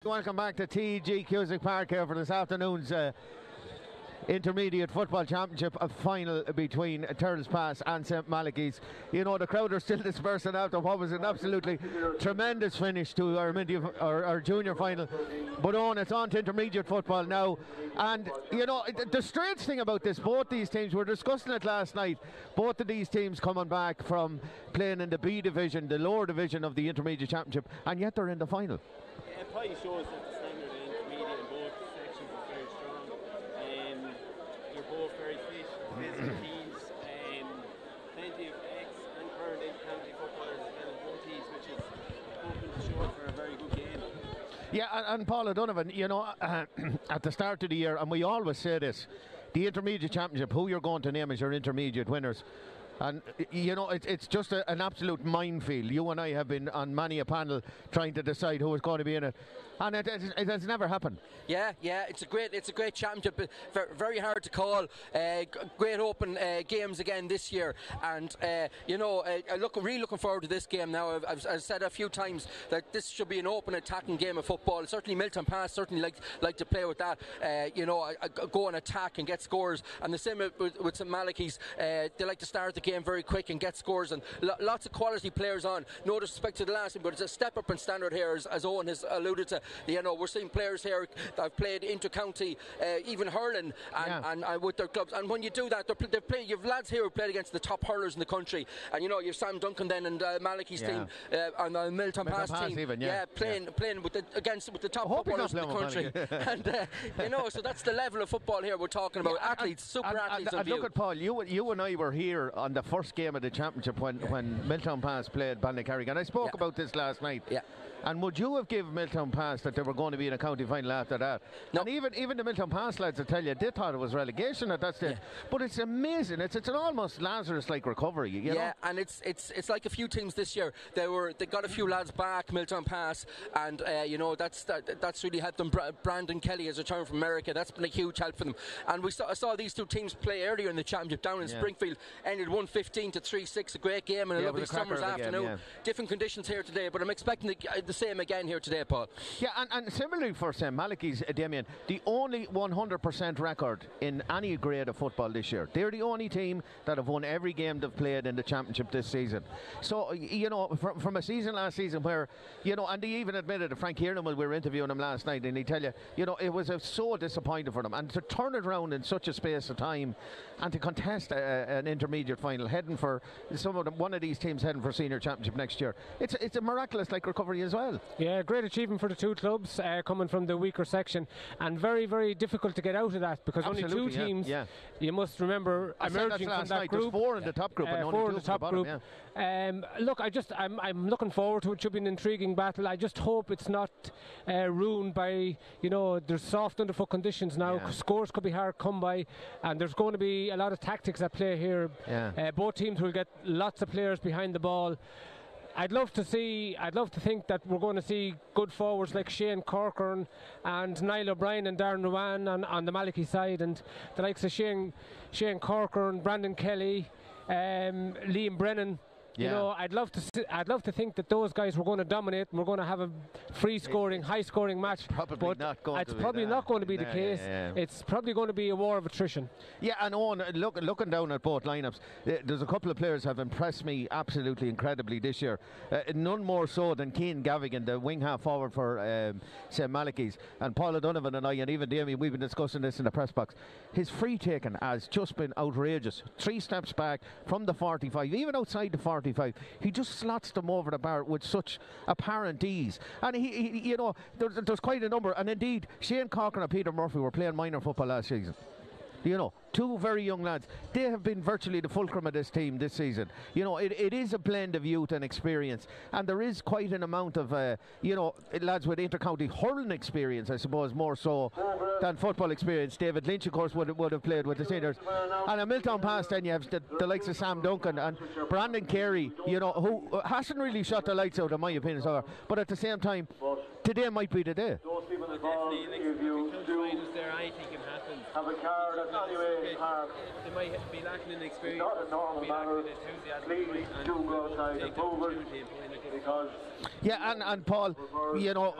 Welcome back to TG Cusick Park here for this afternoon's Intermediate Football Championship, a final between Turles Pass and St Malachys. You know, the crowd are still dispersing after what was an absolutely tremendous finish to our junior final. But it's on to intermediate football now. And, you know, the strange thing about this, both these teams, we were discussing it last night, both of these teams coming back from playing in the B division, the lower division of the Intermediate Championship, and yet they're in the final. Yeah, it probably shows that the standard of intermediate in both sections is very strong. They're both very fit, physical teams, plenty of ex and current county footballers as well as both teams, which is hoping to show for a very good game. Yeah, and Paul O'Donovan, you know, at the start of the year, and we always say this, the Intermediate Championship, who you're going to name as your intermediate winners. And, you know, it's just an absolute minefield. You and I have been on many a panel trying to decide who is going to be in it. And it has never happened. Yeah, it's a great championship. Very hard to call. Great open games again this year. And, you know, really looking forward to this game now. I've said a few times that this should be an open attacking game of football. Certainly Milltownpass certainly like to play with that. You know, go and attack and get scores. And the same with St Malachys. They like to start the game very quick and get scores, and lots of quality players on. No disrespect to the last team, but it's a step up in standard here, as Owen has alluded to. You know, we're seeing players here that have played inter-county, even hurling, and with their clubs. And when you do that, they're playing. You've lads here who played against the top hurlers in the country, and you know you've Sam Duncan then and Malachy's team and the Milltownpass team, even, playing with the top footballers in the country. And you know, so that's the level of football here we're talking about. Athletes, super athletes. And look at Paul. You and I were here on the first game of the championship when Milltownpass played Ballycarrick, and I spoke about this last night. Yeah. And would you have given Milltownpass that they were going to be in a county final after that? No. And even the Milltownpass lads, I tell you, they thought it was relegation at that stage. Yeah. But it's amazing. It's an almost Lazarus-like recovery. You know? And it's like a few teams this year. They got a few lads back, Milltownpass, and you know that's really helped them. Brandon Kelly has returned from America. That's been a huge help for them. And I saw these two teams play earlier in the championship down in Springfield. Ended 1-15 to 3-6. A great game and a lovely summer's afternoon. Game, different conditions here today, but I'm expecting the same again here today, Paul. Yeah, and similarly for St Malachys, Damien, the only 100% record in any grade of football this year. They're the only team that have won every game they've played in the championship this season. So, you know, from a season last season where, you know, and they even admitted, Frank Kiernan, we were interviewing him last night, and he tell you, you know, it was so disappointing for them. And to turn it around in such a space of time and to contest an intermediate final, heading for one of these teams heading for senior championship next year, it's a miraculous like recovery as well. Yeah, great achievement for the two clubs coming from the weaker section, and very, very difficult to get out of that because only two teams. You must remember emerging from that group. There's four in the top group, and only two in the top group. Look, I'm looking forward to it. Should be an intriguing battle. I just hope it's not ruined by, you know, there's soft underfoot conditions now. Scores could be hard to come by, and there's going to be a lot of tactics at play here. Both teams will get lots of players behind the ball. I'd love to think that we're going to see good forwards like Shane Corcoran and Niall O'Brien and Darren Ruan on the Malachy side, and the likes of Shane Corcoran, Brandon Kelly, Liam Brennan. You know, I'd love to think that those guys were going to dominate and we're going to have a free-scoring, high-scoring match. It's probably not going to be the case. It's probably going to be a war of attrition. Yeah, and Owen, looking down at both lineups, there's a couple of players have impressed me absolutely incredibly this year. None more so than Cian Gavigan, the wing half forward for St Malachys, and Paul O'Donovan and I, and even Damien, we've been discussing this in the press box. His free taking has just been outrageous. 3 steps back from the 45, even outside the 45. He just slots them over the bar with such apparent ease. And he you know, there's quite a number. And indeed, Shane Corcoran and Peter Murphy were playing minor football last season. You know, two very young lads. They have been virtually the fulcrum of this team this season. You know, it is a blend of youth and experience, and there is quite an amount of, you know, lads with inter-county hurling experience, I suppose, more so than football experience. David Lynch, of course, would have played with the seniors. And at Milltownpass, then you have the likes of Sam Duncan and Brandon Carey, you know, who hasn't really shot the lights out, in my opinion, so far. But at the same time, today might be the day. Definitely, there, anything can happen. Have a card that's anyway hard. They might be lacking in experience. It's not a normal matter. Please do go outside and prove it, because Yeah, and Paul, you know,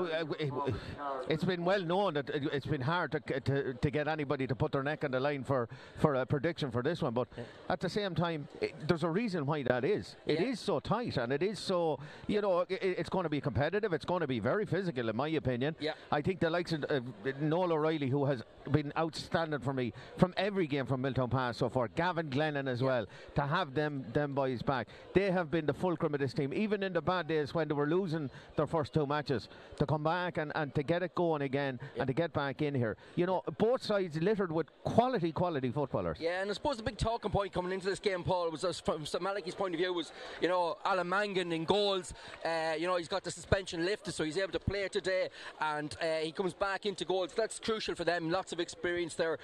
it's been well known that it's been hard to get anybody to put their neck on the line for a prediction for this one. But at the same time, there's a reason why that is. It is so tight, and it is so, you know, it's going to be competitive. It's going to be very physical, in my opinion. Yeah. I think the likes of Noel O'Reilly, who has been outstanding for me from every game from Milltownpass so far, Gavin Glennon as well, to have them boys back. They have been the fulcrum of this team, even in the bad days when they were losing their first 2 matches, to come back and to get it going again and to get back in here. You know, both sides littered with quality footballers. Yeah, and I suppose the big talking point coming into this game, Paul, was from St Malachys' point of view was, you know, Alan Mangan in goals. You know, he's got the suspension lifted, so he's able to play today, and he comes back into goals. That's crucial for them. Lots of experience there.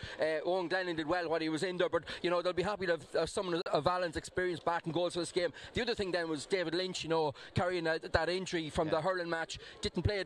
Owen Glennon did well while he was in there, but you know, they'll be happy to have someone of Alan's experience back in goals for this game. The other thing then was David Lynch, you know, carrying that injury from the hurling match. Didn't play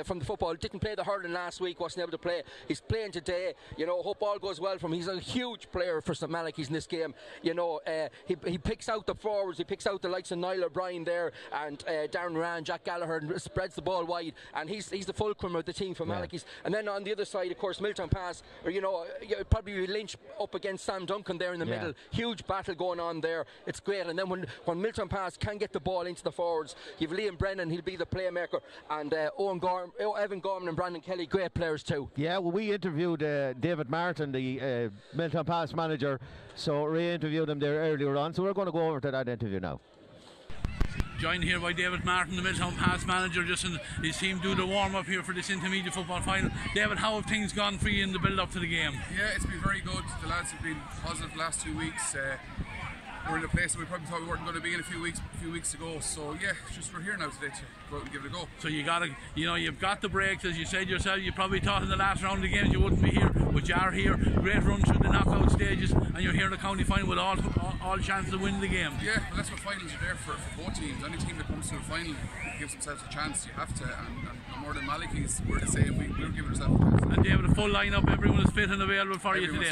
from the football. Didn't play the hurling last week. Wasn't able to play. He's playing today. You know, hope all goes well for him. He's a huge player for St Malachys in this game. You know, he picks out the forwards. He picks out the likes of Niall O'Brien there, and Darren Rand, Jack Gallagher, and spreads the ball wide. And he's the fulcrum of the team for Malachys. And then on the other side, of course, Milltownpass, or you know, probably Lynch up against Sam Duncan there in the middle. Huge battle going on there. It's great. And then when Milltownpass can get the ball into the forwards, you've Liam Brennan, he'll be the playmaker, and Evan Gorman and Brandon Kelly, great players too. Yeah, well, we interviewed David Martin, the Milltownpass manager, so Ray interviewed him there earlier on, so we're going to go over to that interview now. Joined here by David Martin, the Milltownpass manager, just in his team do the warm-up here for this intermediate football final. David, how have things gone for you in the build-up to the game? Yeah, it's been very good. The lads have been positive the last 2 weeks. We're in a place that we probably thought we weren't going to be in a few weeks ago. So yeah, just we're here now today to go out and give it a go. So you've got the breaks, as you said yourself. You probably thought in the last round of the games you wouldn't be here, but you are here. Great run through the knockout stages, and you're here in the county final with all chances of winning the game. Yeah, well, that's what finals are there for both teams. Any team that comes to a final gives themselves a chance. You have to, and more than Malachys, we're the same. We're giving ourselves a chance. And David, a full lineup, everyone is fit and available for you today.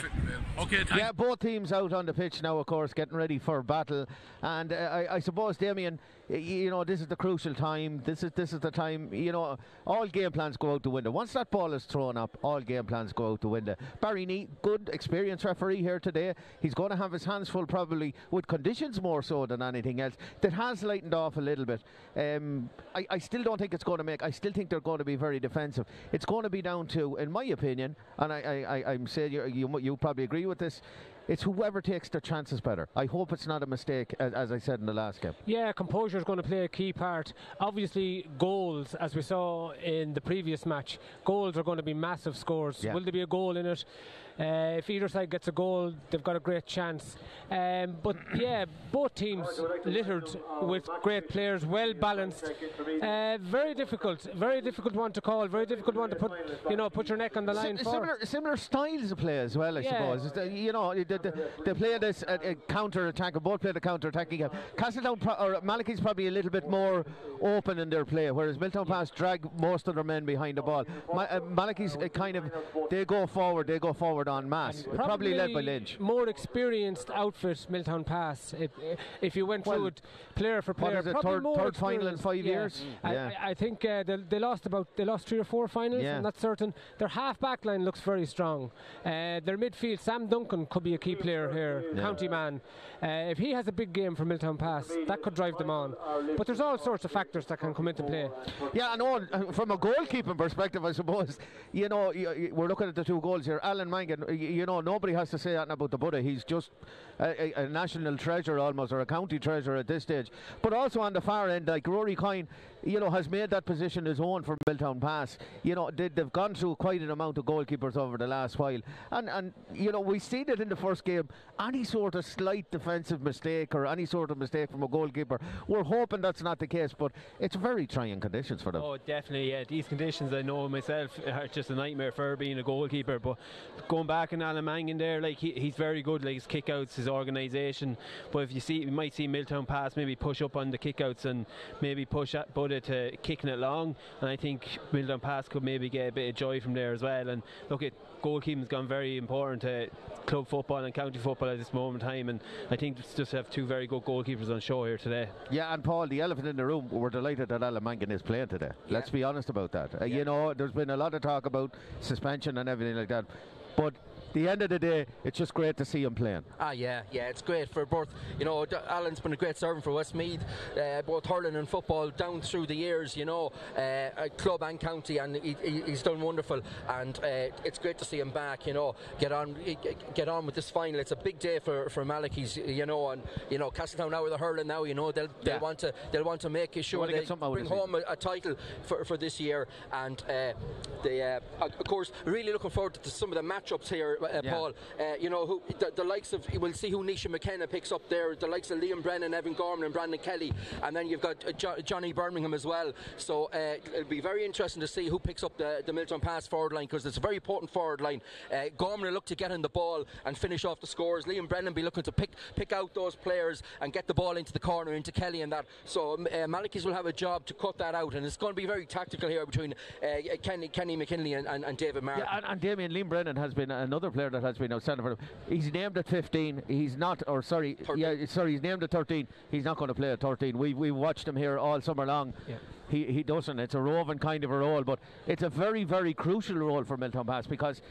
Okay, thanks. Yeah, both teams out on the pitch now, of course, getting ready for battle. And I suppose, Damien, you know, this is the crucial time. This is the time, you know, all game plans go out the window. Once that ball is thrown up, all game plans go out the window. Barry Neat, good experienced referee here today. He's going to have his hands full probably with conditions more so than anything else. That has lightened off a little bit. I still don't think it's going to make, I still think they're going to be very defensive. It's going to be down to, in my opinion, and I'm saying you probably agree with this, it's whoever takes their chances better. I hope it's not a mistake, as I said in the last game. Yeah, composure is going to play a key part. Obviously, goals, as we saw in the previous match, goals are going to be massive scores. Yeah. Will there be a goal in it? If either side gets a goal, they've got a great chance. But yeah, both teams littered with great players, well balanced. Very difficult one to call. Very difficult one to put your neck on the line for. Similar styles of play as well, I suppose. You know, they play this counter attack. Both play the counter attacking game. Castletown or Malachys probably a little bit more open in their play, whereas Milltownpass drag most of their men behind the ball. Malachys they go forward en masse, probably led by Lynch. More experienced outfit, Milltownpass. If you went through it player for player, third final in 5 years. I think they lost 3 or 4 finals. I'm not certain. Their half-back line looks very strong. Their midfield, Sam Duncan could be a key player here, county man. If he has a big game for Milltownpass, that could drive them on. But there's all sorts of factors that can come into play. Yeah, I know. From a goalkeeping perspective, I suppose, you know, we're looking at the 2 goals here. Alan Mangan, you know, nobody has to say that about the Buddha. He's just a national treasure almost, or a county treasure at this stage. But also on the far end, like Rory Coyne, you know, has made that position his own for Milltownpass. You know, they've gone through quite an amount of goalkeepers over the last while. And you know, we've seen it in the first game. Any sort of slight defensive mistake or any sort of mistake from a goalkeeper, we're hoping that's not the case, but it's very trying conditions for them. Oh, definitely, yeah. These conditions, I know myself, are just a nightmare for being a goalkeeper. But going back in Alan Mangan there, like he's very good, like his kickouts, his organisation. But if you might see Milltownpass maybe push up on the kickouts and maybe push at, but good at kicking it long, and I think Milltownpass could maybe get a bit of joy from there as well. And look, goalkeeping's gone very important to club football and county football at this moment in time, and I think just have two very good goalkeepers on show here today. Yeah, and Paul, the elephant in the room, we're delighted that Alan Mangan is playing today. Yeah. Let's be honest about that. You know, there's been a lot of talk about suspension and everything like that, but at the end of the day, it's just great to see him playing. Yeah, it's great for both. You know, Alan's been a great servant for Westmeath, both hurling and football down through the years. You know, club and county, and he's done wonderful. And it's great to see him back. You know, get on with this final. It's a big day for Malachys. You know, and you know, Castletown now with the hurling now. You know, they'll want to make sure they bring home a title for this year. And of course, really looking forward to some of the matchups here. Paul, you know, who the likes of, we'll see who Nisha McKenna picks up there, the likes of Liam Brennan, Evan Gorman and Brandon Kelly, and then you've got Johnny Birmingham as well. So it'll be very interesting to see who picks up the Milltownpass forward line, because it's a very important forward line. Gorman will look to get on the ball and finish off the scores. Liam Brennan be looking to pick out those players and get the ball into the corner, into Kelly and that. So Malachys will have a job to cut that out, and it's going to be very tactical here between Kenny McKinley and David Martin. Yeah, and Damien Liam Brennan has been another player that has been outstanding for him. He's named at 15. He's not, or sorry, 13. He's named at 13. He's not going to play at 13. We watched him here all summer long. Yeah. He doesn't. It's a roving kind of a role, but it's a very, very crucial role for Milltownpass, because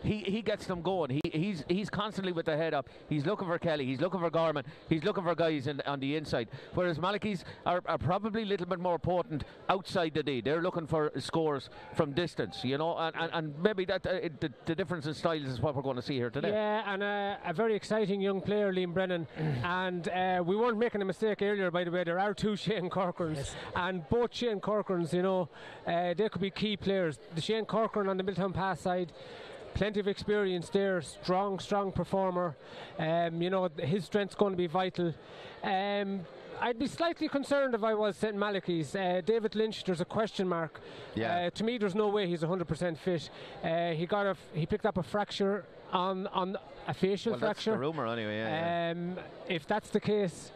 he gets them going. He's constantly with the head up. He's looking for Kelly. He's looking for Gorman. He's looking for guys on the inside. Whereas Malachys are probably a little bit more potent outside the D. They're looking for scores from distance, you know, and maybe that the difference in styles is what we're going to see here today. Yeah, and a very exciting young player, Liam Brennan. And we weren't making a mistake earlier, by the way. There are two Shane Corcorans, yes. And both Shane Corcorans, you know, they could be key players. The Shane Corcoran on the Milltownpass side, plenty of experience there, strong performer. You know, his strength's going to be vital. I'd be slightly concerned if I was St Malachys. David Lynch, there's a question mark. Yeah. To me, there's no way he's 100% fit. He picked up a fracture on a facial fracture. That's the rumour anyway. Yeah. If that's the case,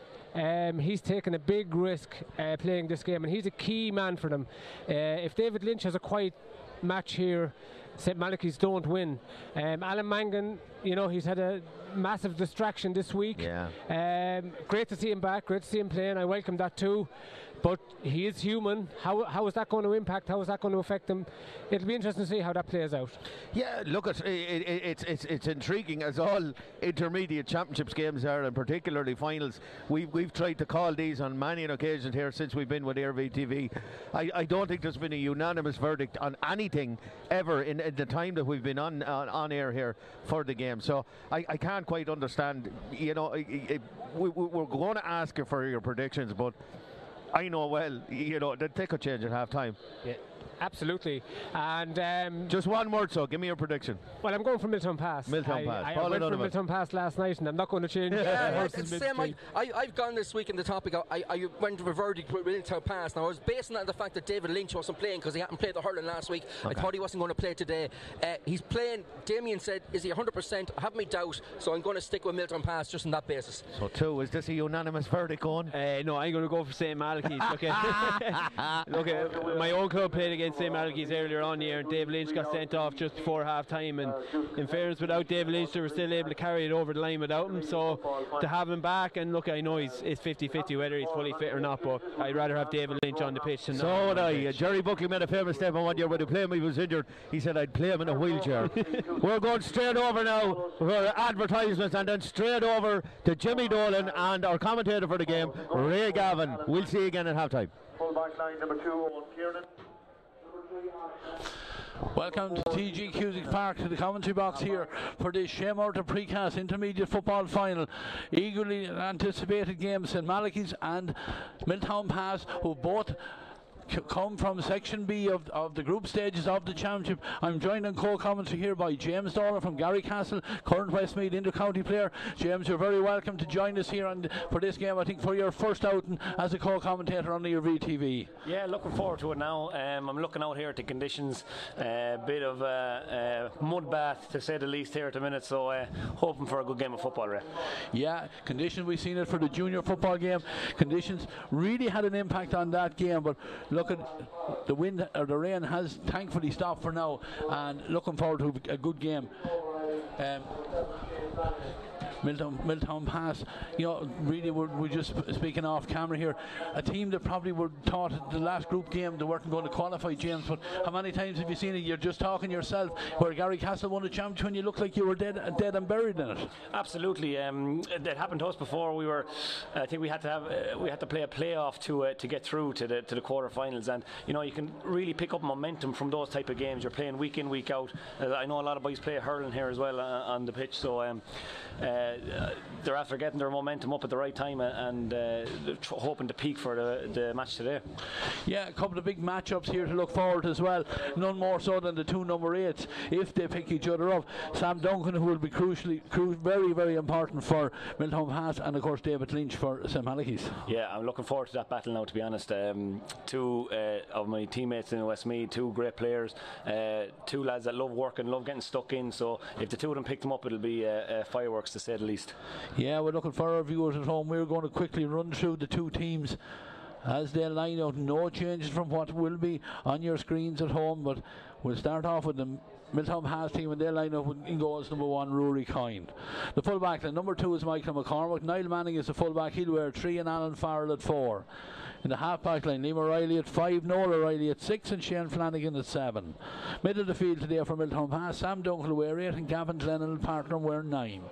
he's taken a big risk playing this game, and he's a key man for them. If David Lynch has a quiet match here, St Malachys don't win. Alan Mangan, you know, he's had a massive distraction this week. Yeah. Great to see him back, great to see him playing. I welcome that too. But he is human. How is that going to impact? How is that going to affect him? It'll be interesting to see how that plays out. Yeah, look, it's intriguing, as all intermediate championships games are, and particularly finals. We've tried to call these on many occasions here since we've been with AirVTV. I don't think there's been a unanimous verdict on anything ever in the time that we've been on air here for the game. So I can't quite understand. You know, we're going to ask you for your predictions, but I know well, you know, that they could change at half time. Yeah, absolutely. And just one word, so give me your prediction. Well, I'm going for Milltownpass. Milltownpass. I went for Milltownpass last night, and I'm not going to change. I've gone this week in the topic. I went to a verdict with Milltownpass. Now I was basing that on the fact that David Lynch wasn't playing because he hadn't played the hurling last week. Okay. I thought he wasn't going to play today. He's playing. Damien said, "Is he 100%?" I have my doubt, so I'm going to stick with Milltownpass just on that basis. So two, is this a unanimous verdict going? No, I'm going to go for St Malachys. My own club played against St Malachys earlier on here, and Dave Lynch got sent off just before half time, and in fairness, without Dave Lynch they were still able to carry it over the line without him, so to have him back, and look, I know it's 50-50 whether he's fully fit or not, but I'd rather have David Lynch on the pitch than so would I. Jerry Buckley made a famous statement one year when he played him, he was injured, he said I'd play him in a wheelchair. We're going straight over now for advertisements, and then straight over to Jimmy Dolan and our commentator for the game, Ray Gavin. We'll see you again at half time. Full back line number 2, Owen Kieran. Welcome to TG Cusick Park, to the commentary box here for this Shay Murtagh Precast intermediate football final. Eagerly anticipated game, St Malachys and Milltownpass, who both come from Section B of the group stages of the championship. I'm joined in co-commentary here by James Dolan from Garrycastle, current Westmeath inter-county player. James, you're very welcome to join us here for this game, I think for your first outing as a co-commentator on AirVTV. Yeah, looking forward to it now. I'm looking out here at the conditions, a bit of a mud bath to say the least here at the minute, so hoping for a good game of football, Ray. Yeah, conditions, we've seen it for the junior football game. Conditions really had an impact on that game, but look at the wind, or the rain has thankfully stopped for now, and looking forward to a good game. Milltownpass, really we're just speaking off camera here, a team that probably were thought at the last group game they weren't going to qualify, James, but how many times have you seen it? You're just talking yourself where Gary Castle won a championship when you looked like you were dead and buried in it. Absolutely. That happened to us before. I think we had to play a playoff to get through to the quarterfinals, and you can really pick up momentum from those type of games. You're playing week in, week out. I know a lot of boys play hurling here as well on the pitch, so they're after getting their momentum up at the right time and hoping to peak for the match today. Yeah, a couple of big matchups here to look forward to as well. None more so than the two number 8s if they pick each other up. Sam Duncan, who will be very, very important for Milltownpass, and of course David Lynch for St Malachys. Yeah, I'm looking forward to that battle now, to be honest. Two of my teammates in Westmeath, two great players, two lads that love working, love getting stuck in, so if the two of them pick them up, it'll be fireworks to say the least. Yeah, we're looking for our viewers at home. We're going to quickly run through the two teams as they line out. No changes from what will be on your screens at home, but we'll start off with the Milltownpass team, and they line up in goals. Number 1, Rory Coyne. The fullback line, number 2 is Michael McCormick. Niall Manning is the fullback. He'll wear 3, and Alan Farrell at 4. In the half-back line, Liam O'Reilly at 5, Noel O'Reilly at 6, and Shane Flanagan at 7. Middle of the field today for Milltownpass, Sam Duncan will wear 8, and Gavin Glennon and partner wear 9.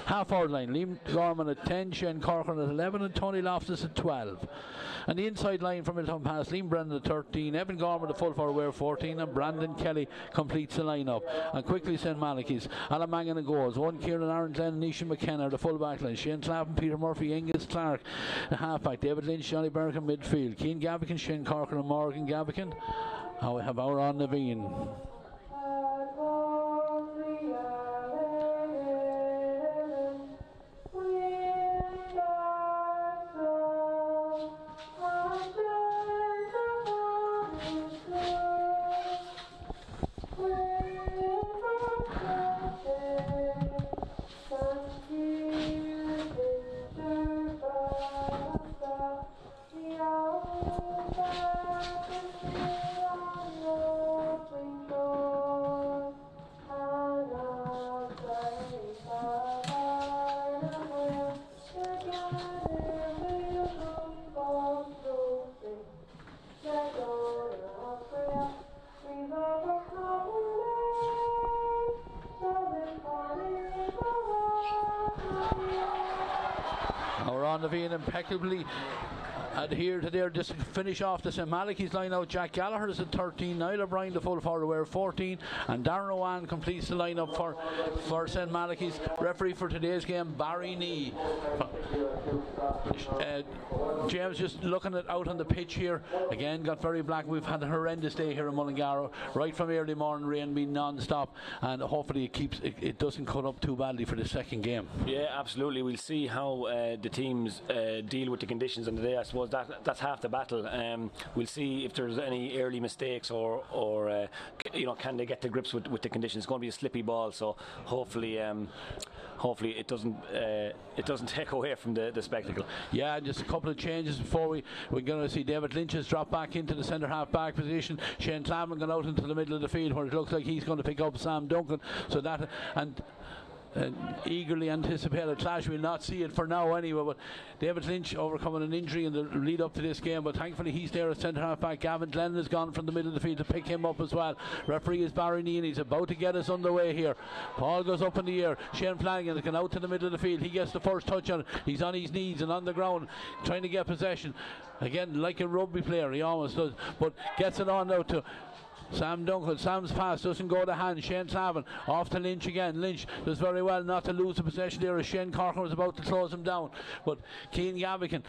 Half-forward line, Liam Gorman at 10, Shane Corcoran at 11, and Tony Loftus at 12. And the inside line for Milltownpass, Liam Brennan at 13, Evan Gorman, the full forward, wear 14, and Brandon Kelly completes the line-up. And quickly St Malachys, Alan Mangan and goals, Owen Kieran, Aaron Glenn, and Nisha McKenna, the full-back line, Shane Clapham, Peter Murphy, Angus Clark, the half-back, David Lynch, Johnny Berrican, midfield, Keane Gavican, Shane Corcoran, and Morgan Gavican. And we have our on Naveen. Naveen impeccably adhere to their, just finish off the St Malachys line out. Jack Gallagher is at 13, Niall O'Brien the full forward wear 14, and Darren Owan completes the lineup for St Malachys. Referee for today's game, Barry Nee. James, just looking at out on the pitch here, again got very black. We've had a horrendous day here in Mullingar, right from early morning, rain being non-stop, and hopefully it doesn't cut up too badly for the second game. Yeah, absolutely. We'll see how the teams deal with the conditions on the day. I suppose that's half the battle. We'll see if there's any early mistakes or can they get to grips with the conditions. It's going to be a slippy ball, so hopefully it doesn't take away from the spectacle. Yeah, just a couple of changes before we're going to see David Lynch has dropped back into the centre half back position. Shane Clavin gone out into the middle of the field where it looks like he's going to pick up Sam Duncan. So that and eagerly anticipated clash. We'll not see it for now anyway, but David Lynch overcoming an injury in the lead up to this game, but thankfully he's there at centre half back. Gavin Glennon has gone from the middle of the field to pick him up as well. Referee is Barry Nee, and he's about to get us underway here. Ball goes up in the air. Shane Flanagan has gone out to the middle of the field. He gets the first touch on it. He's on his knees and on the ground trying to get possession again, like a rugby player. He almost does, but gets it on now to Sam Duncan. Sam's pass doesn't go to hand. Shane Clavin off to Lynch again. Lynch does very well not to lose the possession there as Shane Corcoran was about to close him down, but Keane Gavican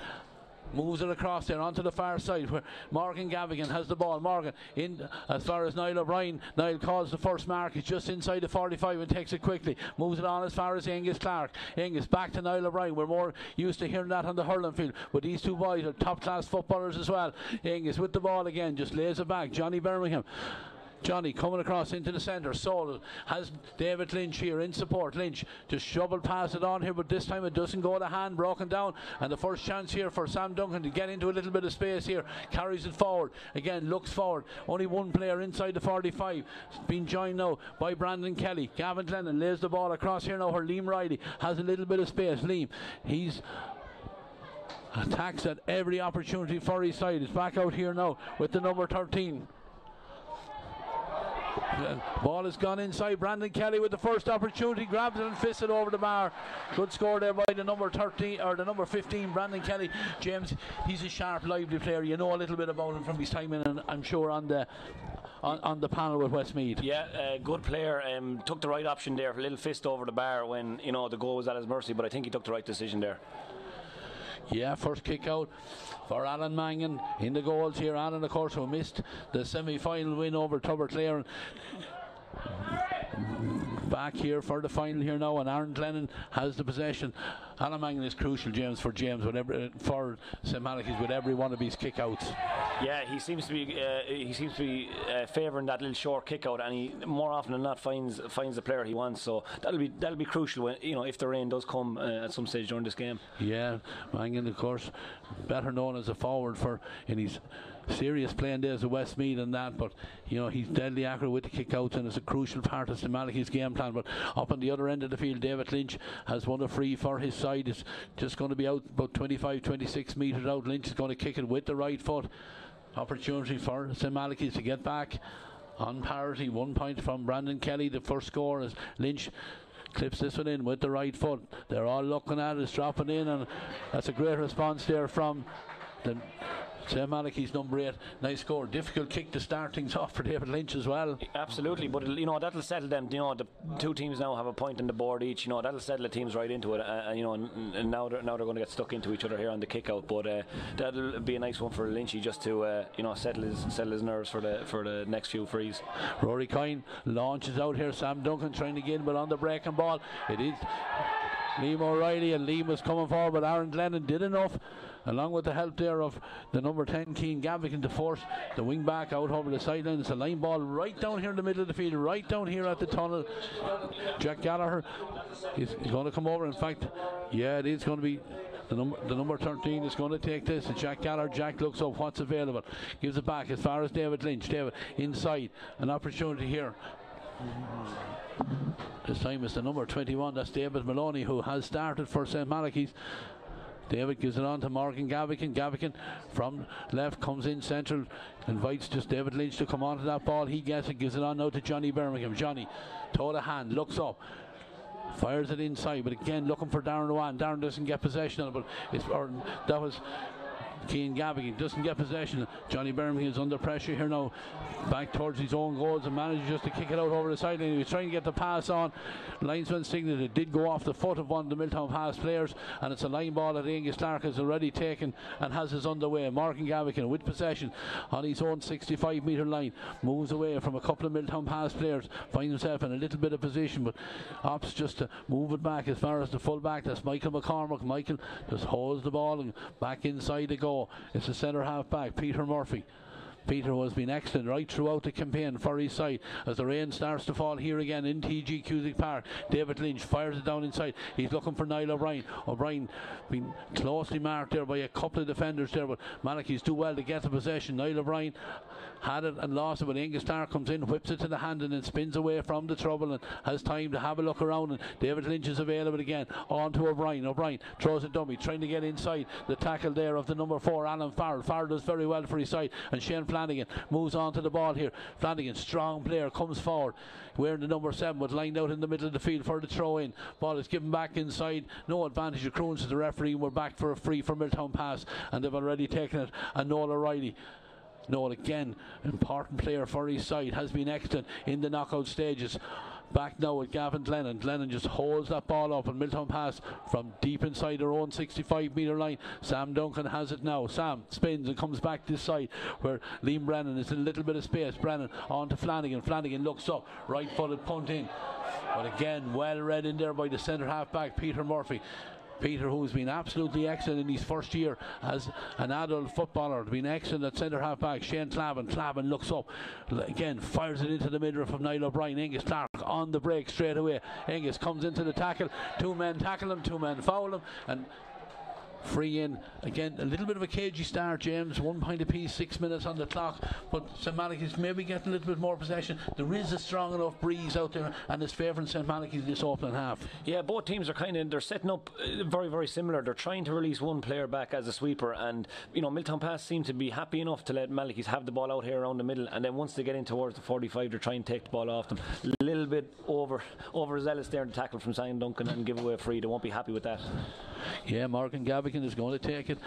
moves it across there onto the far side where Morgan Gavigan has the ball. Morgan in as far as Niall O'Brien. Niall calls the first mark. He's just inside the 45 and takes it quickly. Moves it on as far as Angus Clark. Angus back to Niall O'Brien. We're more used to hearing that on the hurling field, but these two boys are top class footballers as well. Angus with the ball again, just lays it back. Johnny Birmingham Johnny coming across into the centre. Soul has David Lynch here in support. Lynch just shoveled past it on here, but this time it doesn't go to hand. Broken down, and the first chance here for Sam Duncan to get into a little bit of space here. Carries it forward. Again, looks forward. Only one player inside the 45. Being joined now by Brandon Kelly. Gavin Glennon lays the ball across here now. Her Liam Riley has a little bit of space. Liam, he's attacks at every opportunity for his side. It's back out here now with the number 13. Ball has gone inside. Brandon Kelly with the first opportunity, grabs it and fists it over the bar. Good score there by the number 13 or the number 15, Brandon Kelly. James, he's a sharp, lively player. You know a little bit about him from his time in, and I'm sure on the panel with Westmeath. Yeah, good player. Took the right option there, a little fist over the bar when the goal was at his mercy, but I think he took the right decision there. Yeah, first kick out for Alan Mangan in the goals here. Alan, of course, who missed the semi-final win over Tubber Clare. Back here for the final here now, and Aaron Glennon has the possession. Alan Mangan is crucial, James, for for St Malachys with every one of his kick-outs. Yeah, he seems to be favouring that little short kick-out, and he more often than not finds the player he wants. So that'll be crucial when if the rain does come at some stage during this game. Yeah, Mangan, of course, better known as a forward in his serious playing days at Westmeath and that, but he's deadly accurate with the kick-outs, and it's a crucial part of St Malachy's game plan. But up on the other end of the field, David Lynch has won a free for his side. It's just going to be out about 25-26 metres out. Lynch is going to kick it with the right foot. Opportunity for St Malachy's to get back on parity. 1 point from Brandon Kelly. The first score is Lynch clips this one in with the right foot. They're all looking at it, it's dropping in, and that's a great response there from the St Malachy's number 8. Nice score. Difficult kick to start things off for David Lynch as well. Absolutely, but that'll settle them. The two teams now have a point on the board each. That'll settle the teams right into it. And now they're going to get stuck into each other here on the kick out. But that'll be a nice one for Lynchy just to settle his nerves for the next few frees. Rory Coyne launches out here. Sam Duncan trying to get in, but on the breaking ball, it is Liam O'Reilly, and Liam was coming forward, but Aaron Glennon did enough, along with the help there of the number 10 Keane Gavigan, to force the wing back out over the sideline. It's a line ball right down here in the middle of the field, right down here at the tunnel. Jack Gallagher is going to come over. In fact, yeah, it is going to be the number 13 is going to take this. It's Jack Gallagher. Jack looks up what's available, gives it back as far as David Lynch. David inside, an opportunity here. This time it's the number 21, that's David Maloney, who has started for St Malachy's. David gives it on to Morgan Gavigan. Gavigan from left comes in central, invites just David Lynch to come onto that ball. He gets it, gives it on now to Johnny Birmingham. Johnny, toe to hand, looks up, fires it inside, but again looking for Darren Owan. Darren doesn't get possession of it, that was Keane Gavigan, doesn't get possession. Johnny Birmingham is under pressure here now, back towards his own goals, and manages just to kick it out over the sideline. He was trying to get the pass on. Linesman signalled it did go off the foot of one of the Milltownpass players, and it's a line ball that Angus Clark has already taken and has his underway. Morgan Gavigan with possession on his own 65 metre line, moves away from a couple of Milltownpass players, finds himself in a little bit of position, but opts just to move it back as far as the full back. That's Michael McCormick. Michael just holds the ball and back inside to go. It's the centre half back, Peter Murphy. Peter has been excellent right throughout the campaign for his side. As the rain starts to fall here again in TG Cusick Park, David Lynch fires it down inside. He's looking for Niall O'Brien. O'Brien been closely marked there by a couple of defenders there, but Malachy's do well to get the possession. Niall O'Brien had it and lost it, but Angus Starr comes in, whips it to the hand, and then spins away from the trouble and has time to have a look around. And David Lynch is available again, on to O'Brien. O'Brien throws a dummy, trying to get inside the tackle there of the number 4, Alan Farrell. Farrell does very well for his side, and Shane Flanagan moves on to the ball here. Flanagan, strong player, comes forward, wearing the number 7, was lined out in the middle of the field for the throw in. Ball is given back inside, no advantage accrues to the referee. We're back for a free for Milltownpass, and they've already taken it. And Noel O'Reilly, Noel again, important player for his side, has been excellent in the knockout stages. Back now with Gavin Glennon. Glennon just holds that ball up, and Milltownpass from deep inside their own 65 metre line. Sam Duncan has it now. Sam spins and comes back this side where Liam Brennan is in a little bit of space. Brennan on to Flanagan. Flanagan looks up, right footed punt in, but again well read in there by the centre half back Peter Murphy. Peter, who's been absolutely excellent in his first year as an adult footballer, been excellent at centre half back. Shane Clavin looks up again, fires it into the middle from Niall O'Brien. Angus Clark on the break straight away. Angus comes into the tackle, 2 men tackle him, 2 men foul him, and free in. Again, a little bit of a cagey start, James. 1 point apiece, 6 minutes on the clock. But St Malachys maybe getting a little bit more possession. There is a strong enough breeze out there, and it's favouring St Malachys this opening half. Yeah, both teams are they're setting up very, very similar. They're trying to release one player back as a sweeper, and Milltownpass seem to be happy enough to let Malachys have the ball out here around the middle, and then once they get in towards the 45, they're trying to take the ball off them. A little bit overzealous there in the tackle from Simon Duncan and give away a free. They won't be happy with that. Yeah, Morgan Gavigan is going to take it.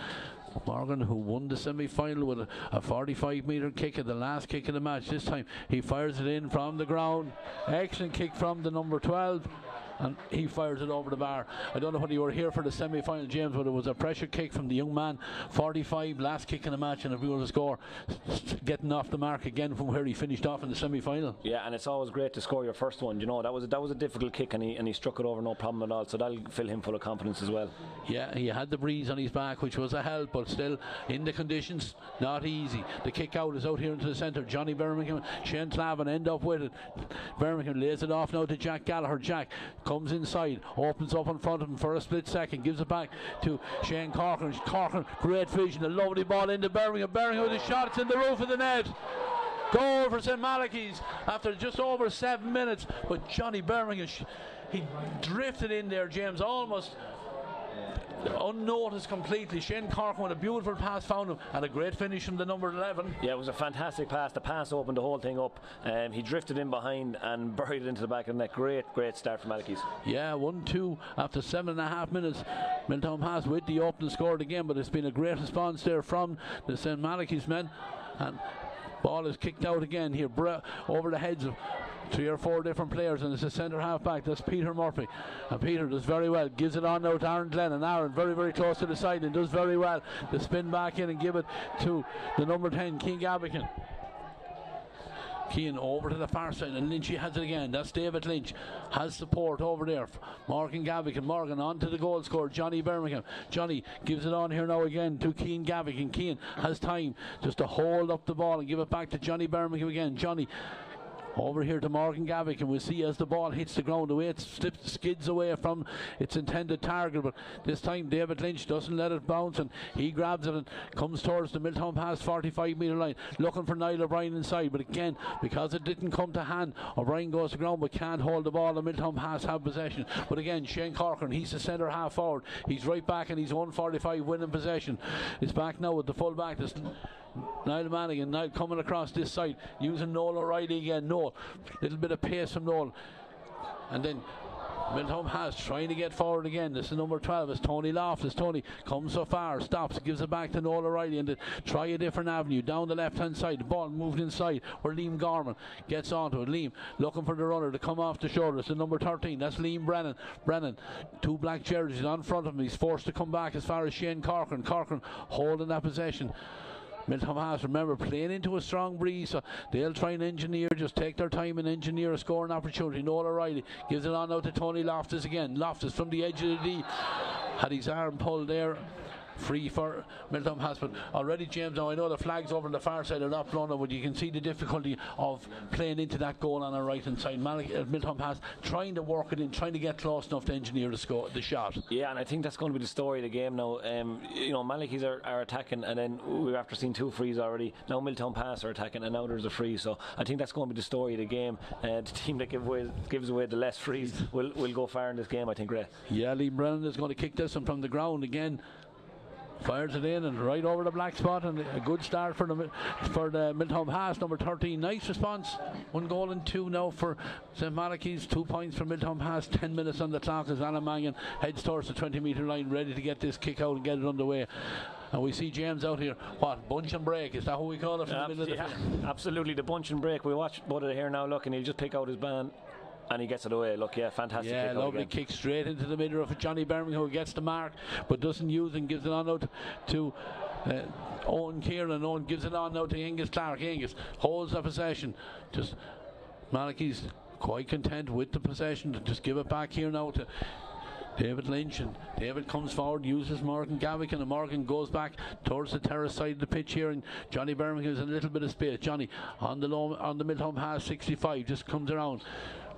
Morgan, who won the semi-final with a 45-metre kick at the last kick of the match. This time he fires it in from the ground. Excellent kick from the number 12, and he fires it over the bar. I don't know whether you were here for the semi-final, James, but it was a pressure kick from the young man. 45, last kick in the match, and if we were to score, getting off the mark again from where he finished off in the semi-final. Yeah, and it's always great to score your first one. That was a difficult kick, and he struck it over no problem at all. So that'll fill him full of confidence as well. Yeah, he had the breeze on his back, which was a help, but still in the conditions, not easy. The kick out is out here into the centre. Johnny Birmingham, Shane Clavin end up with it. Birmingham lays it off now to Jack Gallagher. Jack comes inside, opens up in front of him for a split second, gives it back to Shane Corcoran. Corcoran, great vision, a lovely ball into Birmingham. Birmingham with a shot, it's in the roof of the net. Goal for St Malachys after just over 7 minutes, but Johnny Birmingham, he drifted in there, James, almost unnoticed completely. Shane Corcoran with a beautiful pass found him, and a great finish from the number 11. Yeah, it was a fantastic pass. The pass opened the whole thing up. He drifted in behind and buried it into the back of the net. Great start for Malachys. Yeah, 1-2 after 7.5 minutes. Milltownpass with the opening scored again, but it's been a great response there from the St Malachys men, and ball is kicked out again here over the heads of 3 or 4 different players, and it's a centre half back. That's Peter Murphy, and Peter does very well, gives it on now to Aaron Glenn, and Aaron very, very close to the side and does very well to spin back in and give it to the number 10, Keane Gavigan. Keane over to the far side, and Lynchy has it again. That's David Lynch, has support over there. Morgan Gavigan, Morgan on to the goal scorer, Johnny Birmingham. Johnny gives it on here now again to Keane Gavigan. Keane has time just to hold up the ball and give it back to Johnny Birmingham again. Johnny over here to Morgan Gavigan. We'll see as the ball hits the ground, the way it skids away from its intended target, but this time David Lynch doesn't let it bounce, and he grabs it and comes towards the Milltownpass 45-metre line, looking for Niall O'Brien inside, but again, because it didn't come to hand, O'Brien goes to ground but can't hold the ball, and Milltownpass have possession. But again, Shane Corcoran, he's the centre half forward, he's right back and he's 145 winning possession. It's back now with the full back. This Niall Mannigan, Niall coming across this side, using Noel O'Reilly again. Noel, little bit of pace from Noel, and then Milltownpass trying to get forward again. This is number 12, it's Tony Loftus. Tony comes so far, stops, gives it back to Noel O'Reilly, and try a different avenue down the left hand side. The ball moved inside where Liam Gorman gets onto it. Liam looking for the runner to come off the shoulder. It's the number 13, that's Liam Brennan. Brennan, 2 black jerseys on front of him, he's forced to come back as far as Shane Corcoran. Corcoran holding that possession. Milltownpass, remember, playing into a strong breeze, so they'll try and engineer, just take their time and engineer a scoring opportunity. Noel O'Reilly gives it on now to Tony Loftus again. Loftus from the edge of the D, had his arm pulled there. Free for Milltownpass, but already, James, now I know the flags over on the far side are not blown up, but you can see the difficulty of playing into that goal on the right hand side. Milltownpass trying to work it in, trying to get close enough to engineer the shot. Yeah, and I think that's going to be the story of the game now. Malachys are attacking, and then we've after seen 2 frees already. Now Milltownpass are attacking, and now there's a free. So I think that's going to be the story of the game. The team that gives away the less frees will go far in this game, I think, Ray. Yeah, Liam Brennan is going to kick this one from the ground again. Fires it in and right over the black spot, and a good start for the Milltownpass, number 13. Nice response. 1 goal and 2 now for St Malachys. 2 points for Milltownpass. 10 minutes on the clock as Alan Mangan heads towards the 20-metre line, ready to get this kick out and get it underway. And we see James out here. What, bunch and break? Is that what we call it from the middle of the field? Absolutely, the bunch and break. We watch both of it here now. Look, and he'll just pick out his band. And he gets it away. Look, yeah, fantastic. Yeah, lovely kick straight into the middle of Johnny Birmingham, who gets the mark but doesn't use and gives it on out to Owen Kieran. Owen gives it on now to Angus Clark. Angus holds the possession. Just Malachys quite content with the possession to just give it back here now to David Lynch, and David comes forward, uses Morgan Gavigan, and Morgan goes back towards the terrace side of the pitch here, and Johnny Birmingham has a little bit of space. Johnny on the Milltownpass 65 just comes around.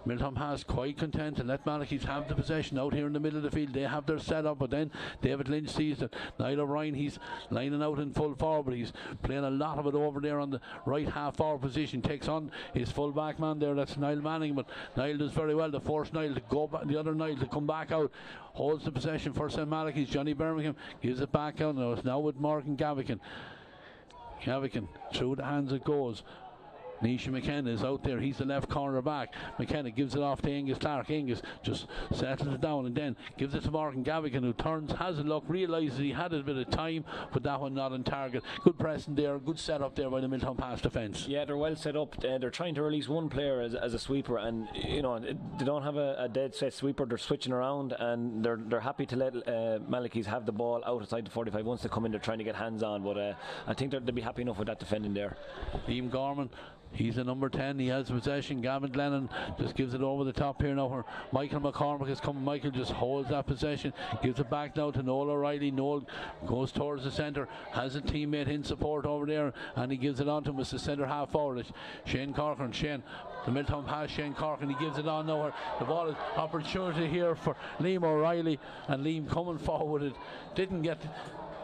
Milltownpass quite content and let Malachys have the possession out here in the middle of the field. They have their setup, but then David Lynch sees that Niall O'Brien, he's lining out in full forward, but he's playing a lot of it over there on the right half forward position. Takes on his full back man there, that's Niall Manning, but Niall does very well to force Niall to go back, the other Niall to come back out. Holds the possession for St Malachys. Johnny Birmingham gives it back out. Now it's now with Morgan Gavigan. Gavigan through the hands it goes. Nisha McKenna is out there. He's the left corner back. McKenna gives it off to Angus Clark. Angus just settles it down and then gives it to Morgan Gavigan, who turns, has a look, realises he had a bit of time, but that one not on target. Good pressing there, good set up there by the Milltownpass defence. Yeah, they're well set up. They're trying to release one player as a sweeper, and you know they don't have a dead set sweeper. They're switching around, and they're happy to let Malachys have the ball outside the 45. Once they come in, they're trying to get hands on, but I think they'll be happy enough with that defending there. Liam Gorman, he's the number 10. He has possession. Gavin Glennon just gives it over the top here now where Michael McCormick is coming. Michael just holds that possession, gives it back now to Noel O'Reilly. Noel goes towards the centre, has a teammate in support over there, and he gives it on to him as the centre half forward. Shane Corcoran. Shane, the Milltownpass, Shane Corcoran, he gives it on now where the ball is opportunity here for Liam O'Reilly, and Liam coming forward. It didn't get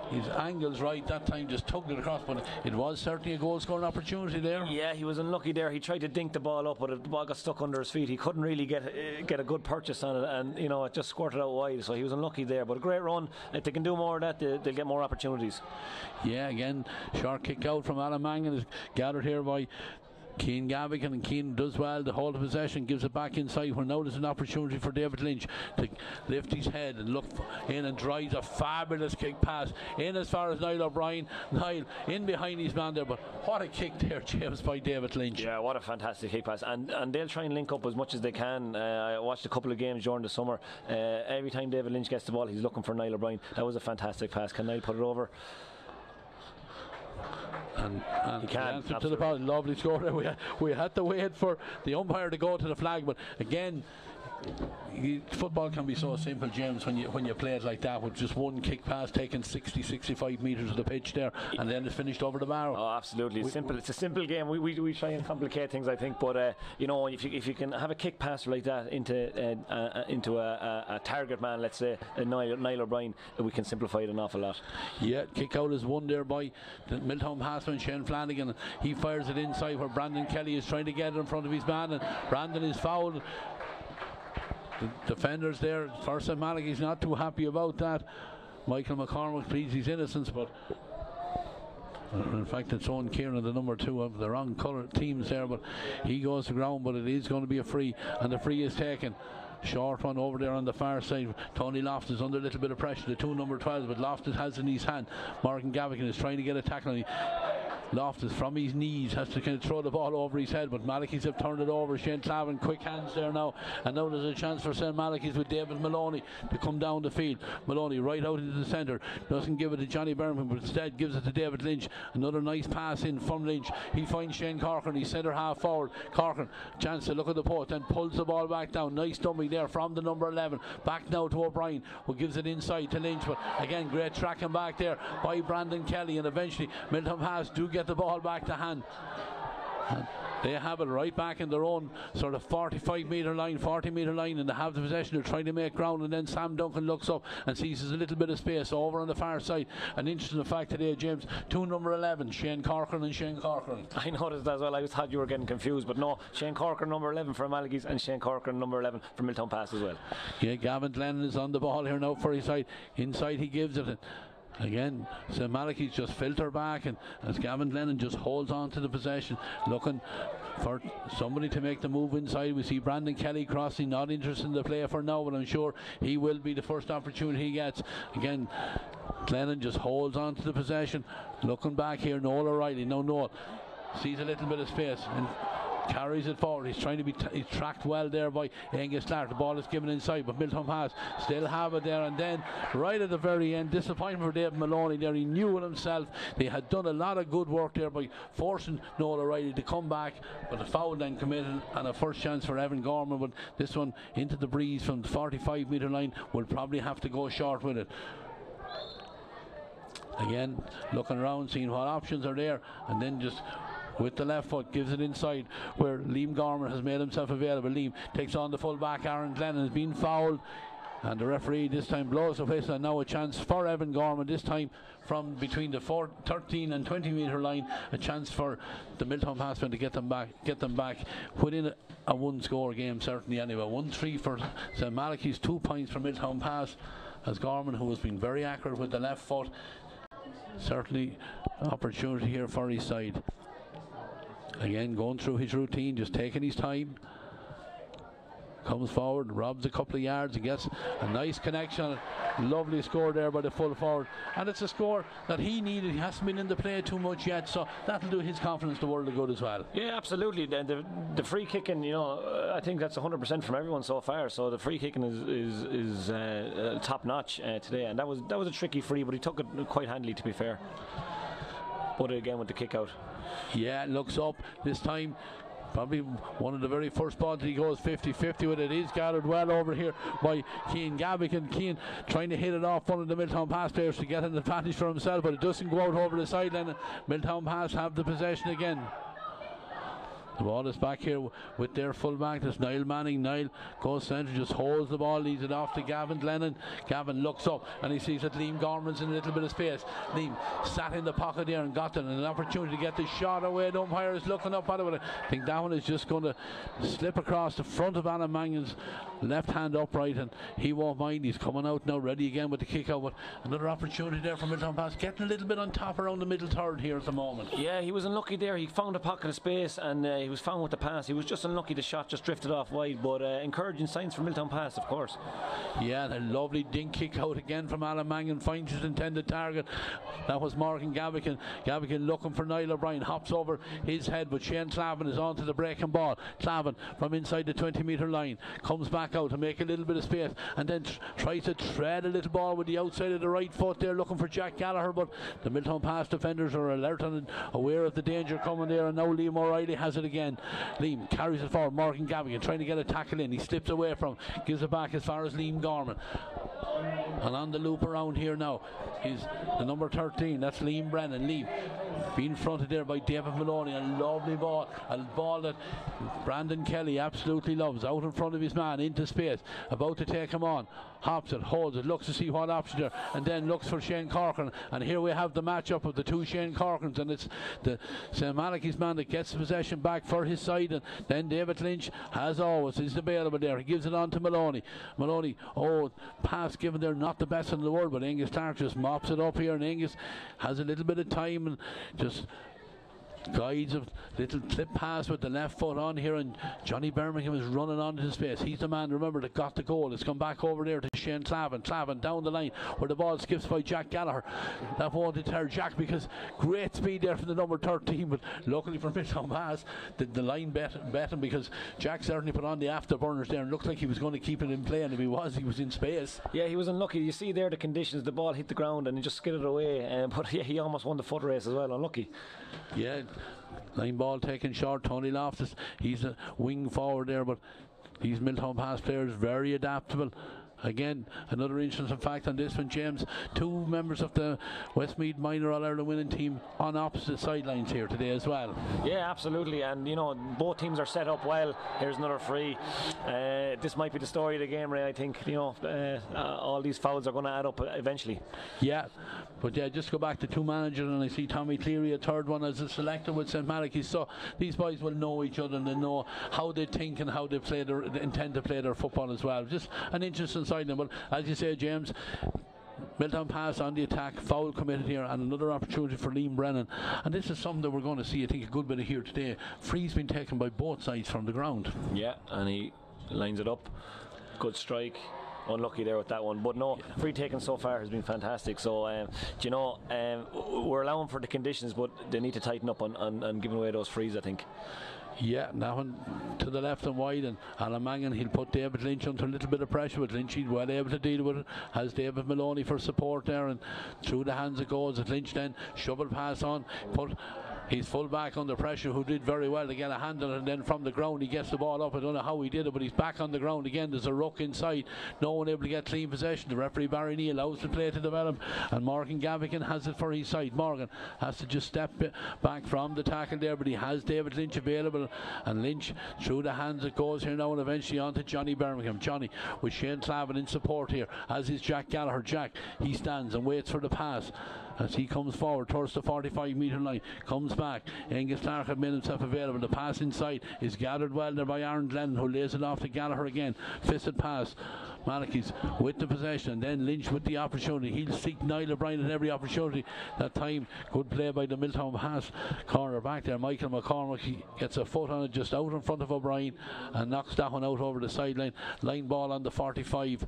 his angles right that time, just tugged it across, but it was certainly a goal scoring opportunity there. Yeah, he was unlucky there. He tried to dink the ball up, but the ball got stuck under his feet. He couldn't really get a good purchase on it, and you know, it just squirted out wide, so he was unlucky there. But a great run. If they can do more of that, they'll get more opportunities. Yeah, again, short kick out from Alan Mangan is gathered here by Keane Gavigan, and Keane does well to hold the possession, gives it back inside where now there's an opportunity for David Lynch to lift his head and look in and drives a fabulous kick pass in as far as Niall O'Brien. Niall in behind his man there, but what a kick there, James, by David Lynch. Yeah, what a fantastic kick pass, and they'll try and link up as much as they can. I watched a couple of games during the summer. Every time David Lynch gets the ball, he's looking for Niall O'Brien. That was a fantastic pass. Can Niall put it over? And he can, the answer absolutely. to the ball, lovely score there. We had to wait for the umpire to go to the flag, but again, football can be so simple, James, when you play it like that with just one kick pass taking 60-65 metres of the pitch there, and then it's finished over the bar. Oh, absolutely. It's a simple game. We try and complicate things, I think, but you know, if you can have a kick pass like that into a target man, let's say Niall O'Brien, we can simplify it an awful lot. Yeah, kick out is won there by the Milltownpass and Shane Flanagan. He fires it inside where Brandon Kelly is trying to get it in front of his man, and Brandon is fouled. The defenders there for St Malachys not too happy about that. Michael McCormick pleads his innocence, but in fact it's Owen Kieran, the number 2 of the wrong colour teams there, but he goes to ground, but it is going to be a free, and the free is taken. Short one over there on the far side. Tony Loftus under a little bit of pressure, the 2 number 12s, but Loftus has in his hand. Morgan Gavigan is trying to get a tackle on him. Loftus from his knees has to kind of throw the ball over his head, but Malachys have turned it over. Shane Clavin, quick hands there now, and now there's a chance for St Malachys with David Maloney to come down the field. Maloney right out into the centre, doesn't give it to Johnny Birmingham, but instead gives it to David Lynch. Another nice pass in from Lynch. He finds Shane Corcoran, he's centre half forward. Corcoran, chance to look at the post, then pulls the ball back down. Nice dummy there from the number 11. Back now to O'Brien, who gives it inside to Lynch, but again great tracking back there by Brandon Kelly, and eventually Milltownpass do get the ball back to hand. And they have it right back in their own sort of 40 metre line, and they have the possession. They're trying to make ground, and then Sam Duncan looks up and sees there's a little bit of space over on the far side. An interesting fact today, James, 2 number 11, Shane Corcoran and Shane Corcoran. I noticed as well. I just thought you were getting confused, but no, Shane Corcoran number 11 for Malachys and Shane Corcoran number 11 for Milltownpass as well. Yeah, Gavin Glennon is on the ball here now for his side. Inside he gives it. Again, St Malachys just filter back, and as Gavin Glennon just holds on to the possession, looking for somebody to make the move inside. We see Brandon Kelly crossing, not interested in the play for now, but I'm sure he will be the first opportunity he gets. Again, Glennon just holds on to the possession, looking back here. Noel O'Reilly, now Noel sees a little bit of space and carries it forward. He's trying to be he's tracked well there by Angus Clark. The ball is given inside, but Milltownpass still have it there. And then right at the very end, disappointment for David Maloney there. He knew it himself. They had done a lot of good work there by forcing Noel O'Reilly to come back, but a foul then committed and a first chance for Evan Gorman. But this one into the breeze from the 45-metre line will probably have to go short with it. Again, looking around, seeing what options are there, and then just with the left foot gives it inside where Liam Gorman has made himself available. Liam takes on the full back. Aaron Glennon has been fouled, and the referee this time blows the whistle, and now a chance for Evan Gorman, this time from between the 13 and 20-metre line. A chance for the Milltownpass men to get them back within a one-score game, certainly anyway. 1-3 for St Malachys, 2 points for Milltownpass, as Gorman, who has been very accurate with the left foot, certainly opportunity here for his side. Again, going through his routine, just taking his time. Comes forward, robs a couple of yards and gets a nice connection. Lovely score there by the full forward, and it's a score that he needed. He hasn't been in the play too much yet, so that'll do his confidence the world of good as well. Yeah, absolutely. The free kicking, you know, I think that's 100% from everyone so far. So the free kicking is top notch today, and that was a tricky free, but he took it quite handily, to be fair. But again with the kick out. Yeah, looks up this time. Probably one of the very first balls he goes 50-50 with it. Is gathered well over here by Cian Gavigan. Cian trying to hit it off one of the Milltownpass players to get an advantage for himself, but it doesn't go out over the sideline. Milltownpass have the possession again. The ball is back here with their full back. There's Niall Manning. Niall goes centre, just holds the ball, leads it off to Gavin Glennon. Gavin looks up and he sees that Liam Gorman's in a little bit of space. Liam sat in the pocket there and got it, and an opportunity to get the shot away. The umpire is looking up at it, but I think that one is just going to slip across the front of Alan Mannion's left hand upright, and he won't mind. He's coming out now, ready again with the kick out. But another opportunity there for Milltownpass, getting a little bit on top around the middle third here at the moment. Yeah, he was unlucky there. He found a pocket of space, and he was found with the pass. He was just unlucky. The shot just drifted off wide, but encouraging signs from Milltownpass, of course. Yeah, and a lovely dink kick out again from Alan Mangan, finds his intended target. That was Morgan Gavigan. Gavigan looking for Niall O'Brien, hops over his head, but Shane Clavin is on to the breaking ball. Clavin from inside the 20-metre line comes back out to make a little bit of space, and then tries to tread a little ball with the outside of the right foot there, looking for Jack Gallagher, but the Milltownpass defenders are alert and aware of the danger coming there, and now Liam O'Reilly has it again. Liam carries it forward. Morgan Gavigan trying to get a tackle in. He slips away from, gives it back as far as Liam Gorman. And on the loop around here now is the number 13. That's Liam Brennan. Liam being fronted there by David Maloney. A lovely ball. A ball that Brandon Kelly absolutely loves. Out in front of his man, into space. About to take him on. Hops it, holds it, looks to see what option there, and then looks for Shane Corcoran. And here we have the matchup of the two Shane Corcorans, and it's the St Malachys man that gets the possession back for his side, and then David Lynch, as always, is available there. He gives it on to Maloney. Maloney, pass given there, not the best in the world, but Angus Clark just mops it up here, and Angus has a little bit of time and just guides a little clip pass with the left foot on here, and Johnny Birmingham is running onto the space. He's the man, remember, that got the goal. It's come back over there to Shane Clavin. Clavin down the line where the ball skips by Jack Gallagher. That won't deter Jack, because great speed there from the number 13, but luckily for Milltownpass the line bet him, because Jack certainly put on the afterburners there and looked like he was going to keep it in play, and if he was in space. Yeah, he was unlucky. You see there the conditions, the ball hit the ground and he just skidded away, but yeah, he almost won the foot race as well. Unlucky. Yeah, line ball taken short. Tony Loftus, he's a wing forward there, but these Milltownpass players very adaptable. Again, another interesting fact on this one, James. Two members of the Westmeath Minor All-Ireland winning team on opposite sidelines here today as well. Yeah, absolutely, and you know, both teams are set up well. Here's another free. This might be the story of the game, Ray. I think, you know, all these fouls are going to add up eventually. Yeah, but yeah, just go back to two managers, and I see Tommy Cleary, a third one, as a selector with St Malachys. So these boys will know each other, and they know how they think and how they intend to play their football as well. Just an interesting side. But as you say, James, Milltownpass on the attack, foul committed here, and another opportunity for Liam Brennan. And this is something that we're going to see, I think, a good bit of here today. Free's been taken by both sides from the ground. Yeah, and he lines it up. Good strike. Unlucky there with that one, but no, free taken so far has been fantastic. So you know, we're allowing for the conditions, but they need to tighten up on giving away those frees, I think. Yeah, that one to the left and wide, and Alan Mangan, he'll put David Lynch under a little bit of pressure, but Lynch, he's well able to deal with it. Has David Maloney for support there, and through the hands it goes. At Lynch then, shovel pass on, put his full back under pressure, who did very well to get a hand on it, and then from the ground he gets the ball up. I don't know how he did it, but he's back on the ground again. There's a ruck inside, no one able to get clean possession. The referee Barry Neal allows the play to develop, and Morgan Gavigan has it for his side. Morgan has to just step back from the tackle there, but he has David Lynch available, and Lynch through the hands it goes here now, and eventually on to Johnny Birmingham. Johnny with Shane Clavin in support here, as is Jack Gallagher. Jack, he stands and waits for the pass as he comes forward towards the 45-metre line, comes back. Angus Clark had made himself available. The pass inside is gathered well there by Aaron Glenn, who lays it off to Gallagher again. Fisted pass. Malachys with the possession, and then Lynch with the opportunity. He'll seek Niall O'Brien at every opportunity. That time, good play by the Milltownpass corner back there. Michael McCormick, he gets a foot on it just out in front of O'Brien and knocks that one out over the sideline. Line ball on the 45.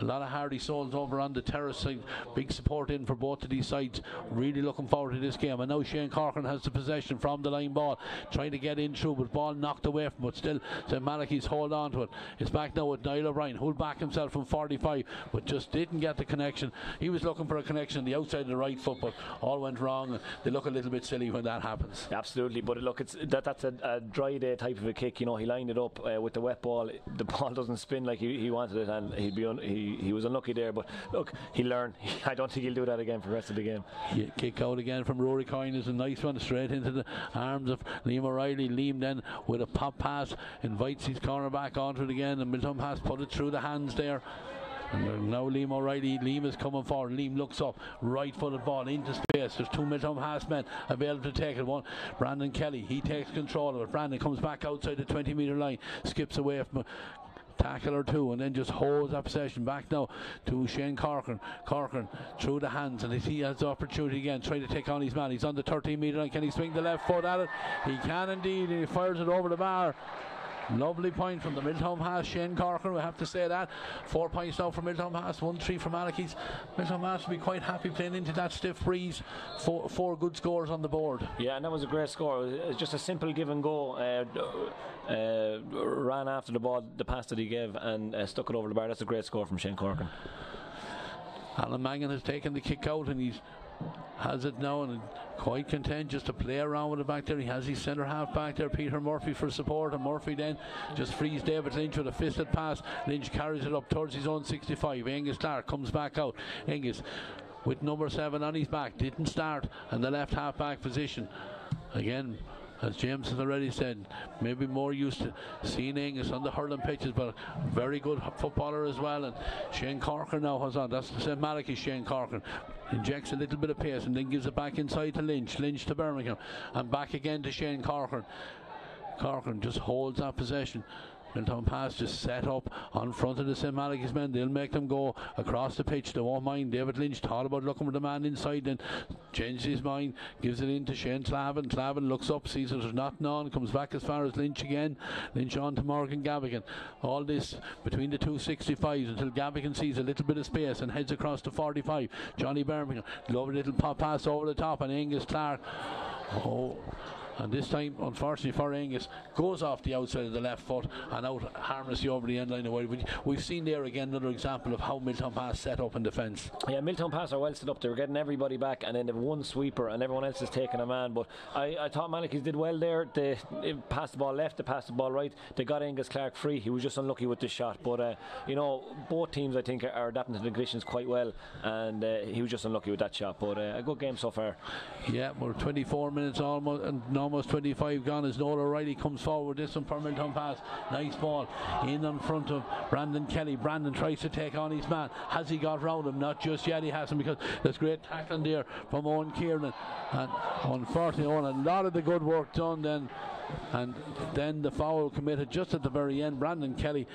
A lot of hardy souls over on the terrace side. Big support in for both of these sides. Really looking forward to this game. And now Shane Corcoran has the possession from the line ball, trying to get in through, but ball knocked away from, but still St Malachys hold on to it. It's back now with Niall O'Brien, who'll back himself from 45, but just didn't get the connection. He was looking for a connection on the outside of the right foot, but all went wrong. They look a little bit silly when that happens. Absolutely, but look, that's a dry day type of a kick. You know, he lined it up with the wet ball. The ball doesn't spin like he wanted it, and he was unlucky there. But look, he'll learn. I don't think he'll do that again for the rest of the game. Yeah, kick out again from Rory Coyne is a nice one, straight into the arms of Liam O'Reilly. Liam then with a pop pass invites his cornerback onto it again, and Milltownpass put it through the hands there. And now Liam O'Reilly, Liam is coming forward. Liam looks up, right footed ball into space. There's two Milltownpass men available to take it. One, Brandon Kelly, he takes control of it. Brandon comes back outside the 20-metre line, skips away from tackle or two, and then just holds that possession back now to Shane Corcoran. Corcoran through the hands, and he has the opportunity again, trying to take on his man. He's on the 13-metre line. Can he swing the left foot at it? He can indeed, and he fires it over the bar. Lovely point from the Milltownpass. Shane Corcoran, we have to say that. 4 points now for Milltownpass, 1-3 for Malachys. Milltownpass will be quite happy playing into that stiff breeze. Four good scores on the board. Yeah, and that was a great score. It was just a simple give and go. Ran after the ball, the pass that he gave, and stuck it over the bar. That's a great score from Shane Corcoran. Alan Mangan has taken the kick out, and he's has it now, and quite content just to play around with it back there. He has his centre half back there, Peter Murphy, for support, and Murphy then just frees David Lynch with a fisted pass. Lynch carries it up towards his own 65. Angus Clark comes back out. Angus with number 7 on his back, didn't start, and the left half back position again. As James has already said, maybe more used to seeing Angus on the hurling pitches, but very good footballer as well. And Shane Corcoran now has on. That's St Malachys. Shane Corcoran injects a little bit of pace and then gives it back inside to Lynch. Lynch to Birmingham, and back again to Shane Corcoran. Corcoran just holds that possession. Milltownpass just set up on front of the St Malachys men. They'll make them go across the pitch. They won't mind. David Lynch thought about looking for the man inside, then changed his mind, gives it in to Shane Clavin. Clavin looks up, sees it there's nothing on, comes back as far as Lynch again. Lynch on to Morgan Gavigan. All this between the two 65s until Gavigan sees a little bit of space and heads across to 45. Johnny Birmingham, lovely little pop pass over the top, and Angus Clark. And this time, unfortunately for Angus, goes off the outside of the left foot and out harmlessly over the end line away. We've seen there again another example of how Milltownpass set up in defence. Yeah, Milltownpass are well set up. They were getting everybody back, and then they've one sweeper and everyone else is taking a man. But I thought Malachys did well there. They passed the ball left, they passed the ball right. They got Angus Clark free. He was just unlucky with this shot. But both teams I think are adapting to the conditions quite well, and he was just unlucky with that shot. But a good game so far. Yeah, we're 24 minutes almost, and almost 25 gone as Noel O'Reilly comes forward. This one for Milltownpass. Nice ball in on front of Brandon Kelly. Brandon tries to take on his man. Has he got round him? Not just yet. He hasn't, because there's great tackling there from Owen Kieran, and unfortunately Owen, a lot of the good work done then, and then the foul committed just at the very end. Brandon Kelly,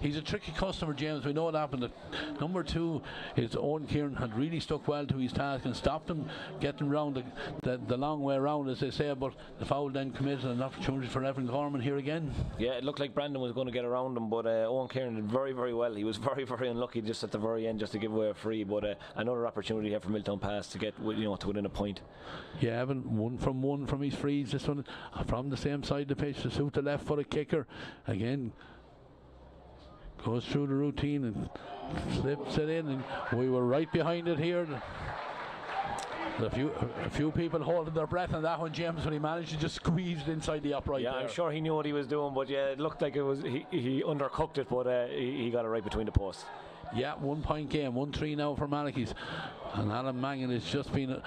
he's a tricky customer, James. We know what happened. Number 2 is Owen Kieran, had really stuck well to his task and stopped him getting round the long way around, as they say, but the foul then committed, an opportunity for Evan Gorman here again. Yeah, it looked like Brandon was going to get around him, but Owen Kieran did very, very well. He was very, very unlucky just at the very end, just to give away a free, but another opportunity here for Milltownpass to get, to within a point. Yeah, Evan, 1 from his frees. This one from the same side of the pitch to suit the left-footed kicker. Again, goes through the routine and slips it in, and we were right behind it here. A few people holding their breath on that one, James, when he managed to just squeeze it inside the upright. Yeah, there. I'm sure he knew what he was doing, but yeah, it looked like it was he undercooked it, but he got it right between the posts. Yeah, 1 point game, 1-3 now for Malachys, and Alan Mangan has just been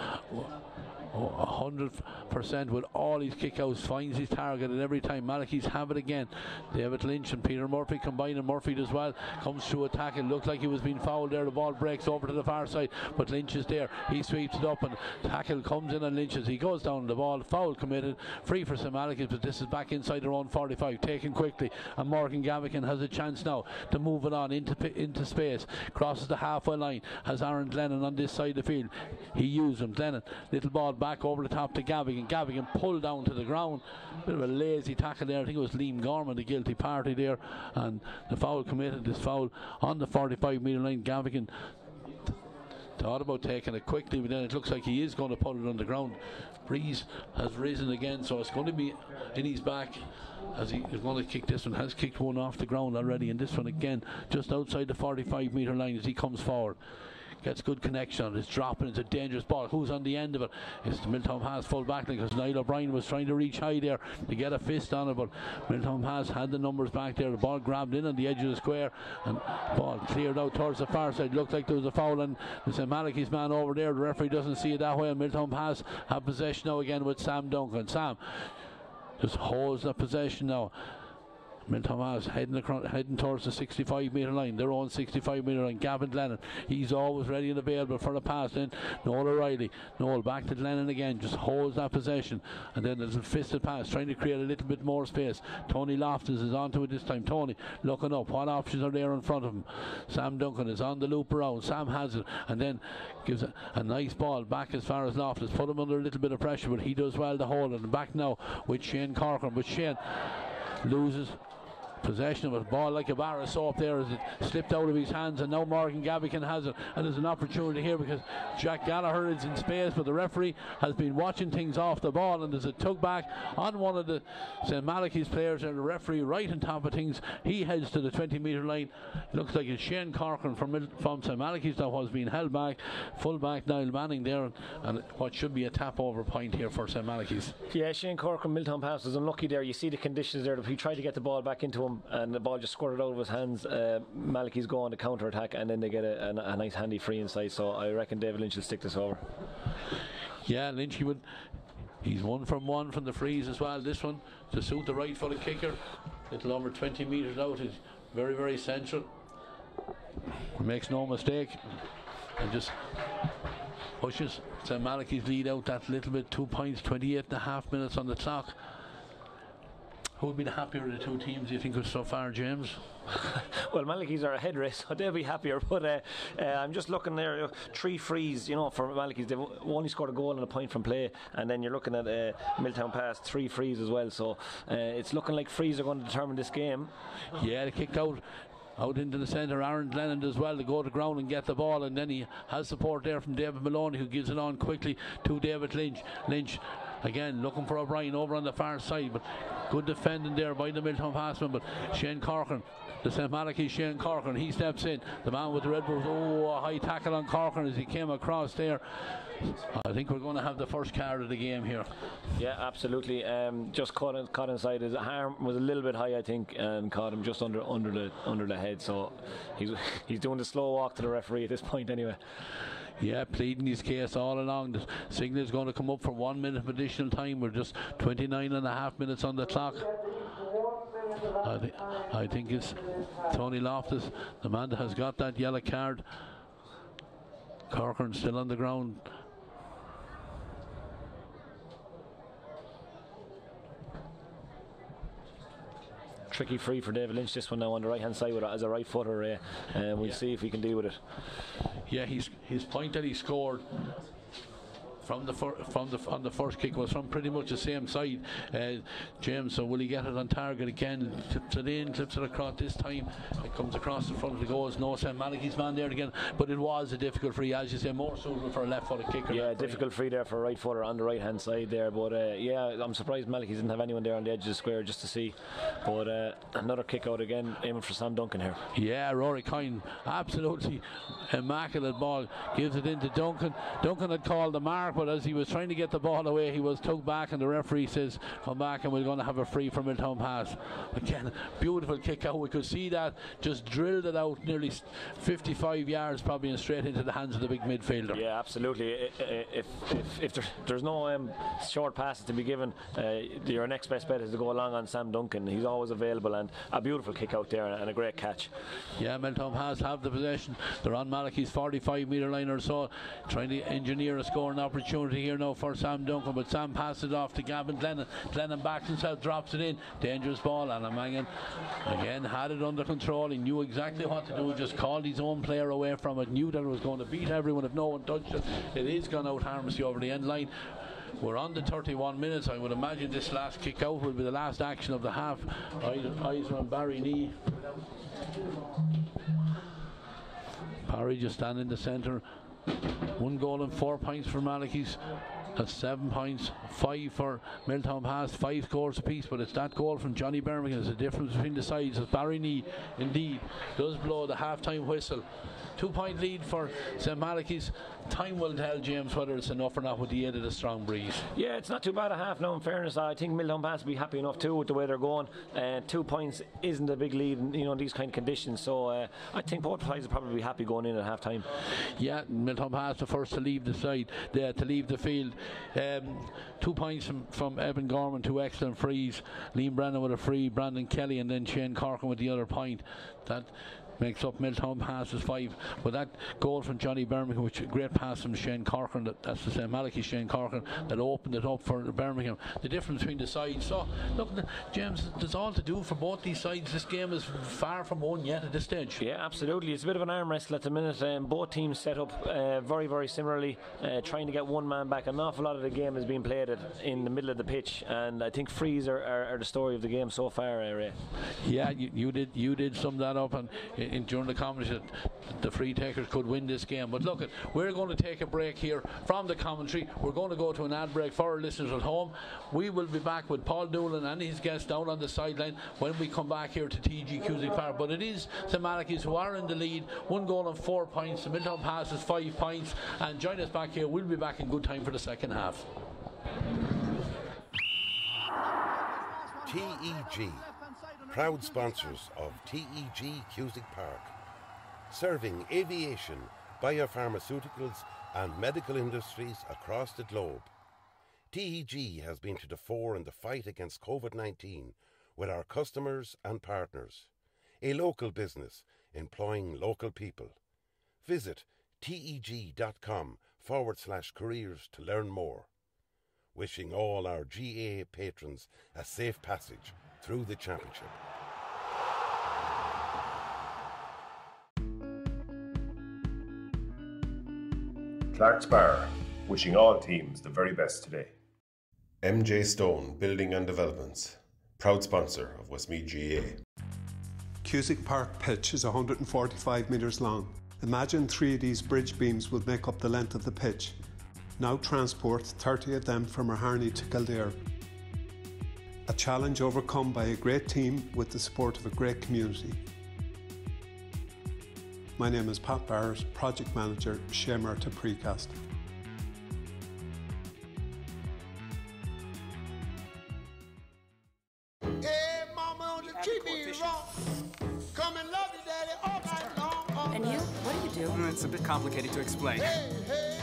100% with all his kickouts, finds his target, and every time Malachys have it again. David Lynch and Peter Murphy combine, and Murphy as well comes through a tackle. Looked like he was being fouled there. The ball breaks over to the far side, but Lynch is there. He sweeps it up, and tackle comes in on Lynch as he goes down the ball. Foul committed, free for St Malachys, but this is back inside their own 45, taken quickly, and Morgan Gavigan has a chance now to move it on into space. Crosses the halfway line, has Aaron Glennon on this side of the field. He used him. Glennon, little ball back over the top to Gavigan. Gavigan pulled down to the ground. Bit of a lazy tackle there. I think it was Liam Gorman, the guilty party there, and the foul committed. This foul on the 45-metre line. Gavigan thought about taking it quickly, but then it looks like he is going to put it on the ground. Breeze has risen again, so it's going to be in his back as he is going to kick this one. Has kicked one off the ground already, and this one again just outside the 45-metre line as he comes forward. Gets good connection on it. It's dropping. It's a dangerous ball. Who's on the end of it? It's the Milltownpass full back line, because Niall O'Brien was trying to reach high there to get a fist on it, but Milltownpass had the numbers back there. The ball grabbed in on the edge of the square, and ball cleared out towards the far side. Looked like there was a foul on the St Malachys man over there. The referee doesn't see it that way, and Milltownpass have possession now again with Sam Duncan. Sam just holds the possession now. Milltownpass heading towards the 65-metre line, their own 65-metre line. Gavin Glennon, he's always ready and available for the pass. Then Noel O'Reilly, Noel back to Glennon again, just holds that possession, and then there's a fisted pass trying to create a little bit more space. Tony Loftus is onto it this time. Tony looking up, what options are there in front of him? Sam Duncan is on the loop around. Sam has it, and then gives a nice ball back as far as Loftus. Put him under a little bit of pressure, but he does well to hold it. And back now with Shane Corcoran, but Shane loses possession of it. Ball like a bar of soap there as it slipped out of his hands, and now Morgan Gavigan has it, and there's an opportunity here because Jack Gallagher is in space, but the referee has been watching things off the ball, and there's a tug back on one of the St Malachys players, and the referee right on top of things. He heads to the 20-metre line. It looks like it's Shane Corcoran from St Malachys that was being held back. Full back Niall Manning there, and what should be a tap over point here for St Malachys. Yeah, Shane Corcoran, Milltownpass was unlucky there. You see the conditions there. He tried to get the ball back into him, and the ball just squirted out of his hands. Malachys go on the counter attack, and then they get a nice handy free inside. So I reckon David Lynch will stick this over. Yeah, Lynch, he's 1 from the frees as well. This one to suit the right footed kicker. Little over 20 metres out. Is very, very central. Makes no mistake, and just pushes St Malachys lead out that little bit. 2 points, 28.5 minutes on the clock. Who would be the happier of the two teams, do you think, so far, James? Well, Malachys are ahead race, so they'll be happier. But I'm just looking there, 3 frees, for Malachys. They've only scored a goal and a point from play, and then you're looking at Milltownpass, 3 frees as well. So it's looking like frees are going to determine this game. Yeah, they kicked out into the centre. Aaron Glennon as well to go to ground and get the ball, and then he has support there from David Maloney, who gives it on quickly to David Lynch. Lynch again looking for O'Brien over on the far side, but good defending there by the Milltownpass man. But Shane Corcoran, the St Malachys Shane Corcoran, he steps in, the man with the red boots. A high tackle on Corcoran as he came across there. I think we're going to have the first card of the game here. Yeah, absolutely. Just caught inside. His arm was a little bit high, I think, and caught him just under the head. So he's doing the slow walk to the referee at this point anyway. Yeah, pleading his case all along. The signal is going to come up for 1 minute of additional time. We're just 29.5 minutes on the clock. I think it's Tony Loftus, the man that has got that yellow card. Corcoran still on the ground. tricky free for David Lynch, this one now on the right hand side as a right footer, and we'll see if he can deal with it. Yeah, his point that he scored on the first kick was from pretty much the same side, James. So will he get it on target again? Clips it in, clips it across. This time it comes across the front of the goals. No St Malachys man there again, but it was a difficult free, as you say, more suitable for a left-footed kicker. Yeah, difficult free there for a right footer on the right hand side there. But yeah, I'm surprised Malachys didn't have anyone there on the edge of the square just to see. But another kick out again, aiming for Sam Duncan here. Yeah, Rory Kine, absolutely immaculate ball, gives it into Duncan. Duncan had called the mark, but as he was trying to get the ball away, he was tugged back, and the referee says come back and we're going to have a free from Milltownpass. Again, beautiful kick out. We could see that, just drilled it out nearly 55 yards probably, and straight into the hands of the big midfielder. Yeah, absolutely. If there's no short passes to be given, your next best bet is to go along on Sam Duncan. He's always available, and a beautiful kick out there and a great catch. Yeah, Milltownpass have the possession. They're on Malachy's 45-metre line or so, trying to engineer a scoring opportunity here now for Sam Duncan, but Sam passes it off to Gavin Glennon. Glennon backs himself, drops it in. Dangerous ball, and Mangan again had it under control. He knew exactly what to do, just called his own player away from it, knew that it was going to beat everyone if no one touched it. It is gone out harmlessly over the end line. We're on the 31 minutes. I would imagine this last kick out will be the last action of the half. Eyes on Barry Knee. Barry just standing in the centre. 1 goal and 4 points for Malachys. That's 7 points, 5 for Milltownpass, 5 scores apiece, but it's that goal from Johnny Birmingham. There's a difference between the sides, as Barry Knee indeed does blow the half-time whistle. 2-point lead for St Malachys. Time will tell, James, whether it's enough or not with the aid of the strong breeze. Yeah, it's not too bad a half now, in fairness. I think Milltownpass will be happy enough too with the way they're going. 2 points isn't a big lead in these kind of conditions, so I think both sides will probably be happy going in at half time. Yeah, Milltownpass the first to leave the side, to leave the field. 2 points from Evan Gorman, 2 excellent frees. Liam Brennan with a free, Brandon Kelly, and then Shane Corcoran with the other point. That makes up Milltownpass's 5. But that goal from Johnny Birmingham, which a great pass from Shane Corcoran, that's the St Malachys Shane Corcoran, that opened it up for Birmingham. The difference between the sides. So, look, James, there's all to do for both these sides. This game is far from won yet at this stage. Yeah, absolutely. It's a bit of an arm wrestle at the minute. Both teams set up very, very similarly, trying to get one man back. An awful lot of the game is being played in the middle of the pitch, and I think frees are the story of the game so far, Ray. Yeah, you did sum that up, and during the commentary that the free takers could win this game. But look, we're going to take a break here from the commentary. We're going to go to an ad break for our listeners at home. We will be back with Paul Doolan and his guests down on the sideline when we come back here to TG Cusick Park. But it is St Malachys who are in the lead, 1 goal and 4 points. The Milltownpass is 5 points, and join us back here. We'll be back in good time for the second half. TEG, proud sponsors of TEG Cusick Park, serving aviation, biopharmaceuticals and medical industries across the globe. TEG has been to the fore in the fight against COVID-19 with our customers and partners. A local business employing local people. Visit teg.com/careers to learn more. Wishing all our GAA patrons a safe passage through the championship. Clark's Bar, wishing all teams the very best today. MJ Stone Building and Developments, proud sponsor of Westmeath GAA. Cusick Park pitch is 145 metres long. Imagine 3 of these bridge beams would make up the length of the pitch. Now transport 30 of them from Harney to Kildare. A challenge overcome by a great team with the support of a great community. My name is Pat Barrett, Project Manager, Shay Murtagh Precast. Hey, mama, don't treat me wrong. Come and love you, daddy, all night long. And you? What do you do? It's a bit complicated to explain. Hey, hey.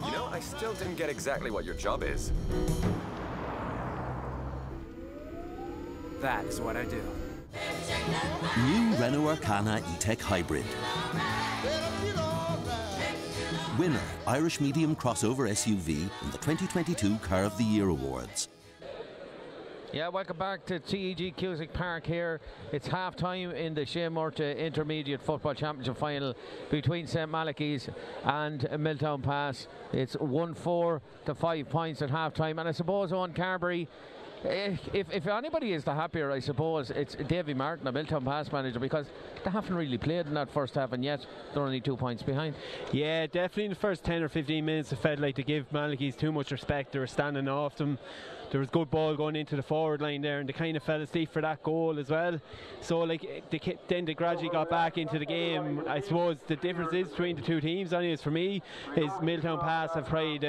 You know, I still didn't get exactly what your job is. That is what I do. New Renault Arcana E-Tech Hybrid. Winner, Irish Medium Crossover SUV in the 2022 Car of the Year Awards. Yeah, welcome back to TEG Cusick Park here. It's half-time in the Shay Murtagh Intermediate Football Championship final between St Malachys and Milltownpass. It's 1-4 to 5 points at half-time. And I suppose on Carberry, if anybody is the happier, I suppose it's Davy Martin, a Milltownpass manager, because they haven't really played in that first half, and yet they're only 2 points behind. Yeah, definitely in the first 10 or 15 minutes it felt like to give Malachys too much respect. They were standing off them. There was good ball going into the forward line there, and they kind of fell asleep for that goal as well. So then they gradually got back into the game. I suppose the difference is between the two teams, anyways, for me, is Milltownpass have played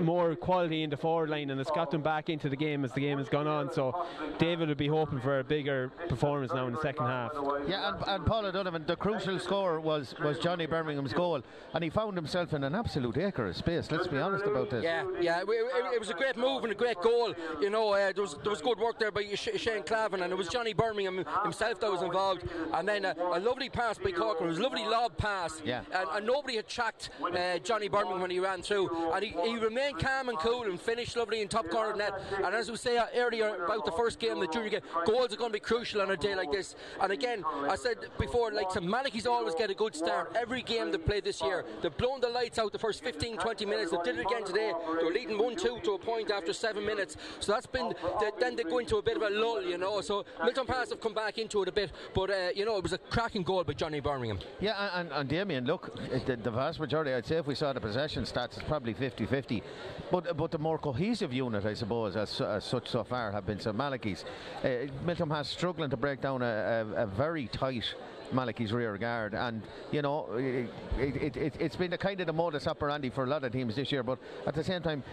more quality in the forward line, and it's got them back into the game as the game has gone on. So David would be hoping for a bigger performance now in the second half. Yeah, and Paul O'Donovan, the crucial score was Johnny Birmingham's goal, and he found himself in an absolute acre of space. Let's be honest about this. Yeah, it was a great move and a great goal. You know, there was good work there by Shane Clavin, and it was Johnny Birmingham himself that was involved. And then a lovely pass by Corcoran. It was a lovely lob pass. Yeah. And nobody had tracked Johnny Birmingham when he ran through. And he remained calm and cool and finished lovely in top corner of the net. And as we say earlier about the first game, the junior game, goals are going to be crucial on a day like this. And again, I said before, like St Malachys always get a good start. Every game they played this year, they've blown the lights out the first 15-20 minutes. They did it again today. They were leading 1-2 to a point after 7 minutes. So that's been, then they go into a bit of a lull, you know. So Milltownpass have come back into it a bit, but you know, it was a cracking goal by Johnny Birmingham. Yeah, and Damien, look, the vast majority, I'd say if we saw the possession stats, it's probably 50-50. But the more cohesive unit, I suppose, as such so far, have been St Malachys. Milltownpass struggling to break down a very tight Malachys rear guard, and you know it's been the kind of the modus operandi for a lot of teams this year, but at the same time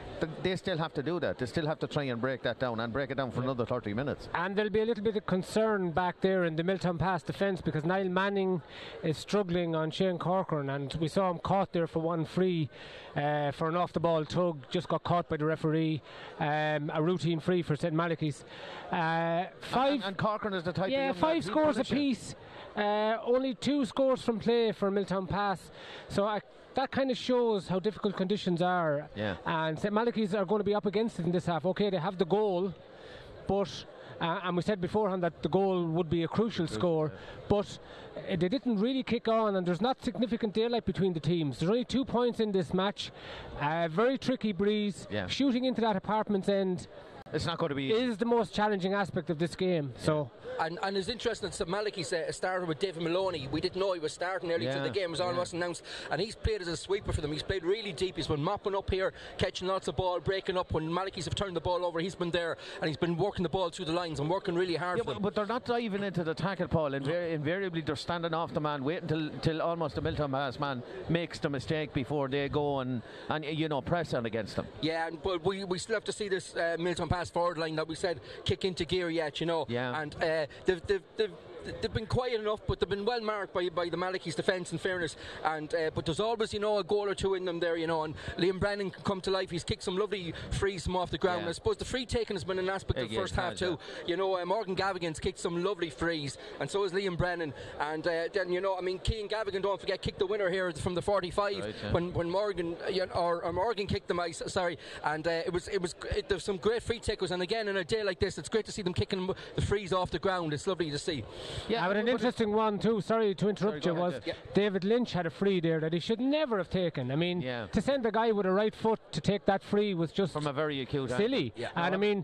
they still have to do that. They still have to try and break that down and break it down for another 30 minutes. And there'll be a little bit of concern back there in the Milltownpass defence, because Niall Manning is struggling on Shane Corcoran, and we saw him caught there for one free for an off the ball tug, just got caught by the referee. A routine free for St Malachys. And Corcoran is the type of young 5 scores apiece. Only 2 scores from play for Milltownpass, so that kind of shows how difficult conditions are. Yeah. And St Malachys are going to be up against it in this half. Okay, they have the goal, but and we said beforehand that the goal would be a crucial score, but they didn't really kick on, and there's not significant daylight between the teams. There's only 2 points in this match. Very tricky breeze. Yeah. Shooting into that apartment's end. It's not going to be is the most challenging aspect of this game. So and it's interesting that St Malachys started with David Maloney. We didn't know he was starting early to the game. It was almost announced, and he's played as a sweeper for them. He's played really deep. He's been mopping up here, catching lots of ball, breaking up. When Malachys have turned the ball over, he's been there, and he's been working the ball through the lines and working really hard for them. But they're not diving into the tackle, Paul. Invariably they're standing off the man, waiting till almost the Milltownpass man makes the mistake before they go and you know, press on against them. Yeah, but we still have to see this Milltownpass forward line that we said kick into gear yet, you know. Yeah. And they've been quiet enough, but they've been well marked by the Malachys defence, in fairness. And but there's always, you know, a goal or two in them there, you know. And Liam Brennan can come to life. He's kicked some lovely frees from off the ground. Yeah. I suppose the free taking has been an aspect of the first half too. You know, Morgan Gavigan's kicked some lovely frees, and so has Liam Brennan. And then, you know, I mean, Cian Gavigan, don't forget, kicked the winner here from the 45 when Morgan or Morgan kicked them. Sorry, and there's some great free takers. And again, in a day like this, it's great to see them kicking the frees off the ground. It's lovely to see. Yeah, but an interesting one too, sorry to interrupt you, was David Lynch had a free there that he should never have taken. I mean, to send a guy with a right foot to take that free was just from a very acute silly. And I mean,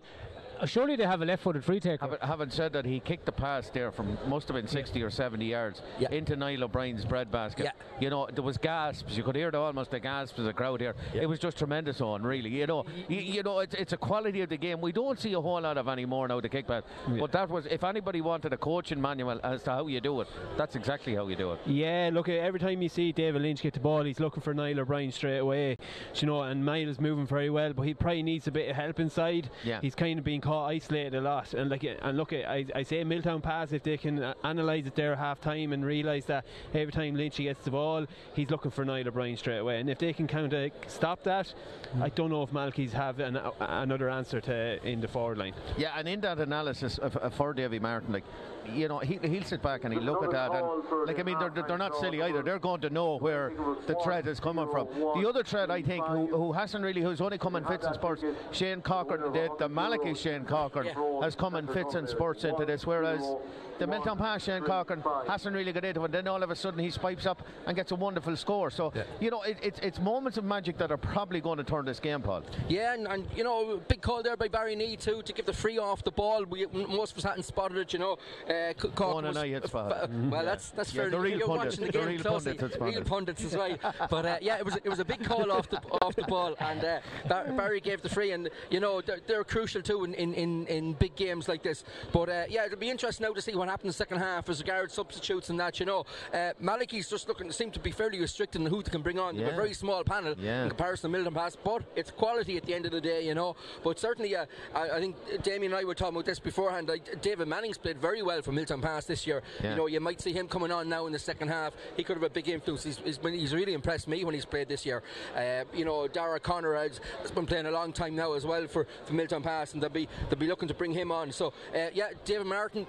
surely they have a left-footed free taker. Having said that, he kicked the pass there from must have been 60 or 70 yards into Niall O'Brien's breadbasket. You know, there was gasps. You could hear almost the gasps of the crowd here. It was just tremendous on, really. You know, it's a quality of the game we don't see a whole lot of anymore now, the kickback. But that was, if anybody wanted a coaching manual as to how you do it, that's exactly how you do it. Yeah, look, every time you see David Lynch get the ball, he's looking for Niall O'Brien straight away. You know, and Niall is moving very well, but he probably needs a bit of help inside. He's kind of being caught isolated a lot, and look, I say Milltownpass, if they can analyse it there at half time and realise that every time Lynchy gets the ball, he's looking for Niall O'Brien straight away, and if they can kind of stop that, I don't know if Malachys have another answer in the forward line. Yeah, and in that analysis for Davy Martin, like, you know, he'll sit back and he'll look at that, and like, I mean, they're not silly either. They're going to know where the threat is coming from. The other threat, I think, who's only come in fits and spurts, Shane Cochran, the Malachys Shane Shane Corcoran has come in fits and spurts into this, whereas the Milltownpass Shane Corcoran hasn't really got into it. Then all of a sudden he spikes up and gets a wonderful score. So you know, it's moments of magic that are probably going to turn this game, Paul. Yeah, and you know, big call there by Barry Nee too to give the free off the ball. Most of us hadn't spotted it, you know. Corcoran was, well, that's fair. You're watching the game closely. Real pundits as well. But yeah, it was a big call off the ball, and Barry gave the free, and you know they're crucial too in big games like this. But yeah, it'll be interesting now to see what happened in the second half as regards substitutes and that. You know, Malachys just seem to be fairly restricted in who they can bring on. They're a very small panel in comparison to Milltownpass, but it's quality at the end of the day, you know. But certainly, I think Damien and I were talking about this beforehand. Like, David Manning's played very well for Milltownpass this year. You know, you might see him coming on now in the second half. He could have a big influence. He's really impressed me when he's played this year. You know, Dara Conner has been playing a long time now as well for Milltownpass, and they'll be looking to bring him on. So yeah, David Martin,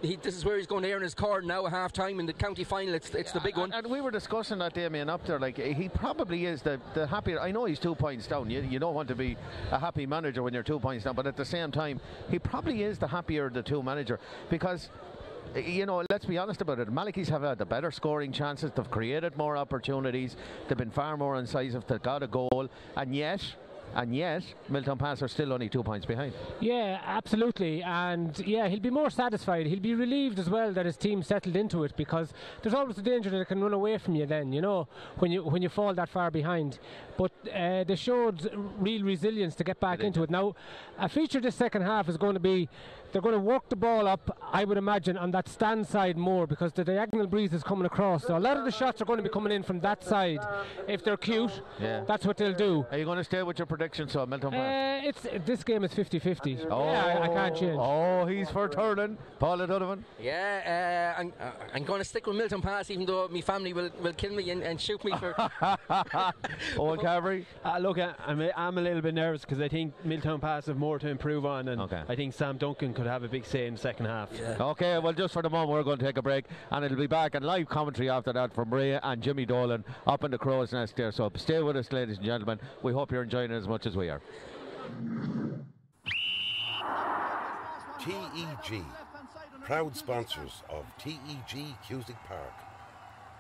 this is where he's going to earn his card now at half time in the county final. It's the big one. And we were discussing that, Damien, up there. Like, he probably is the happier. I know he's 2 points down. You don't want to be a happy manager when you're 2 points down, but at the same time, he probably is the happier of the two manager, because, you know, let's be honest about it, Malachys have had the better scoring chances, they've created more opportunities, they've been far more incisive, they've got a goal, and yet Milltownpass are still only 2 points behind. Yeah, absolutely. And yeah, he'll be more satisfied. He'll be relieved as well that his team settled into it, because there's always the danger that it can run away from you then, you know, when you fall that far behind. But they showed real resilience to get back into it. Now, a feature this second half is going to be, they're going to work the ball up, I would imagine, on that stand side more, because the diagonal breeze is coming across. So a lot of the shots are going to be coming in from that side. If they're cute, that's what they'll do. Are you going to stay with your prediction, so Milltownpass? This game is 50-50. Oh, yeah, I can't change. Oh, he's for turning. Paul O'Donovan. Yeah, I'm going to stick with Milltownpass, even though my family will kill me and shoot me for. Owen Carvery. Look, I'm a little bit nervous because I think Milltownpass have more to improve on, and I think Sam Duncan could have a big say in the second half. Okay, well, just for the moment we're going to take a break, and it'll be back in live commentary after that from Ray and Jimmy Dolan up in the Crow's Nest there. So stay with us, ladies and gentlemen. We hope you're enjoying it as much as we are. TEG, proud sponsors of TEG Cusick Park,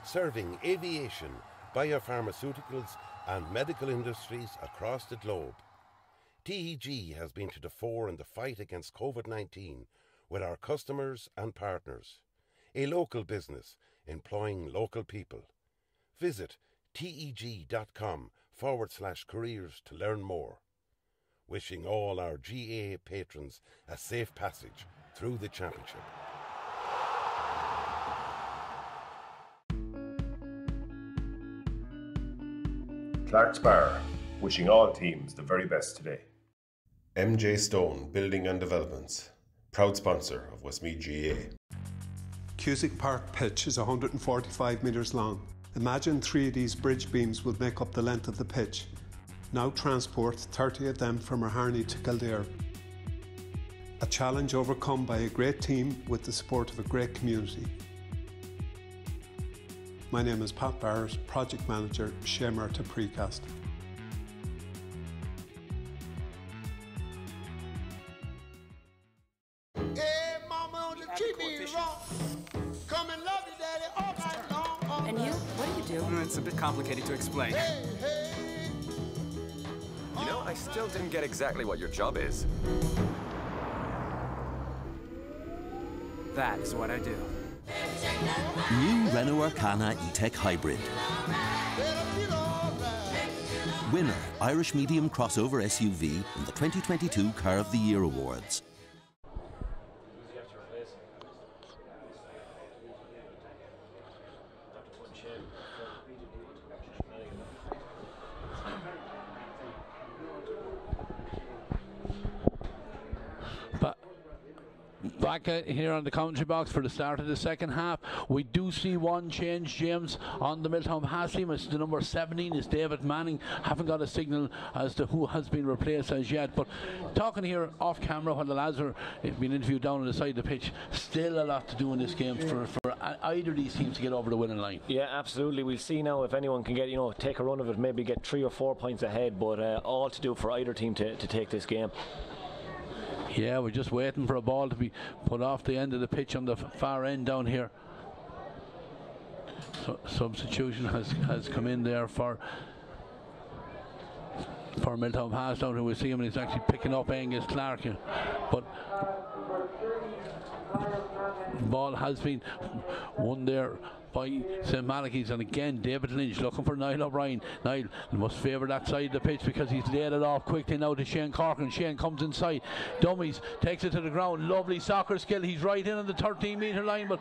serving aviation, biopharmaceuticals and medical industries across the globe. TEG has been to the fore in the fight against COVID-19 with our customers and partners. A local business employing local people. Visit teg.com/careers to learn more. Wishing all our GAA patrons a safe passage through the championship. Clark's Bar, wishing all teams the very best today. MJ Stone Building and Developments, proud sponsor of Westmeath GAA. Cusick Park pitch is 145 metres long. Imagine 3 of these bridge beams will make up the length of the pitch. Now transport 30 of them from Harney to Kildare. A challenge overcome by a great team with the support of a great community. My name is Pat Barrett, Project Manager, Shay Murtagh Precast. Hey, mama, don't treat me wrong. Come and love you, daddy, all night long. And you? What do you do? It's a bit complicated to explain. Hey, hey. You know, I still didn't get exactly what your job is. That is what I do. New Renault Arcana E-Tech Hybrid. Winner, Irish Medium Crossover SUV in the 2022 Car of the Year Awards. Back here on the commentary box for the start of the second half. We do see one change, James, on the Milltownpass team. It's the number 17 is David Manning. Haven't got a signal as to who has been replaced as yet, but talking here off camera when the lads are being interviewed down on the side of the pitch, still a lot to do in this game for either of these teams to get over the winning line. Yeah, absolutely. We'll see now if anyone can get, take a run of it, maybe get 3 or 4 points ahead, but all to do for either team to take this game. Yeah, we're just waiting for a ball to be put off the end of the pitch on the far end down here. So, substitution has come in there for Milltownpass down here. We see him, and he's actually picking up Angus Clark here. But the ball has been won there by St Malachys, and again David Lynch looking for Niall O'Brien. Niall must favour that side of the pitch because he's laid it off quickly now to Shane Corcoran. Shane comes inside, dummies, takes it to the ground, lovely soccer skill. He's right in on the 13-metre line, but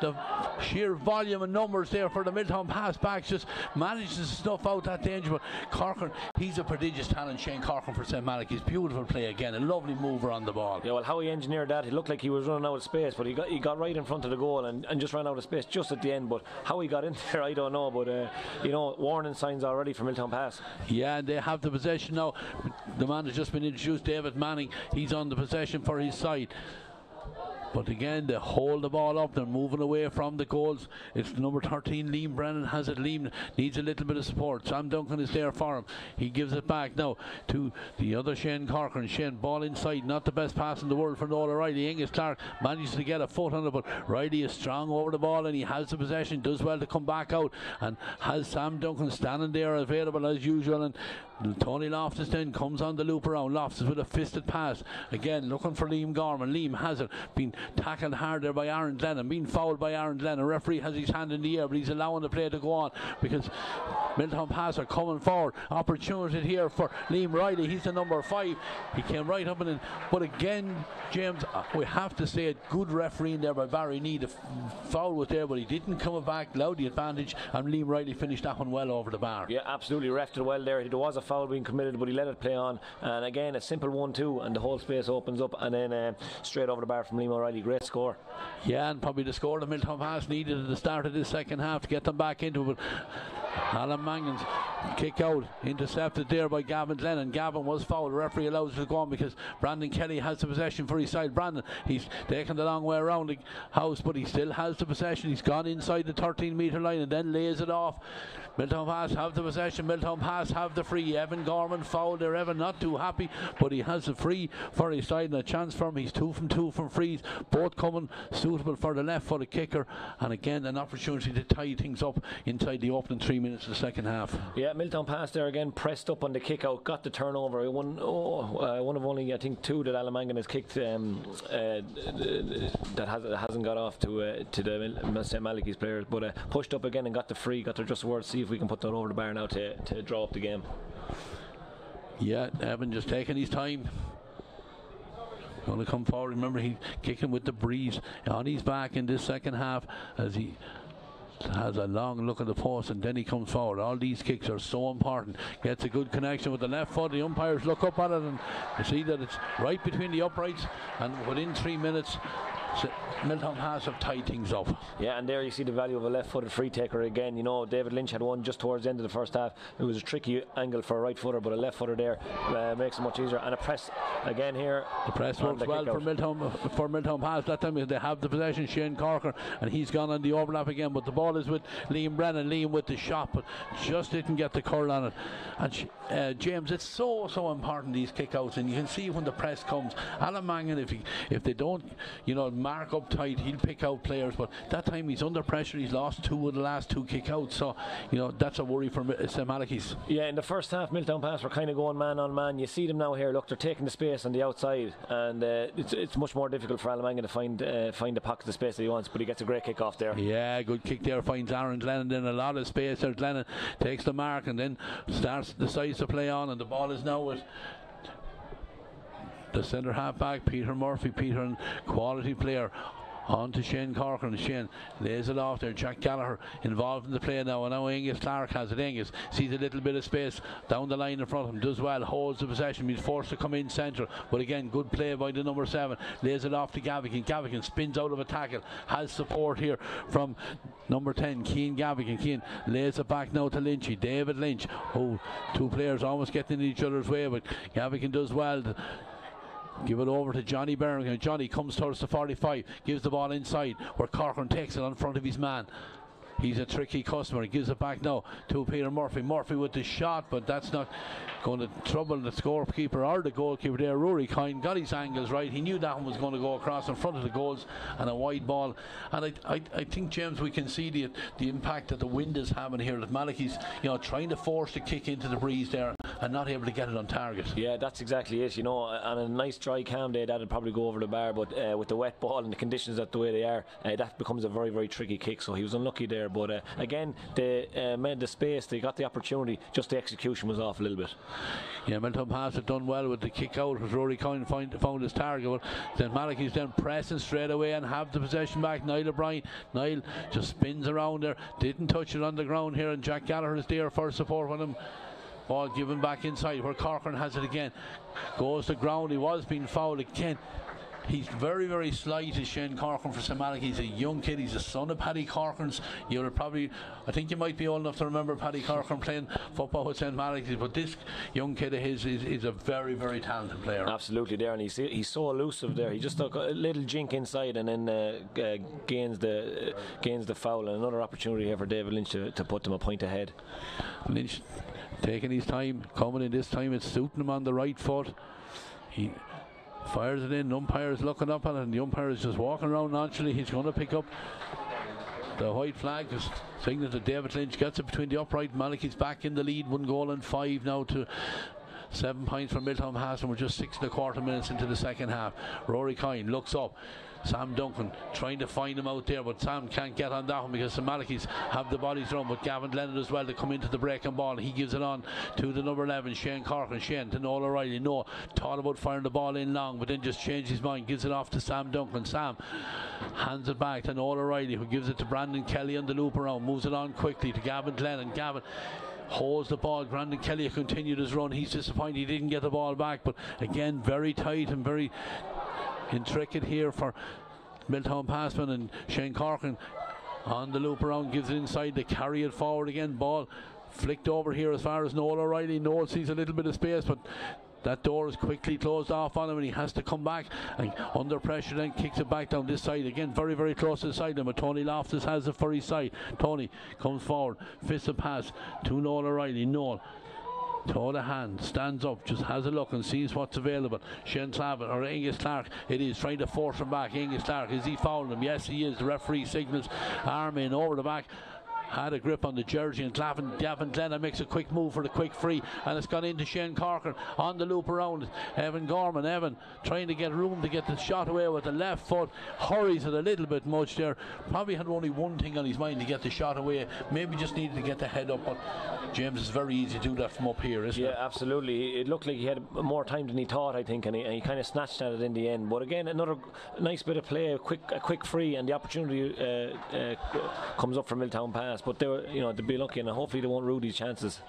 the sheer volume and numbers there for the Milltownpass backs just manages to snuff out that danger. But Corcoran, he's a prodigious talent, Shane Corcoran, for St Malachys. Beautiful play again, a lovely mover on the ball. Yeah, well, how he engineered that, it looked like he was running out of space, but he got right in front of the goal and just ran out of space just at the end. But how he got in there, I don't know. But warning signs already for Milltownpass. Yeah, and they have the possession now. The man has just been introduced, David Manning. He's on the possession for his side. But again, they hold the ball up. They're moving away from the goals. It's number 13, Liam Brennan has it. Liam needs a little bit of support. Sam Duncan is there for him. He gives it back now to the other Shane Corcoran. Shane, ball inside. Not the best pass in the world for Noel Riley. Angus Clark manages to get a foot on it, but Riley is strong over the ball and he has the possession. Does well to come back out and has Sam Duncan standing there available as usual. And Tony Loftus then comes on the loop around. Loftus with a fisted pass. Again, looking for Liam Gorman. Liam has it. Been tackled hard there by Aaron Glennon. Being fouled by Aaron Glennon. Referee has his hand in the air, but he's allowing the play to go on because Milltownpass are coming forward. Opportunity here for Liam Riley. He's the number 5. He came right up and in. But again, James, we have to say it. Good refereeing there by Barry Need. The foul was there, but he didn't come back. Allowed the advantage, and Liam Riley finished that one well over the bar. Yeah, absolutely. Refed it well there. There was a foul being committed, but he let it play on. And again, a simple 1-2, and the whole space opens up, and then straight over the bar from Liam O'Reilly. Great score. Yeah, and probably the score the Milltownpass needed at the start of this second half to get them back into it. But Alan Mangan's kick out, intercepted there by Gavin Glennon. Gavin was fouled. The referee allows it to go on because Brandon Kelly has the possession for his side. Brandon, he's taken the long way around the house, but he still has the possession. He's gone inside the 13-metre line and then lays it off. Milltownpass have the possession. Milltownpass have the free. Evan Gorman fouled there. Evan not too happy, but he has the free for his side and a chance for him. He's 2 from 2 from frees, both coming suitable for the left-footed kicker. And again, an opportunity to tie things up inside the opening 3 minutes of the second half. Yeah, Milltownpass there again, pressed up on the kick out, got the turnover. One of only, I think, 2 that Alan Mangan has kicked that hasn't got off to the St Malachys players, but pushed up again and got the free, got their just word. See if we can put that over the bar now to draw up the game. Yeah, Evan just taking his time. Going to come forward. Remember, he's kicking with the breeze on his back in this second half as he has a long look at the post and then he comes forward. All these kicks are so important. Gets a good connection with the left foot. The umpires look up at it and you see that it's right between the uprights, and within 3 minutes Milltownpass have tied things up. Yeah, and there you see the value of a left-footed free taker again. You know, David Lynch had one just towards the end of the first half. It was a tricky angle for a right footer, but a left footer there makes it much easier. And a press again here. The press works well for Milltownpass. That time they have the possession. Shane Corker, and he's gone on the overlap again, but the ball is with Liam Brennan. Liam with the shot, but just didn't get the curl on it. And James, it's so important, these kick-outs, and you can see when the press comes. Alan Mangan, if they don't, mark up tight, he'll pick out players, but that time he's under pressure. He's lost 2 of the last 2 kick-outs, so that's a worry for St Malachys. Yeah, in the first half Milltownpass were kind of going man on man. You see them now here, look, they're taking the space on the outside, and it's much more difficult for Alan Mangan to find the pocket of space that he wants, but he gets a great kick off there. Yeah, good kick there, finds Aaron Glennon in a lot of space there. Glennon takes the mark and then decides to play on, and the ball is now with the centre half back Peter Murphy. Peter, quality player, on to Shane Corcoran. Shane lays it off there. Jack Gallagher involved in the play now, and now Angus Clark has it. Angus sees a little bit of space down the line in front of him, does well, holds the possession, he's forced to come in central, but again, good play by the number 7. Lays it off to Gavigan. Gavigan spins out of a tackle, has support here from number 10, Cian Gavigan. Cian lays it back now to Lynchy. David Lynch. 2 players almost getting in each other's way, but Gavigan does well to give it over to Johnny Birmingham. Johnny comes towards the 45, gives the ball inside where Corcoran takes it on front of his man. He's a tricky customer. He gives it back now to Peter Murphy. Murphy with the shot, but that's not going to trouble the scorekeeper or the goalkeeper there. Rory Kine got his angles right. He knew that one was going to go across in front of the goals, and a wide ball. And I think, James, we can see the impact that the wind is having here. That Malachy's, trying to force the kick into the breeze there and not able to get it on target. Yeah, that's exactly it. On a nice dry calm day, that'd probably go over the bar, but with the wet ball and the conditions the way they are, that becomes a very, very tricky kick. So he was unlucky there, but again, they made the space, they got the opportunity, just the execution was off a little bit. Yeah, Milltownpass have done well with the kick out, with Rory Coyne found his target, but then Malachy's then pressing straight away and have the possession back. Niall O'Brien, Niall just spins around there, didn't touch it on the ground here, and Jack Gallagher is there for support with him. Ball given back inside where Corcoran has it again, goes to ground. He was being fouled again. He's very, very slight, is Shane Corcoran for St Malachy. He's a young kid. He's the son of Paddy Corcoran's. I think you might be old enough to remember Paddy Corcoran playing football with St Malachy, but this young kid of his is a very, very talented player. Absolutely there, and he's so elusive there. He just took a little jink inside and then gains the foul, and another opportunity here for David Lynch to put them a point ahead. Lynch taking his time, coming in this time, it's suiting him on the right foot. He fires it in, the umpire is looking up at it, and the umpire is just walking around nonchalantly. He's going to pick up the white flag, just signaling that David Lynch gets it between the upright. Malachy's back in the lead, 1-5 now to 7 points for Milltownpass, and we're just 6.25 minutes into the second half. Rory Kine looks up. Sam Duncan trying to find him out there, but Sam can't get on that one because the Malachys have the bodies run, but Gavin Lennon as well to come into the breaking ball, and he gives it on to the number 11 Shane Corcoran. Shane to Noel O'Reilly. Noel thought about firing the ball in long, but then just changed his mind, gives it off to Sam Duncan. Sam hands it back to Noel O'Reilly, who gives it to Brandon Kelly on the loop around, moves it on quickly to Gavin Lennon. Gavin holds the ball. Brandon Kelly continued his run. He's disappointed he didn't get the ball back, but again very tight and very intricate here for Milltownpassman, and Shane Corcoran on the loop around, gives it inside, they carry it forward again. Ball flicked over here as far as Noel O'Reilly. Noel sees a little bit of space, but that door is quickly closed off on him, and he has to come back and under pressure then kicks it back down this side again, very, very close to the side. But Tony Loftus has it for his side. Tony comes forward, fists a pass to Noel O'Reilly. Noel toe the hand, stands up, just has a look and sees what's available. Shane Clavin or Angus Clark, it is trying to force him back. Angus Clark, is he fouling him? Yes, he is. The referee signals arm in over the back. Had a grip on the jersey, and Gavin Glenna makes a quick move for the quick free, and it's gone into Shane Corcoran on the loop around. Evan Gorman, trying to get room to get the shot away with the left foot, hurries it a little bit much there. Probably had only one thing on his mind, to get the shot away. Maybe just needed to get the head up, but James, it's very easy to do that from up here, isn't it? Yeah, absolutely. It looked like he had more time than he thought, I think, and he kind of snatched at it in the end. But again, another nice bit of play, a quick free, and the opportunity comes up for Milltownpass. But they'd be lucky, and hopefully they won't rue these chances.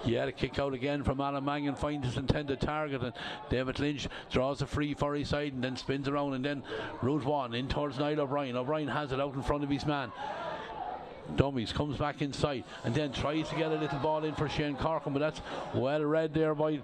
Yeah, the kick out again from Alan Mangan, finds his intended target, and David Lynch draws a free for his side and then spins around, and then route one in towards Niall O'Brien. O'Brien has it out in front of his man. Dummies, comes back inside and then tries to get a little ball in for Shane Corcoran, but that's well read there by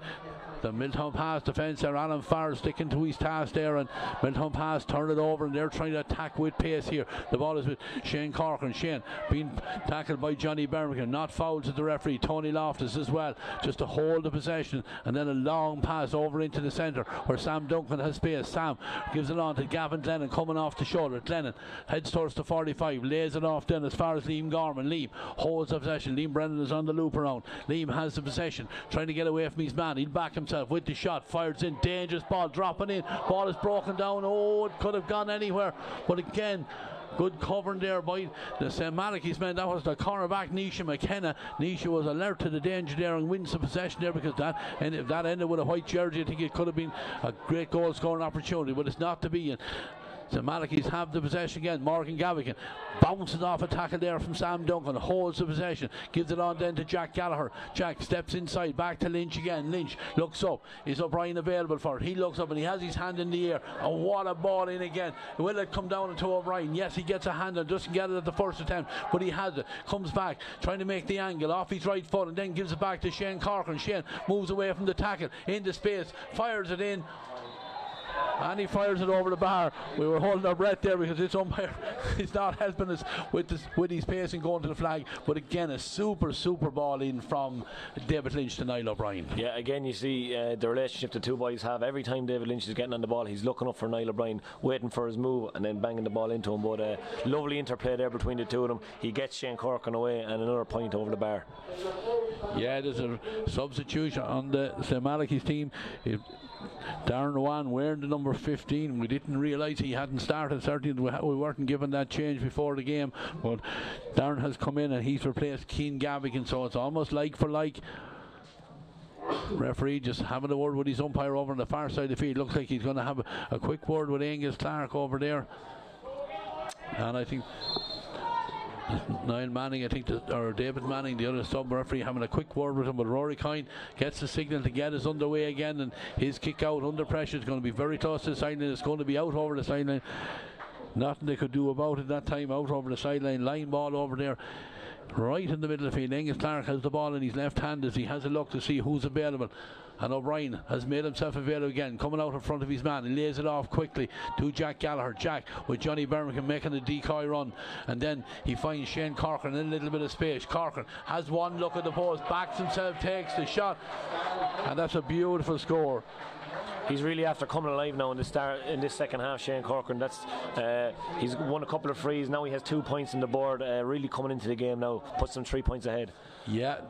the Milltownpass defence there. Alan Farr sticking to his task there, and Milltownpass turn it over, and they're trying to attack with pace here. The ball is with Shane Corcoran. Shane being tackled by Johnny Birmingham, not fouled to the referee. Tony Loftus as well, just to hold the possession, and then a long pass over into the centre where Sam Duncan has space. Sam gives it on to Gavin Glennon, coming off the shoulder. Glennon heads towards the 45, lays it off then as far as Liam Gorman. Liam holds the possession. Liam Brennan is on the loop around. Liam has the possession, trying to get away from his man. He'll back himself with the shot, fires in, dangerous ball, dropping in, ball is broken down. Oh, it could have gone anywhere, but again, good covering there by the St Malachys men. That was the cornerback Nisha McKenna. Nisha was alert to the danger there and wins the possession there, because if that ended with a white jersey, I think it could have been a great goal scoring opportunity, but it's not to be. And the Malachys have the possession again. Morgan Gavigan bounces off a tackle there from Sam Duncan, holds the possession, gives it on then to Jack Gallagher. Jack steps inside, back to Lynch again. Lynch looks up. Is O'Brien available for it? He looks up and he has his hand in the air, and what a ball in again. Will it come down to O'Brien? Yes, he gets a hand and doesn't get it at the first attempt, but he has it. Comes back, trying to make the angle off his right foot, and then gives it back to Shane Corcoran. Shane moves away from the tackle into space, fires it in. and he fires it over the bar. We were holding our breath there because this umpire is not helping us with his pace and going to the flag. But again, a super ball in from David Lynch to Niall O'Brien. Yeah, again you see the relationship the two boys have. Every time David Lynch is getting on the ball, he's looking up for Niall O'Brien, waiting for his move and then banging the ball into him. But lovely interplay there between the two of them. He gets Shane Corcoran away and another point over the bar. Yeah, there's a substitution on the St Malachys team. Darren Rowan wearing the number 15. We didn't realise he hadn't started. Certainly we weren't given that change before the game, but Darren has come in and he's replaced Cian Gavigan, so it's almost like for like. Referee just having a word with his umpire over on the far side of the field. Looks like he's going to have a quick word with Angus Clark over there, and I think Niall Manning, or David Manning, the other sub-referee, having a quick word with him. But Rory Coyne gets the signal to get us underway again, and his kick out under pressure is going to be very close to the sideline. It's going to be out over the sideline. Nothing they could do about it that time. Out over the sideline, line ball over there, right in the middle of the field. Angus Clark has the ball in his left hand as he has a look to see who's available. And O'Brien has made himself available again, coming out in front of his man. He lays it off quickly to Jack Gallagher. Jack with Johnny Birmingham making a decoy run, and then he finds Shane Corcoran in a little bit of space. Corcoran has one look at the post, backs himself, takes the shot, and that's a beautiful score. He's really after coming alive now in this second half, Shane Corcoran. He's won a couple of frees. Now he has 2 points on the board. Really coming into the game now, puts them 3 points ahead. Yeah.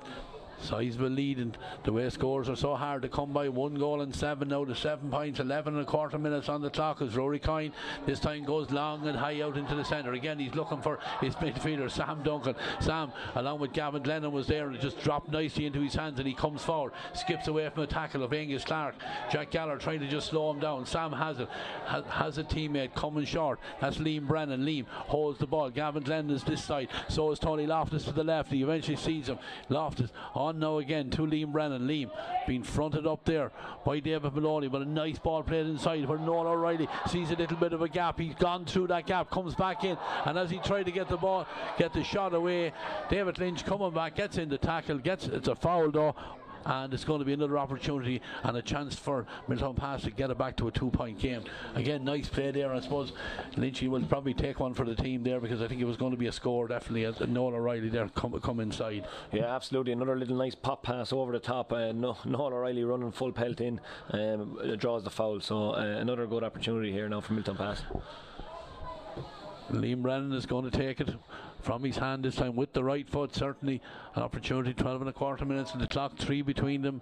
Sizable lead, and the way scores are so hard to come by. 1 goal and 7 now to 7 points, 11 and a quarter minutes on the clock as Rory Coyne this time goes long and high out into the centre. Again he's looking for his midfielder Sam Duncan. Sam along with Gavin Glennon was there and just dropped nicely into his hands, and he comes forward, skips away from a tackle of Angus Clark. Jack Gallagher trying to just slow him down. Sam has a teammate coming short. That's Liam Brennan. Liam holds the ball. Gavin Glennon is this side, so is Tony Loftus to the left. He eventually sees him. Loftus on now again to Liam Brennan. Liam being fronted up there by David Maloney, but a nice ball played inside where Noel O'Reilly sees a little bit of a gap. He's gone through that gap, comes back in, and as he tried to get the shot away, David Lynch coming back, gets in the tackle, it's a foul though, and it's going to be another opportunity and a chance for Milltownpass to get it back to a 2-point game. Again, nice play there. I suppose Lynchy will probably take one for the team there, because I think it was going to be a score definitely as Noel O'Reilly there come inside. Yeah, absolutely. Another little nice pop pass over the top. Noel O'Reilly running full pelt in, draws the foul. So another good opportunity here now for Milltownpass. Liam Brennan is going to take it from his hand this time with the right foot. Certainly an opportunity. 12 and a quarter minutes on the clock, 3 between them.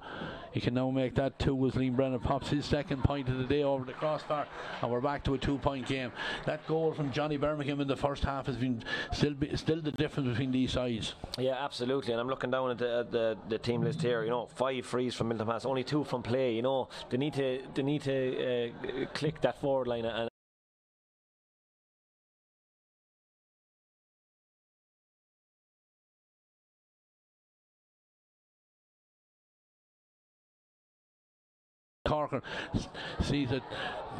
He can now make that 2 as Liam Brennan pops his second point of the day over the crossbar, and we're back to a 2-point game. That goal from Johnny Birmingham in the first half has been still the difference between these sides. Yeah, absolutely. And I'm looking down at the team list here. 5 frees from Milltownpass, only 2 from play. They need to click that forward line and Corcoran sees that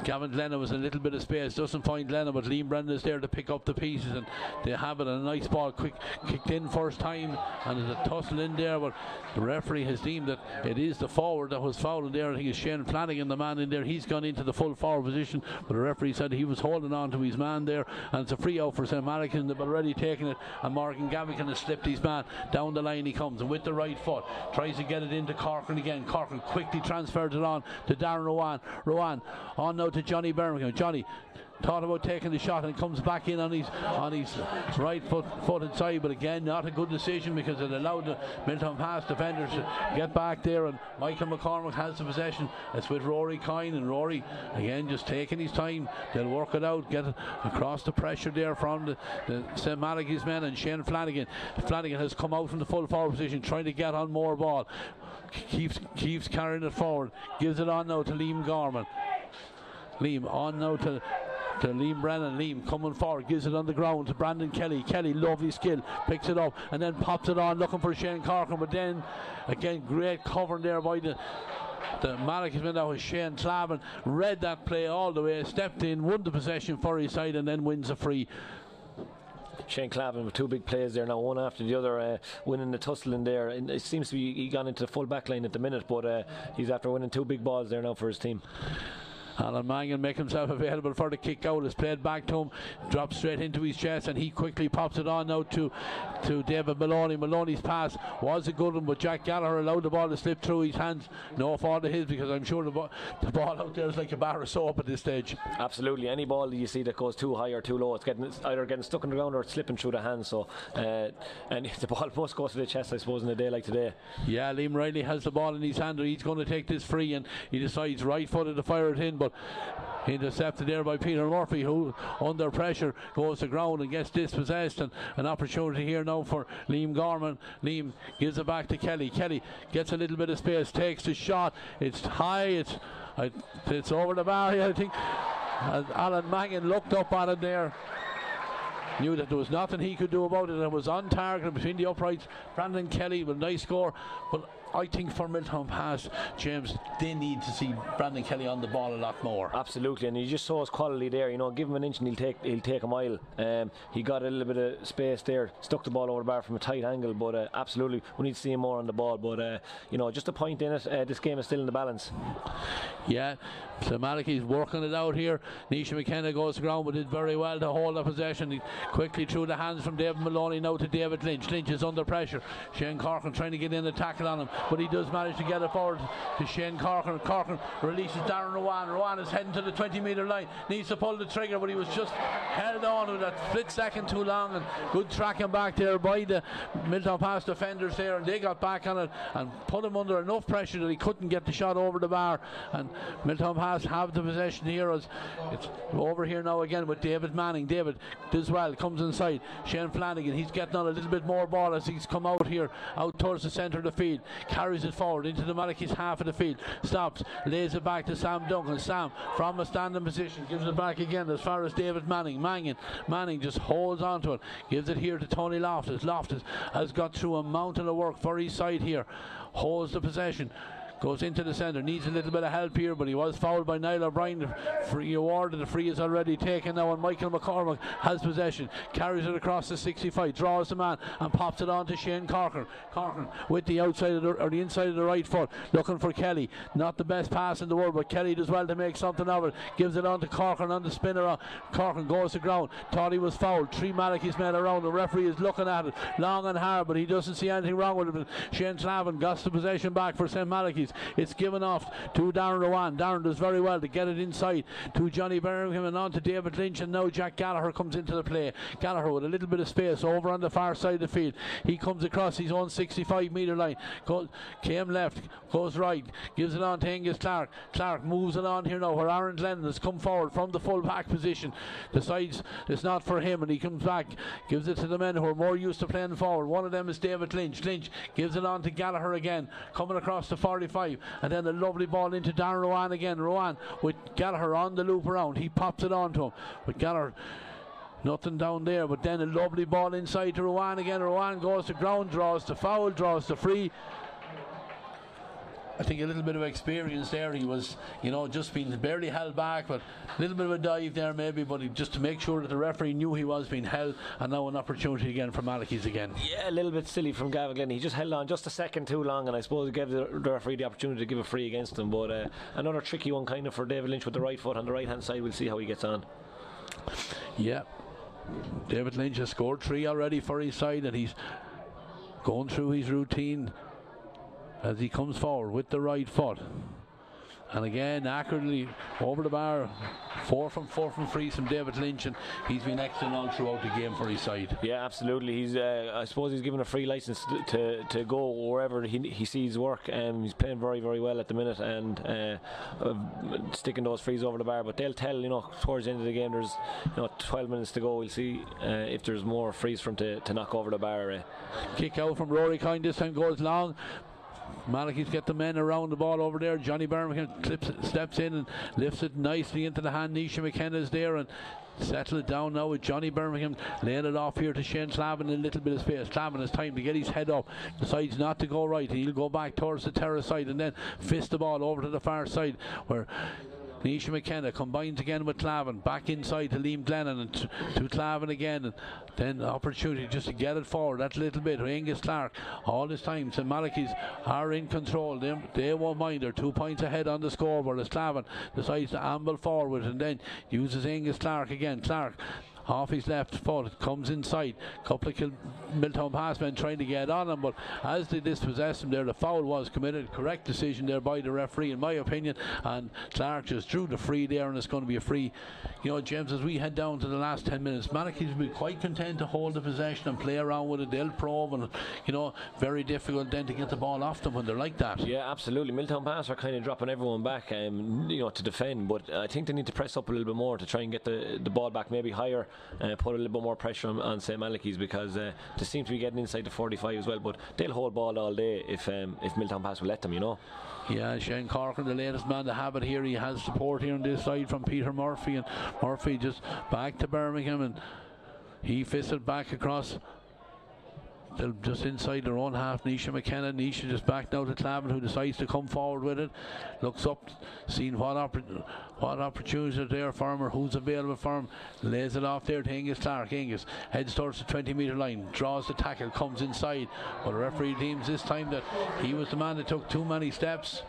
Gavin Glennon was in a little bit of space, doesn't find Glennon, but Liam Brennan is there to pick up the pieces, and they have it. A nice ball kicked in first time, and there's a tussle in there, but the referee has deemed that it is the forward that was fouled in there. I think it's Shane Flanagan, the man in there. He's gone into the full forward position, but the referee said he was holding on to his man there, and it's a free out for St Malachys, and they've already taken it, and Morgan Gavigan has slipped his man. Down the line he comes, and with the right foot tries to get it into Corcoran again. Corcoran quickly transferred it on to Darren Rowan. Rowan on now to Johnny Birmingham. Johnny thought about taking the shot and comes back in on his right foot inside, but again not a good decision, because it allowed the Milltownpass defenders to get back there, and Michael McCormick has the possession. It's with Rory Coyne, and Rory again just taking his time. They'll work it out, get it across the pressure there from the St Malachys men, and Shane Flanagan has come out from the full forward position trying to get on more ball, keeps carrying it forward, gives it on now to Liam Gorman. Liam on now to Liam Brennan. Liam coming forward, gives it on the ground to Brandon Kelly. Kelly, lovely skill, picks it up and then pops it on, looking for Shane Corcoran, but then again great covering there by the Malachys man. Now Shane Clavin read that play all the way, stepped in, won the possession for his side, and then wins a free. Shane Clavin with 2 big plays there now, one after the other, winning the tussle in there. And it seems to be he gone into the full back line at the minute, but he's after winning 2 big balls there now for his team. Alan Mangan make himself available for the kick out. It's played back to him, drops straight into his chest, and he quickly pops it on now to David Maloney. Maloney's pass was a good one, but Jack Gallagher allowed the ball to slip through his hands. No fault of his, because I'm sure the ball out there is like a bar of soap at this stage. Absolutely, any ball that you see that goes too high or too low, it's either getting stuck in the ground or it's slipping through the hands. So and the ball must go to the chest, I suppose, in a day like today. Yeah, Liam Riley has the ball in his hand. He's going to take this free, and he decides right footed to fire it in, but intercepted there by Peter Murphy, who under pressure goes to ground and gets dispossessed. And an opportunity here now for Liam Gorman. Liam gives it back to Kelly. Kelly gets a little bit of space, takes the shot. It's high, it's over the bar here, I think. As Alan Mangan looked up at it there, knew that there was nothing he could do about it, and it was on target between the uprights. Brandon Kelly with a nice score, but I think for Milltownpass, James, they need to see Brandon Kelly on the ball a lot more. Absolutely, and he just saw his quality there. You know, give him an inch and he'll take a mile. He got a little bit of space there, stuck the ball over the bar from a tight angle, but absolutely we need to see him more on the ball. But you know, just a point in it. This game is still in the balance. Yeah, St Malachys working it out here. Nisha McKenna goes to ground, but did very well to hold the possession. He quickly threw the hands from David Maloney now to David Lynch. Lynch is under pressure. Shane Corcoran trying to get in a tackle on him, but he does manage to get it forward to Shane Corcoran. Corcoran releases Darren Rowan. Rowan is heading to the 20-metre line, needs to pull the trigger, but he was just held on with that split second too long, and good tracking back there by the Milltownpass defenders there, and they got back on it and put him under enough pressure that he couldn't get the shot over the bar. And Milltownpass have the possession here. As it's over here now again with David Manning. David does well, comes inside. Shane Flanagan, he's getting on a little bit more ball as he's come out here, out towards the centre of the field, carries it forward into the Malachys half of the field, stops, lays it back to Sam Duncan. Sam from a standing position gives it back again as far as David Manning. Manning just holds on to it, gives it here to Tony Loftus. Loftus has got through a mountain of work for his side here, holds the possession, goes into the centre, needs a little bit of help here, but he was fouled by Niall O'Brien. Free awarded, the free is already taken now, and Michael McCormack has possession, carries it across the 65, draws the man and pops it on to Shane Corcoran. Corcoran with the outside of the inside of the right foot, looking for Kelly. Not the best pass in the world, but Kelly does well to make something of it. Gives it on to Corcoran on the spinner. Corcoran goes to ground, thought he was fouled. 3 Malachys men around, the referee is looking at it long and hard, but he doesn't see anything wrong with it. Shane Slavin got the possession back for St Malachys. It's given off to Darren Rowan. Darren does very well to get it inside to Johnny Birmingham and on to David Lynch, and now Jack Gallagher comes into the play. Gallagher with a little bit of space over on the far side of the field. He comes across his own 65-metre line, came left, goes right, gives it on to Angus Clark. Clark moves it on here now where Aaron Glennon has come forward from the full back position, decides it's not for him, and he comes back, gives it to the men who are more used to playing forward. One of them is David Lynch. Lynch gives it on to Gallagher again, coming across the 45, and then a lovely ball into Darren Rowan again. Rowan with Gallagher on the loop around, he pops it on to him, but Gallagher nothing down there, but then a lovely ball inside to Rowan again. Rowan goes to ground, draws the foul, draws the free. I think a little bit of experience there. He was, just being barely held back, but a little bit of a dive there maybe, but just to make sure that the referee knew he was being held. And now an opportunity again for Malachys again. Yeah, a little bit silly from Gavin Glenn. He just held on just a second too long, and I suppose it gave the referee the opportunity to give a free against him. But another tricky one kind of for David Lynch with the right foot on the right hand side. We'll see how he gets on. Yeah, David Lynch has scored 3 already for his side, and he's going through his routine as he comes forward with the right foot, and again accurately over the bar. 4 from free from David Lynch, and he's been excellent all throughout the game for his side. Yeah, absolutely. He's I suppose he's given a free license to go wherever he sees work. He's playing very, very well at the minute, and sticking those frees over the bar. But they'll tell, towards the end of the game, there's 12 minutes to go. We'll see if there's more frees from to knock over the bar. Kick out from Rory Coyne this time goes long. Malachys get the men around the ball over there. Johnny Birmingham steps in and lifts it nicely into the hand. Nisha McKenna is there and settle it down now with Johnny Birmingham laying it off here to Shane Slavin in a little bit of space. Slavin has time to get his head up, decides not to go right, he'll go back towards the terrace side and then fist the ball over to the far side where Nisha McKenna combines again with Clavin, back inside to Liam Glennon and to Clavin again, and then opportunity just to get it forward that little bit. Angus Clark, all this time St Malachys are in control. They won't mind. They're 2 points ahead on the scoreboard as Clavin decides to amble forward and then uses Angus Clark again. Clark off his left foot, comes inside. Couple of Milltownpass men trying to get on him, but as they dispossessed him there, the foul was committed. Correct decision there by the referee, in my opinion. And Clark just drew the free there, and it's going to be a free. You know, James, as we head down to the last 10 minutes, Malachys will be quite content to hold the possession and play around with it. They'll probe, and you know, very difficult then to get the ball off them when they're like that. Yeah, absolutely. Milltownpass are kind of dropping everyone back, you know, to defend, but I think they need to press up a little bit more to try and get the ball back maybe higher. Put a little bit more pressure on St Malachys, because they seem to be getting inside the 45 as well, but they'll hold ball all day if Milltownpass will let them, you know. Yeah, Shane Corcoran, the latest man to have it here. He has support here on this side from Peter Murphy, and Murphy just back to Birmingham, and he fisted back across. They're just inside their own half. Nisha McKenna. Nisha just back now to Clavin, who decides to come forward with it. Looks up, seeing what opportunities are there for him, or who's available for him. Lays it off there to Angus Clark. Angus heads towards the 20-metre line, draws the tackle, comes inside. But the referee deems this time that he was the man that took too many steps.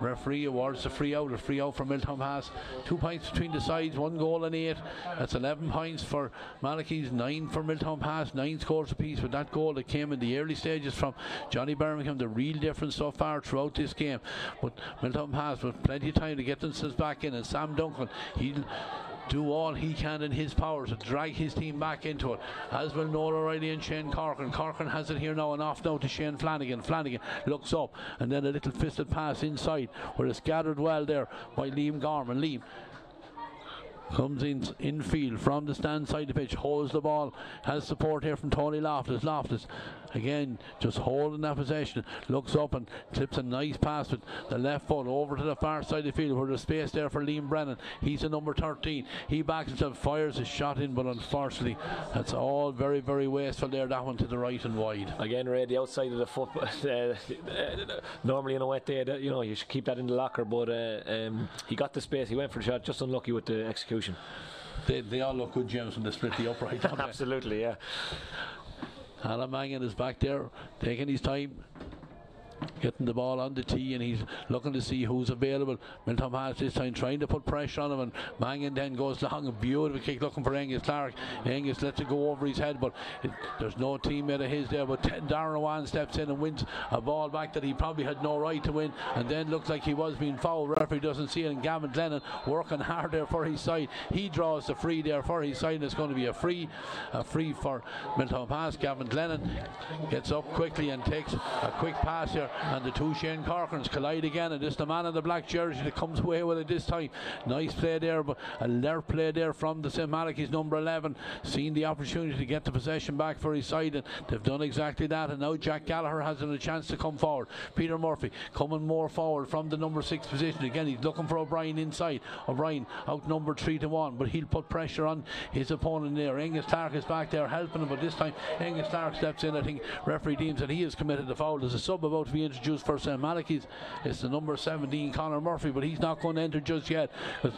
Referee awards a free out for Milltownpass. 2 points between the sides, 1 goal and 8. That's 11 points for Malachys, 9 for Milltownpass, 9 scores apiece. With that goal that came in the early stages from Johnny Birmingham, the real difference so far throughout this game. But Milltownpass with plenty of time to get themselves back in, and Sam Duncan, he'll do all he can in his power to drag his team back into it, as will Noel O'Reilly and Shane Corcoran. Corcoran has it here now, and off now to Shane Flanagan. Flanagan looks up, and then a little fisted pass inside, where it's gathered well there by Liam Gorman. Liam comes in field from the stand side of the pitch, holds the ball, has support here from Tony Loftus. Loftus again just holding that possession, looks up and clips a nice pass with the left foot over to the far side of the field, where there's space there for Liam Brennan. He's the number 13. He backs himself, fires his shot in, but unfortunately that's all very, very wasteful there. That one to the right and wide. Again, Ray, the outside of the foot. Normally on a wet day, you know, you should keep that in the locker, but he got the space, he went for the shot, just unlucky with the execution. They all look good, James, when they split the upright, don't they? Absolutely, yeah. Alan Mangan is back there taking his time, getting the ball on the tee, and he's looking to see who's available. Milltownpass this time trying to put pressure on him, and Mangan then goes long, a beautiful kick looking for Angus Clark. Angus lets it go over his head, but there's no teammate of his there. But Darren Owan steps in and wins a ball back that he probably had no right to win, and then looked like he was being fouled. Referee doesn't see it, and Gavin Glennon working hard there for his side. He draws the free there for his side, and it's going to be a free for Milltownpass. Gavin Glennon gets up quickly and takes a quick pass here, and the two Shane Corcorans collide again, and it's the man in the black jersey that comes away with it this time. Nice play there, but alert play there from the St Malachys number 11, seeing the opportunity to get the possession back for his side, and they've done exactly that. And now Jack Gallagher has a chance to come forward. Peter Murphy coming more forward from the number 6 position. Again, he's looking for O'Brien inside. O'Brien out number 3-1, but he'll put pressure on his opponent there. Angus Clark is back there helping him, but this time Angus Clark steps in. I think referee deems that he has committed the foul. There's a sub about to be introduced for St Malachys. It's the number 17 Conor Murphy, but he's not going to enter just yet, because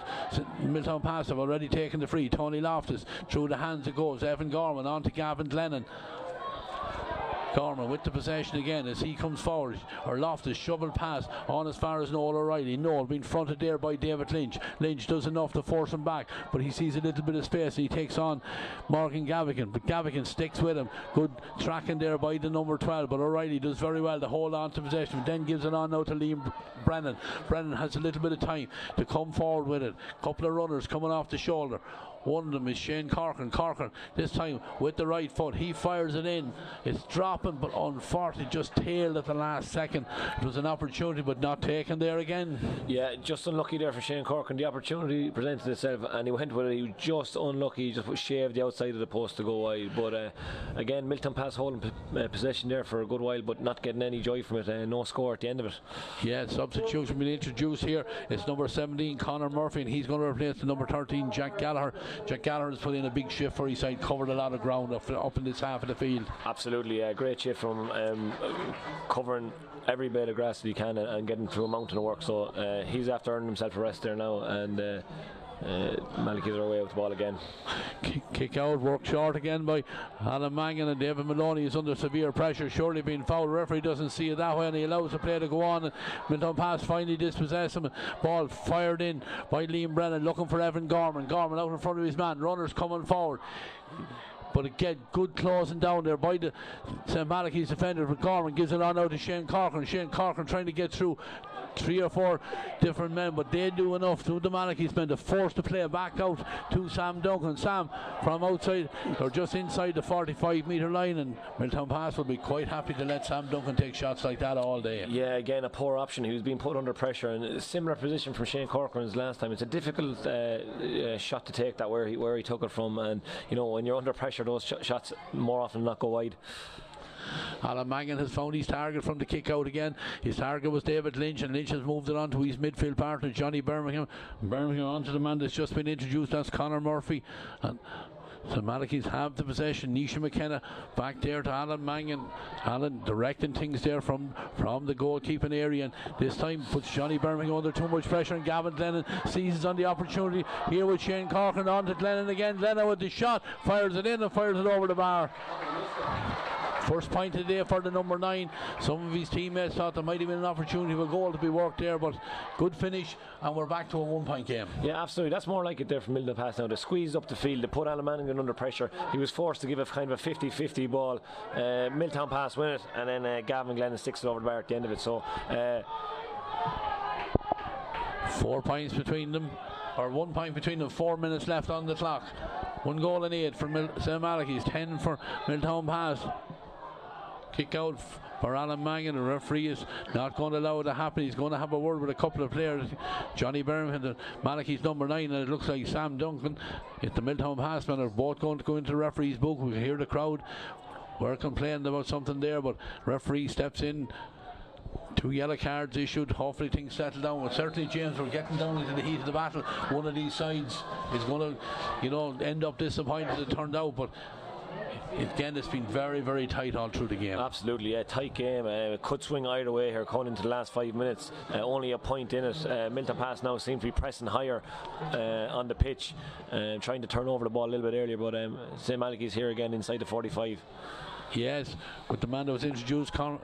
Milltownpass have already taken the free. Tony Loftus through the hands it goes. Evan Gorman on to Gavin Glennon. Gorman with the possession again as he comes forward, or Loftus shovel pass on as far as Noel O'Reilly. Noel being fronted there by David Lynch. Lynch does enough to force him back, but he sees a little bit of space. He takes on Morgan Gavigan, but Gavigan sticks with him. Good tracking there by the number 12, but O'Reilly does very well to hold on to possession, then gives it on now to Liam Brennan. Brennan has a little bit of time to come forward with it. Couple of runners coming off the shoulder. One of them is Shane Corcoran. Corcoran this time with the right foot. He fires it in. It's dropping, but unfortunately just tailed at the last second. It was an opportunity, but not taken there again. Yeah, just unlucky there for Shane Corcoran. The opportunity presented itself, and he went with it. He was just unlucky. He just shaved the outside of the post to go wide. But again, Milltownpass holding possession there for a good while, but not getting any joy from it. No score at the end of it. Yeah, substitution being introduced here. It's number 17 Conor Murphy, and he's going to replace the number 13 Jack Gallagher. Jack Gallagher has put in a big shift for his side, covered a lot of ground up in this half of the field. Absolutely, great shift from covering every blade of grass that he can and getting through a mountain of work. So he's after earning himself a rest there now, and Malachys are away with the ball again. Kick out, work short again by Alan Mangan, and David Maloney is under severe pressure, surely being fouled. Referee doesn't see it that way and he allows the play to go on, and Milltownpass finally dispossess him. Ball fired in by Liam Brennan, looking for Evan Gorman out in front of his man, runners coming forward. But again, good closing down there by the St Malachys defender. But Gorman gives it on out to Shane Corcoran. Shane Corcoran trying to get through 3 or 4 different men, but they do enough to the Malachys men to force the play back out to Sam Duncan. Sam from outside or just inside the 45-metre line, and Milltownpass will be quite happy to let Sam Duncan take shots like that all day. Yeah, again a poor option. He was being put under pressure, and a similar position from Shane Corcoran's last time. It's a difficult shot to take that where he took it from, and you know when you're under pressure those shots more often than not go wide. Alan Mangan has found his target from the kick out again. His target was David Lynch, and Lynch has moved it on to his midfield partner Johnny Birmingham. Birmingham onto the man that's just been introduced, that's Conor Murphy. And so Malachys have the possession. Nisha McKenna back there to Alan Mangan. Alan directing things there from the goalkeeping area, and this time puts Johnny Birmingham under too much pressure, and Gavin Glennon seizes on the opportunity here with Shane Corcoran on to Glennon again. Glennon with the shot, fires it in and fires it over the bar. First point of the day for the number 9. Some of his teammates thought there might have been an opportunity for a goal to be worked there, but good finish, and we're back to a 1-point game. Yeah, absolutely. That's more like it there from Milltownpass now. They squeezed up the field, they put Alan Manningham under pressure. He was forced to give a kind of a 50-50 ball. Milltownpass win it, and then Gavin Glennon sticks it over the bar at the end of it. So 4 points between them, or 1 point between them, 4 minutes left on the clock. 1 goal and 8 for St Malachys, 10 for Milltownpass. Kick out for Alan Mangan. The referee is not going to allow it to happen. He's going to have a word with a couple of players. Johnny Birmingham, the Malachys number 9, and it looks like Sam Duncan. If the Milltownpass men are both going to go into the referee's book, we can hear the crowd. We're complaining about something there, but referee steps in. 2 yellow cards issued. Hopefully things settle down. But certainly, James, we're getting down into the heat of the battle. One of these sides is going to, end up disappointed it turned out, but again, it's been very, very tight all through the game. Absolutely, yeah, tight game. It could swing either way here, coming into the last 5 minutes. Only a point in it. Milltownpass now seem to be pressing higher on the pitch, trying to turn over the ball a little bit earlier. But St Malachys here again inside the 45. Yes, but the man that was introduced, Conor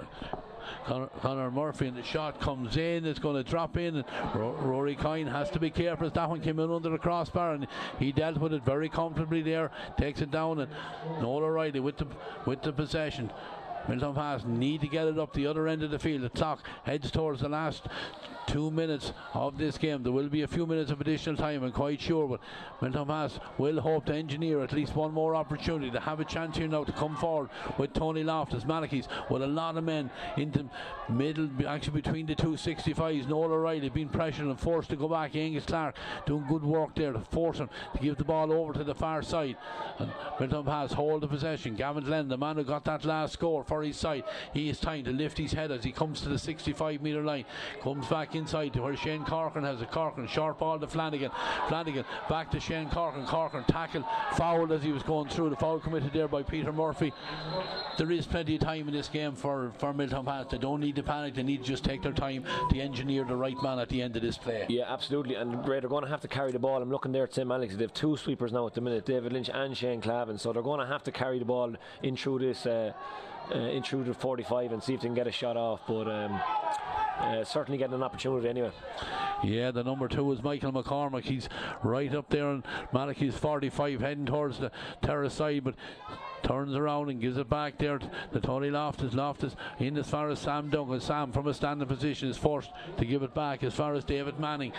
Murphy, and the shot comes in, it's going to drop in, and Rory Coyne has to be careful as that one came in under the crossbar, and he dealt with it very comfortably there, takes it down, and Noel O'Reilly with the possession. Milltownpass need to get it up the other end of the field. The clock heads towards the last 2 minutes of this game. There will be a few minutes of additional time, I'm quite sure, but Milltownpass will hope to engineer at least one more opportunity to have a chance here now to come forward with Tony Loftus. Malachys with a lot of men into middle, actually between the 265s. Noel O'Reilly being pressured and forced to go back. Angus Clark doing good work there to force him to give the ball over to the far side, and Milltownpass hold the possession. Gavin Glenn, the man who got that last score for his side, he is trying to lift his head as he comes to the 65-metre line, comes back inside to where Shane Corcoran has a Corcoran, short ball to Flanagan back to Shane Corcoran tackled, fouled as he was going through. The foul committed there by Peter Murphy. There is plenty of time in this game for Milltownpass. They don't need to panic, they need to just take their time to engineer the right man at the end of this play. Yeah, absolutely, and they're going to have to carry the ball. I'm looking there at St Malachys, they have 2 sweepers now at the minute, David Lynch and Shane Clavin, so they're going to have to carry the ball in through this through the 45 and see if they can get a shot off, but certainly getting an opportunity anyway. Yeah, the number 2 is Michael McCormick. He's right up there on Malachys 45, heading towards the terrace side, but turns around and gives it back there to Tony Loftus. Loftus in as far as Sam Duncan. Sam from a standing position is forced to give it back as far as David Manning.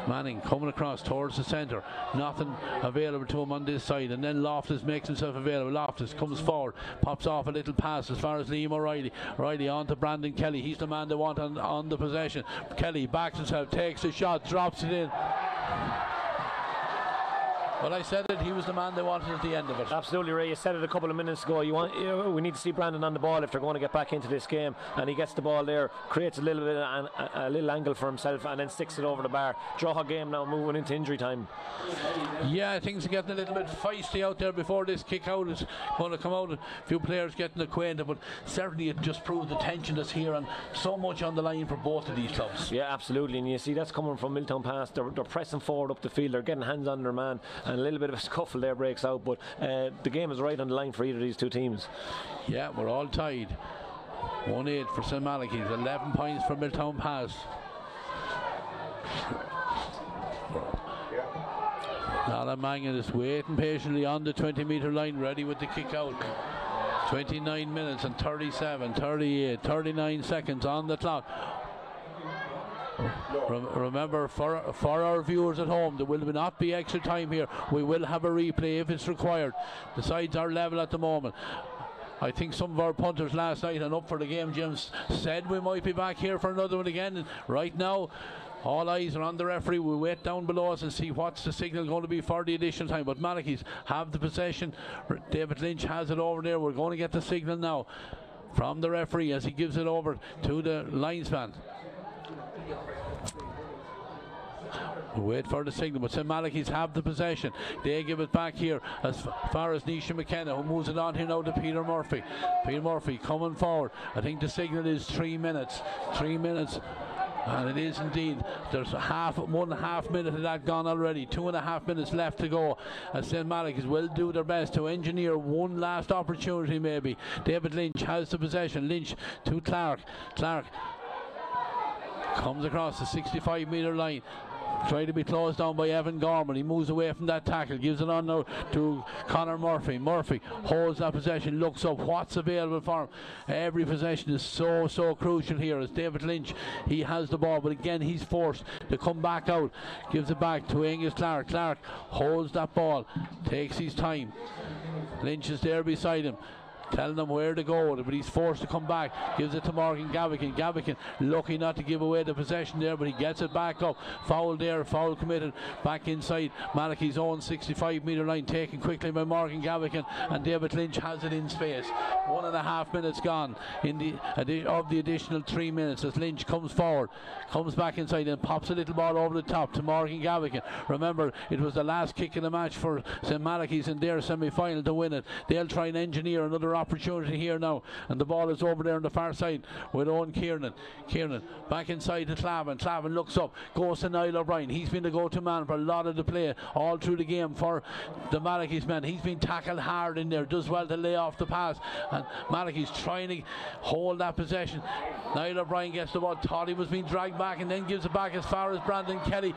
Manning coming across towards the centre, nothing available to him on this side, and then Loftus makes himself available. Loftus comes forward, pops off a little pass as far as Liam O'Reilly. O'Reilly on to Brandon Kelly, he's the man they want on the possession. Kelly backs himself, takes a shot, drops it in. Well, I said it. He was the man they wanted at the end of it. Absolutely, Ray. You said it a couple of minutes ago. We need to see Brandon on the ball if they're going to get back into this game. And he gets the ball there, creates a little bit of a little angle for himself, and then sticks it over the bar. Draw game now, moving into injury time. Yeah, things are getting a little bit feisty out there before this kick out is going to come out. A few players getting acquainted, but certainly it just proves the tension that's here and so much on the line for both of these clubs. Yeah, absolutely. And you see that's coming from Milltownpass. They're pressing forward up the field. They're getting hands on their man, and a little bit of a scuffle there breaks out. But the game is right on the line for either of these two teams. Yeah, we're all tied. 1-8 for St Malachys, 11 points for Milltownpass. Alan Mangan is waiting patiently on the 20-metre line, ready with the kick out. 29 minutes and 37, 38, 39 seconds on the clock. Remember, for our viewers at home, there will not be extra time here. We will have a replay if it's required. The sides are level at the moment. I think some of our punters last night and up for the game, James, said we might be back here for another one again. And right now, all eyes are on the referee. We'll wait down below us and see what's the signal going to be for the additional time. But Malachys have the possession. David Lynch has it over there. We're going to get the signal now from the referee as he gives it over to the linesman. We'll wait for the signal, but St Malachys have the possession. They give it back here as far as Nisha McKenna, who moves it on here now to Peter Murphy. Peter Murphy coming forward. I think the signal is 3 minutes. 3 minutes. And it is indeed. There's 1.5 minute of that gone already. 2.5 minutes left to go. As St Malachys will do their best to engineer one last opportunity maybe. David Lynch has the possession. Lynch to Clark. Clark comes across the 65-metre line. Trying to be closed down by Evan Gorman. He moves away from that tackle, gives it on now to Conor Murphy. Murphy holds that possession, looks up what's available for him. Every possession is so crucial here as David Lynch, he has the ball, but again he's forced to come back out. Gives it back to Angus Clark. Clark holds that ball, takes his time. Lynch is there beside him, telling him where to go, but he's forced to come back. Gives it to Morgan Gavigan. Gavigan lucky not to give away the possession there, but he gets it back up. Foul there, foul committed back inside Malachy's own 65-metre line, taken quickly by Morgan Gavigan, and David Lynch has it in space. 1.5 minutes gone in the additional 3 minutes as Lynch comes forward, comes back inside and pops a little ball over the top to Morgan Gavigan. Remember, it was the last kick in the match for St Malachys in their semi-final to win it. They'll try and engineer another opportunity here now, and the ball is over there on the far side with Owen Kiernan. Kiernan back inside to Clavin. Clavin looks up, goes to Niall O'Brien. He's been the go-to man for a lot of the play all through the game for the Malachys men. He's been tackled hard in there, does well to lay off the pass, and Malachys trying to hold that possession. Niall O'Brien gets the ball, thought he was being dragged back, and then gives it back as far as Brandon Kelly.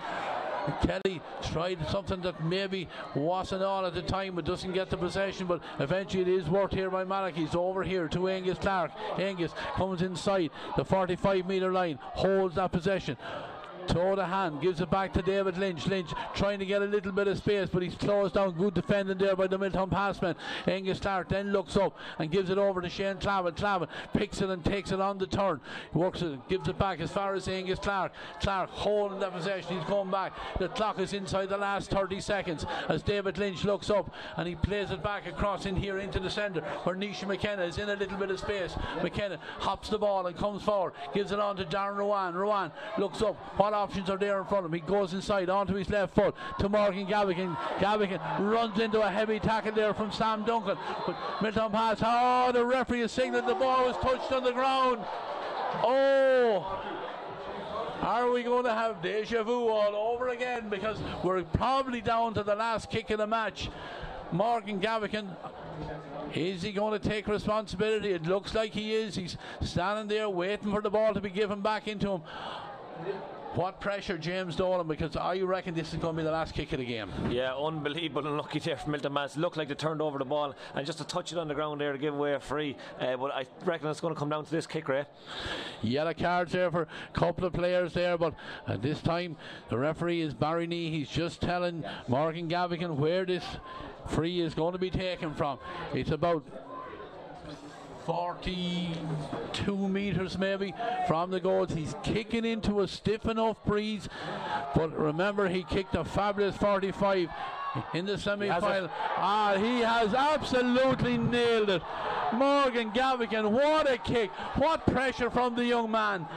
Kelly tried something that maybe wasn't on at the time, but doesn't get the possession, but eventually it is worked here by Malachys. Over here to Angus Clark. Angus comes inside the 45-metre line, holds that possession. Toe the hand, gives it back to David Lynch. Lynch trying to get a little bit of space, but he's closed down. Good defending there by the Milltownpass man. Angus Clark then looks up and gives it over to Shane Clavin. Clavin picks it and takes it on the turn. Works it, gives it back as far as Angus Clark. Clark holding that possession. He's going back. The clock is inside the last 30 seconds as David Lynch looks up and he plays it back across in here into the centre where Nisha McKenna is in a little bit of space. McKenna hops the ball and comes forward. Gives it on to Darren Rowan. Rowan looks up. What options are there in front of him? He goes inside onto his left foot to Morgan Gavigan. Gavigan runs into a heavy tackle there from Sam Duncan, but Milltownpass, the referee has signalled the ball was touched on the ground. Are we going to have deja vu all over again? Because we're probably down to the last kick of the match. Morgan Gavigan, is he going to take responsibility? It looks like he is. He's standing there waiting for the ball to be given back into him. What pressure, James Dolan, because I reckon this is going to be the last kick of the game. Yeah, unbelievable unlucky there from Milltownpass. Looked like they turned over the ball and just to touch it on the ground there to give away a free. But I reckon it's going to come down to this kick, Ray. Yellow cards there for a couple of players there, but at this time the referee is Barry Nee. He's just telling Morgan Gavigan where this free is going to be taken from. It's about 42 metres maybe from the goals. He's kicking into a stiff enough breeze, but remember he kicked a fabulous 45 in the semi-final. He has absolutely nailed it. Morgan Gavigan, what a kick, what pressure from the young man.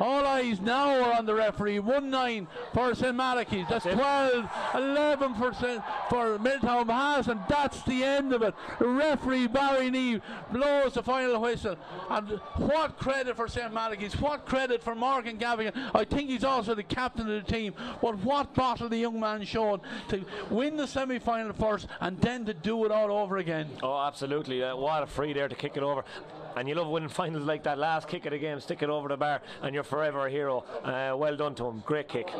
All eyes now are on the referee. 1-9 for St Malachys. That's 12-11% for Milltownpass, and that's the end of it. The referee Barry Neve blows the final whistle. And what credit for St Malachys, what credit for Morgan Gavigan. I think he's also the captain of the team, but what battle the young man showed to win the semi-final first and then to do it all over again. Oh, absolutely. What a free there to kick it over. And you love winning finals like that. Last kick of the game, stick it over the bar, and you're forever a hero. Well done to him. Great kick.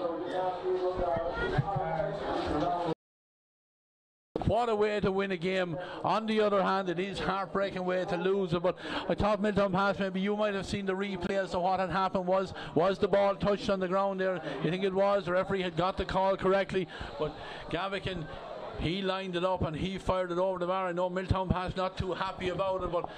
What a way to win a game. On the other hand, it is heartbreaking way to lose it. But I thought Milltownpass, maybe you might have seen the replay as to what had happened. Was the ball touched on the ground there? You think it was? The referee had got the call correctly. But Gavigan, he lined it up and he fired it over the bar. I know Milltownpass not too happy about it, but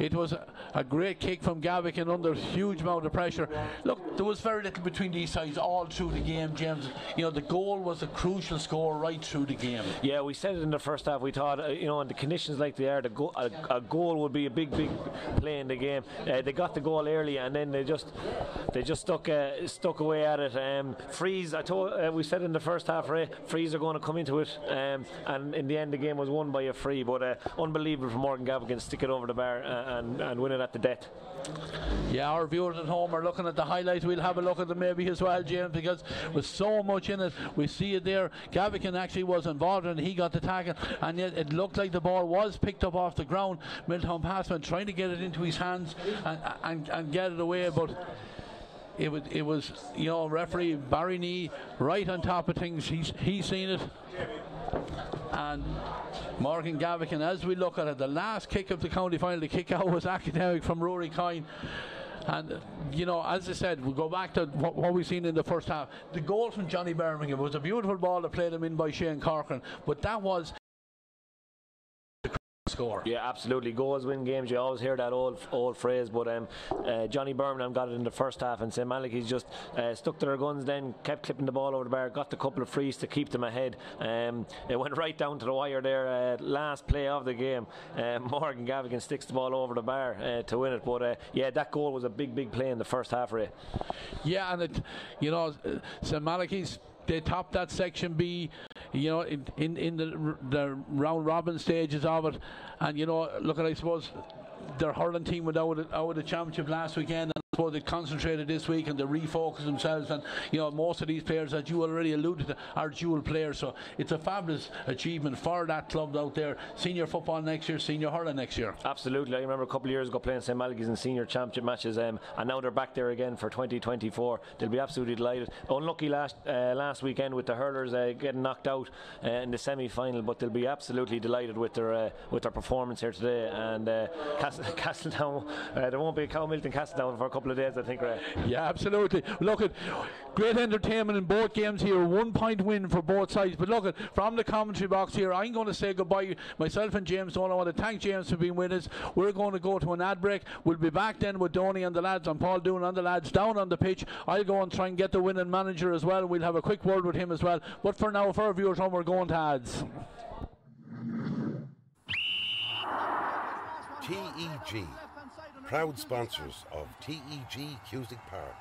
it was a great kick from Gavigan under huge amount of pressure. Look, there was very little between these sides all through the game, James. You know, the goal was a crucial score right through the game. Yeah, we said it in the first half. We thought, you know, in the conditions like they are, a goal would be a big play in the game. They got the goal early, and then they just stuck away at it. Freeze, we said in the first half, Freeze are going to come into it, and in the end the game was won by a free. But unbelievable for Morgan Gavigan to stick it over the bar and win it at the death. Yeah, our viewers at home are looking at the highlights. We'll have a look at them maybe as well, James, because with so much in it, we see it there. Gavigan actually was involved and he got the tackle, and yet it looked like the ball was picked up off the ground. Milltownpass went trying to get it into his hands and get it away, but it was, you know, referee Barry Nee right on top of things. He's seen it. And Morgan Gavigan, as we look at it, the last kick of the county final, the kick out was academic from Rory Coyne. And, you know, as I said, we'll go back to what we've seen in the first half. The goal from Johnny Birmingham was a beautiful ball that played him in by Shane Corcoran, but that was score. Yeah, absolutely. Goals win games. You always hear that old phrase, but Johnny Birmingham got it in the first half, and St Malachys just stuck to their guns, then kept clipping the ball over the bar, got a couple of frees to keep them ahead. It went right down to the wire there. Last play of the game, Morgan Gavigan sticks the ball over the bar to win it, but yeah, that goal was a big play in the first half, Ray. Yeah, and you know, St Malachys, they topped that section B, you know, in the round robin stages of it. And, you know, look at, I suppose their hurling team went out of the championship last weekend, and I suppose they concentrated this week and they refocused themselves. And, you know, most of these players that you already alluded to are dual players, so it's a fabulous achievement for that club out there. Senior football next year, senior hurling next year. Absolutely. I remember a couple of years ago playing St Malachys in senior championship matches, and now they're back there again for 2024. They'll be absolutely delighted. Unlucky last weekend with the hurlers getting knocked out in the semi-final, but they'll be absolutely delighted with their performance here today. And Castletown, there won't be a Cow Milton Castletown for a couple of days, I think, Ray. Yeah, absolutely. Look at great entertainment in both games here. 1 point win for both sides. But look at, from the commentary box here, I'm going to say goodbye. Myself and James Dolan, I want to thank James for being with us. We're going to go to an ad break. We'll be back then with Donny and the lads, and Paul Doon and the lads down on the pitch. I'll go and try and get the winning manager as well. We'll have a quick word with him as well. But for now, for our viewers home, we're going to ads. TEG, proud sponsors of TEG Cusick Park,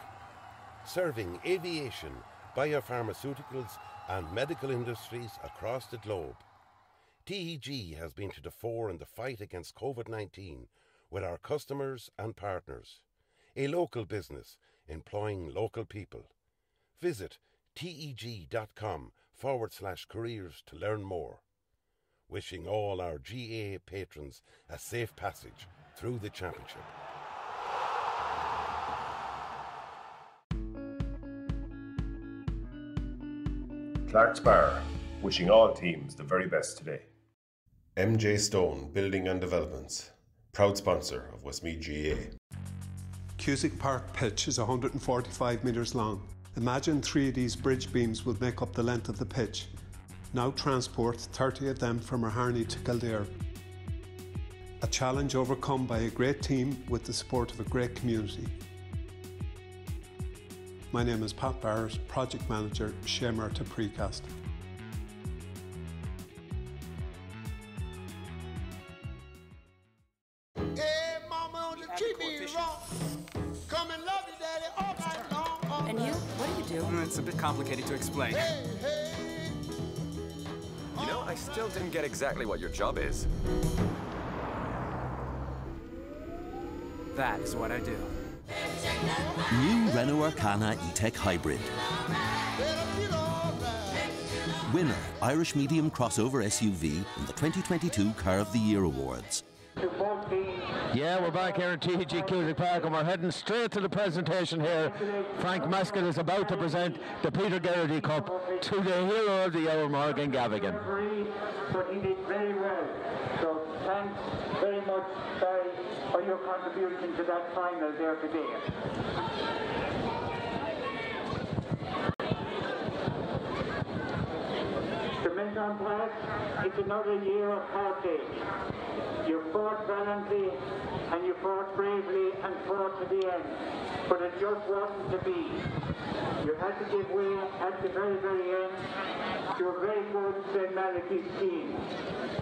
serving aviation, biopharmaceuticals and medical industries across the globe. TEG has been to the fore in the fight against COVID-19 with our customers and partners. A local business employing local people. Visit teg.com/careers to learn more. Wishing all our GAA patrons a safe passage through the championship. Clark's Bar, wishing all teams the very best today. MJ Stone Building and Developments, proud sponsor of Westmeath GAA. Cusick Park pitch is 145 metres long. Imagine 3 of these bridge beams will make up the length of the pitch. Now transport 30 of them from Harney to Kildare. A challenge overcome by a great team with the support of a great community. My name is Pat Barrett, Project Manager, Shay Murtagh Precast. treat me wrong. Come and love you, daddy, all night long. And you? What do you do? It's a bit complicated to explain. Hey, hey. You know, I still didn't get exactly what your job is. That is what I do. New Renault Arcana E-Tech Hybrid. Winner, Irish Medium Crossover SUV in the 2022 Car of the Year Awards. Yeah, we're back here in TG Cusick Park and we're heading straight to the presentation here. Frank Maskell is about to present the Peter Geraghty Cup to the hero of the hour, Morgan Gavigan. But he did very well. So thanks very much, Barry, for your contribution to that final there today. The Milltownpass, it's another year of heartache. You fought valiantly and you fought bravely and fought to the end, but it just wasn't to be. You had to give way at the very, very end to a very good St Malachys team.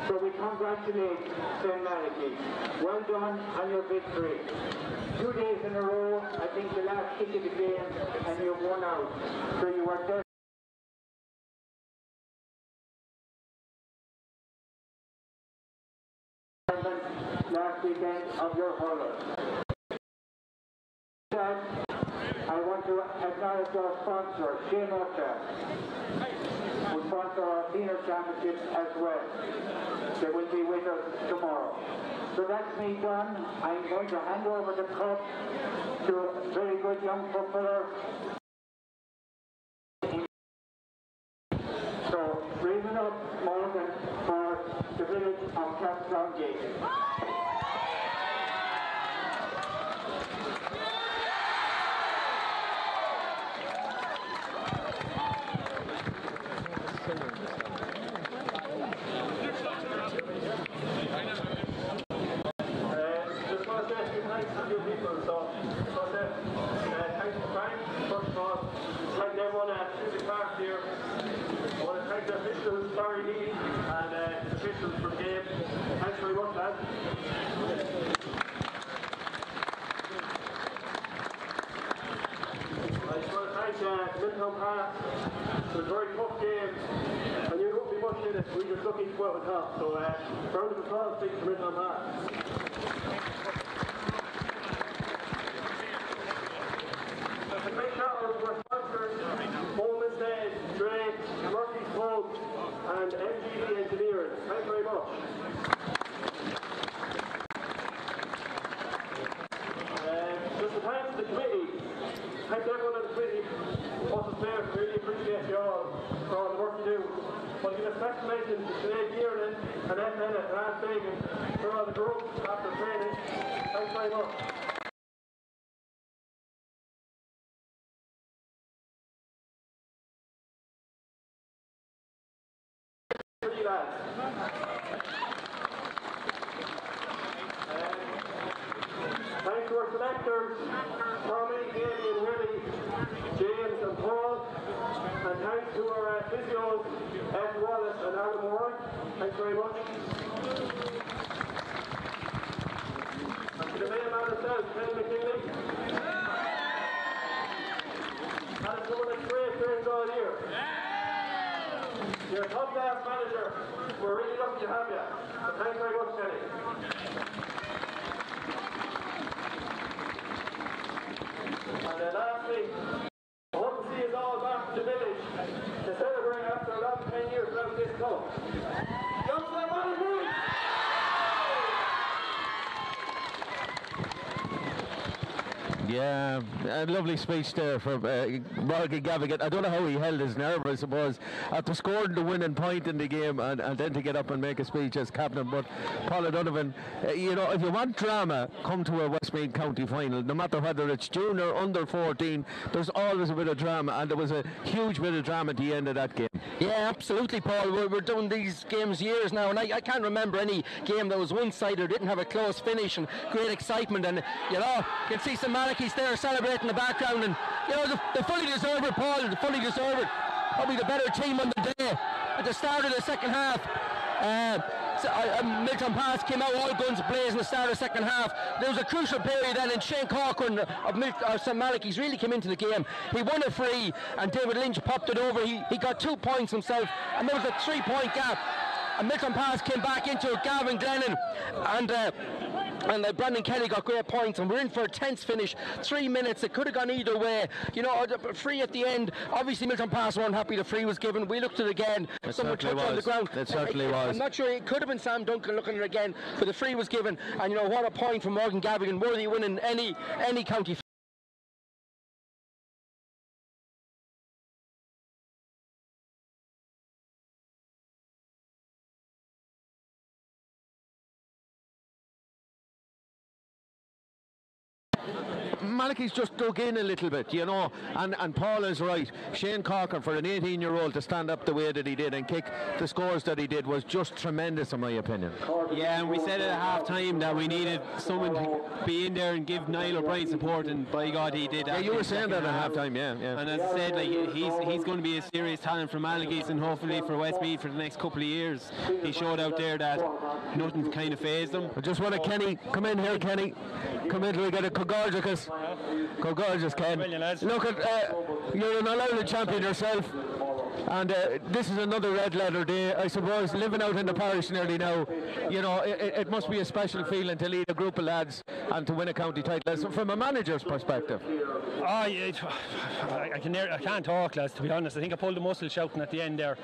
So we congratulate St Malachys. Well done on your victory. 2 days in a row, I think the last kick of the game, and you won out. So you were there. Last weekend of your hurler. I want to acknowledge our sponsor, Shay, who sponsor our senior championships as well. They will be with us tomorrow. So that's me done. I'm going to hand over the cup to a very good young footballer. So raising up Morgan for the village of Castletown. Milltownpass. It was a very tough game, and you don't be much in it. We just lucky to go out on top. So, round of applause, please, for Milltownpass. A big shout out to our sponsors, Bowman's Day, Drake, Murtagh Smoke, and MGD Engineering. Thanks very much. Just a thanks to the committee. Thanks everyone on the committee. Us as players, really appreciate you all for all the work you do. But give a special mention to Sinead Kieran and Ed Bennett and Anne Fagan for all the groups after training. Thanks very much. Thanks to our selectors, Tommy, Amy and Willie, James and Paul, and thanks to our physios, Ed Wallace and Alan Moore. Thanks very much. And to the main man himself, Kenny McKinley. And it's someone that's great during all year. You're a top class manager. We're really lucky to have you. So thanks very much, Kenny. And then lastly, I hope to see us all back to the village to celebrate after a long 10 years without this cup. Young St Malachys! Yeah, a lovely speech there from Morgan Gavigan. I don't know how he held his nerve, I suppose, after scoring the winning point in the game and then to get up and make a speech as captain. But Paul O'Donovan, you know, if you want drama, come to a Westmeath County final. No matter whether it's junior, under 14, there's always a bit of drama, and there was a huge bit of drama at the end of that game. Yeah, absolutely, Paul. We're doing these games years now, and I can't remember any game that was one-sided, didn't have a close finish, and great excitement. And you know, you can see St Malachys there celebrating in the background, and you know, they fully deserve it, Paul. They fully deserve it. Probably the better team on the day at the start of the second half. Milltownpass came out all guns blazing the start of the second half. There was a crucial period then, and Shane Corcoran of St Malachys really came into the game. He won a free, and David Lynch popped it over. He got 2 points himself, and there was a 3-point gap. And Milltownpass came back into it. Gavin Glennon and Brandon Kelly got great points, and we're in for a tense finish. 3 minutes, it could have gone either way. You know, free at the end. Obviously Milltownpass weren't happy the free was given. We looked at it again. Someone touched on the ground. It certainly was. I'm not sure, it could have been Sam Duncan looking at it again, but the free was given. And you know, what a point from Morgan Gavigan, worthy of winning any county. Malachy's just dug in a little bit, you know, and Paul is right. Shane Corcoran, for an 18-year-old to stand up the way that he did and kick the scores that he did, was just tremendous in my opinion. Yeah, and we said at half time that we needed someone to be in there and give Niall O'Brien support, and by God he did that. Yeah, you were saying that at half time, yeah. And as I said, like, he's going to be a serious talent for Malachy's and hopefully for Westmeath for the next couple of years. He showed out there that nothing kind of phased him. I just want to, Kenny, come in here, Kenny. Come in till we get a gorgeous Ken. Look at you're an All-Ireland champion yourself, and this is another red letter day, I suppose. Living out in the parish nearly now, you know, it must be a special feeling to lead a group of lads and to win a county title from a manager's perspective. I can't talk, lads, to be honest. I think I pulled a muscle shouting at the end there.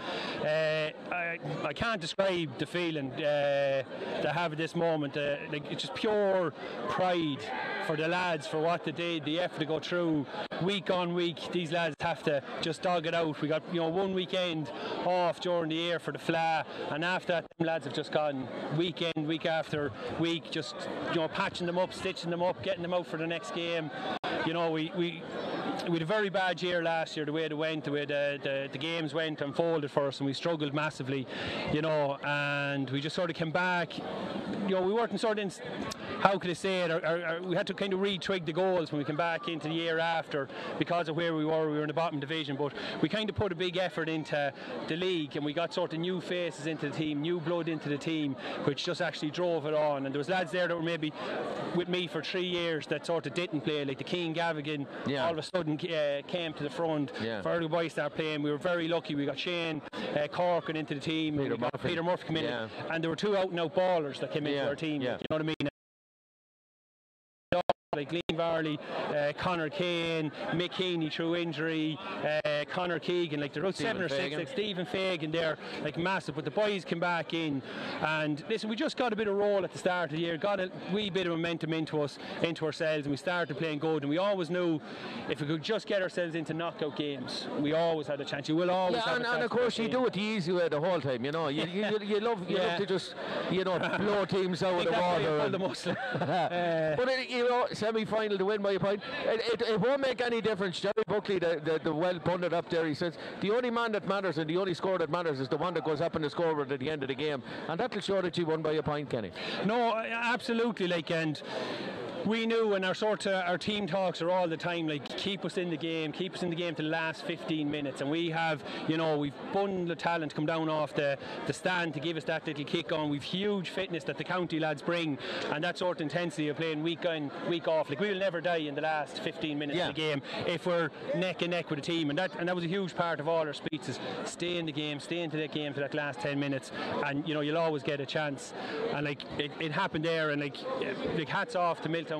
I can't describe the feeling to have at this moment. Like, it's just pure pride for the lads, for what they did, the effort to go through week on week. These lads have to just dog it out. We got, you know, one weekend off during the year for the Fla, and after that, them lads have just gone week after week, just, you know, patching them up, stitching them up, getting them out for the next game. You know, we had a very bad year last year, the way it went, the way the games went and folded for us, and we struggled massively, you know, and we just sort of came back. You know, we weren't sort of in, how could I say it, we had to kind of re-trig the goals when we came back into the year after because of where we were in the bottom division, but we kind of put a big effort into the league, and we got sort of new faces into the team, new blood into the team, which just actually drove it on. And there was lads there that were maybe with me for 3 years that sort of didn't play, like the Keane Gavigan, all of a sudden came to the front. Fergal boys started playing. We were very lucky. We got Shane Corcoran into the team, Peter Murphy come in, and there were 2 out-and-out ballers that came into our team, like, you know what I mean? Like Liam Varley, Conor Kane, Mick Heaney through injury, Conor Keegan, like there were 7 or 6, like Stephen Fagan there, like massive. But the boys came back in, and listen, we just got a bit of roll at the start of the year, got a wee bit of momentum into ourselves, and we started playing good. And we always knew if we could just get ourselves into knockout games, we always had a chance. You will always have a chance. And of course you do it the easy way the whole time, you know. You love to just, you know, blow teams out of the water. But you know, semi-final to win by a point. It won't make any difference. Jerry Buckley, the well pundit up there, he says the only man that matters and the only score that matters is the one that goes up in the scoreboard at the end of the game, and that'll show that you won by a point, Kenny. No, absolutely. Like, and we knew, and our team talks are all the time, like, keep us in the game to the last 15 minutes, and we have, you know, we've bundled of talent come down off the stand to give us that little kick on. We've huge fitness that the county lads bring, and that sort of intensity of playing week on, week off. Like, we'll never die in the last 15 minutes of the game if we're neck and neck with the team, and that was a huge part of all our speeches. Stay in the game, stay into that game for that last 10 minutes, and you know, you'll always get a chance. And like, it happened there, and like hats off to Milltownpass.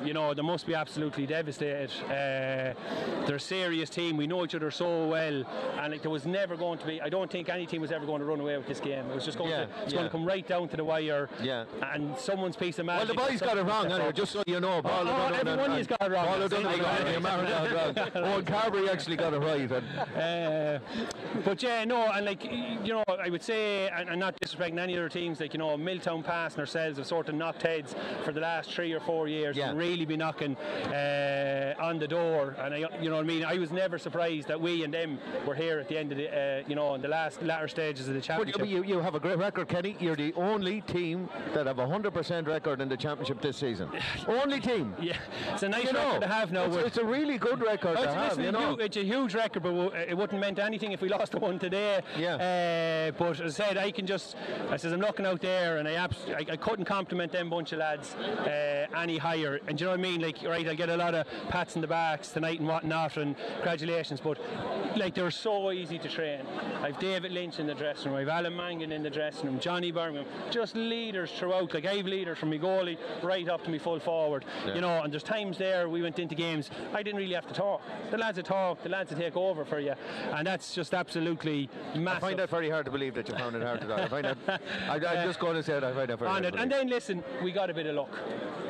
You know, they must be absolutely devastated. They're a serious team. We know each other so well, and like, there was never going to be, I don't think any team was ever going to run away with this game. It was just going to come right down to the wire, and someone's piece of magic. Well, the boys got it wrong anyway, just so you know. Everyone has got it wrong. Owen Carberry actually got it right. But yeah, no, and like, you know, I would say, and not disrespecting any other teams, like, you know, Milltownpass and ourselves have sort of knocked heads for the last 3 or 4 years and really be knocking on the door. And you know what I mean. I was never surprised that we and them were here at the end of the in the latter stages of the championship. But you have a great record, Kenny. You're the only team that have a 100% record in the championship this season. Only team. Yeah, it's a nice record to have now. It's a really good record to have. It's a huge record, but it wouldn't meant anything if we lost the one today. Yeah. But as I said, I'm looking out there, and I couldn't compliment them bunch of lads any higher. And do you know what I mean? Like, right, I'll get a lot of pats in the backs tonight and whatnot, and congratulations. But like, they're so easy to train. I've David Lynch in the dressing room, I've Alan Mangan in the dressing room, Johnny Birmingham, just leaders throughout. Like, I've leaders from my goalie right up to me full forward. You know, and there's times there we went into games I didn't really have to talk. The lads would talk, the lads would take over for you, and that's just absolutely massive. I find that very hard to believe that you found it hard to do. I find that, I'm just going to say that I find that very hard to believe. And then listen, we got a bit of luck.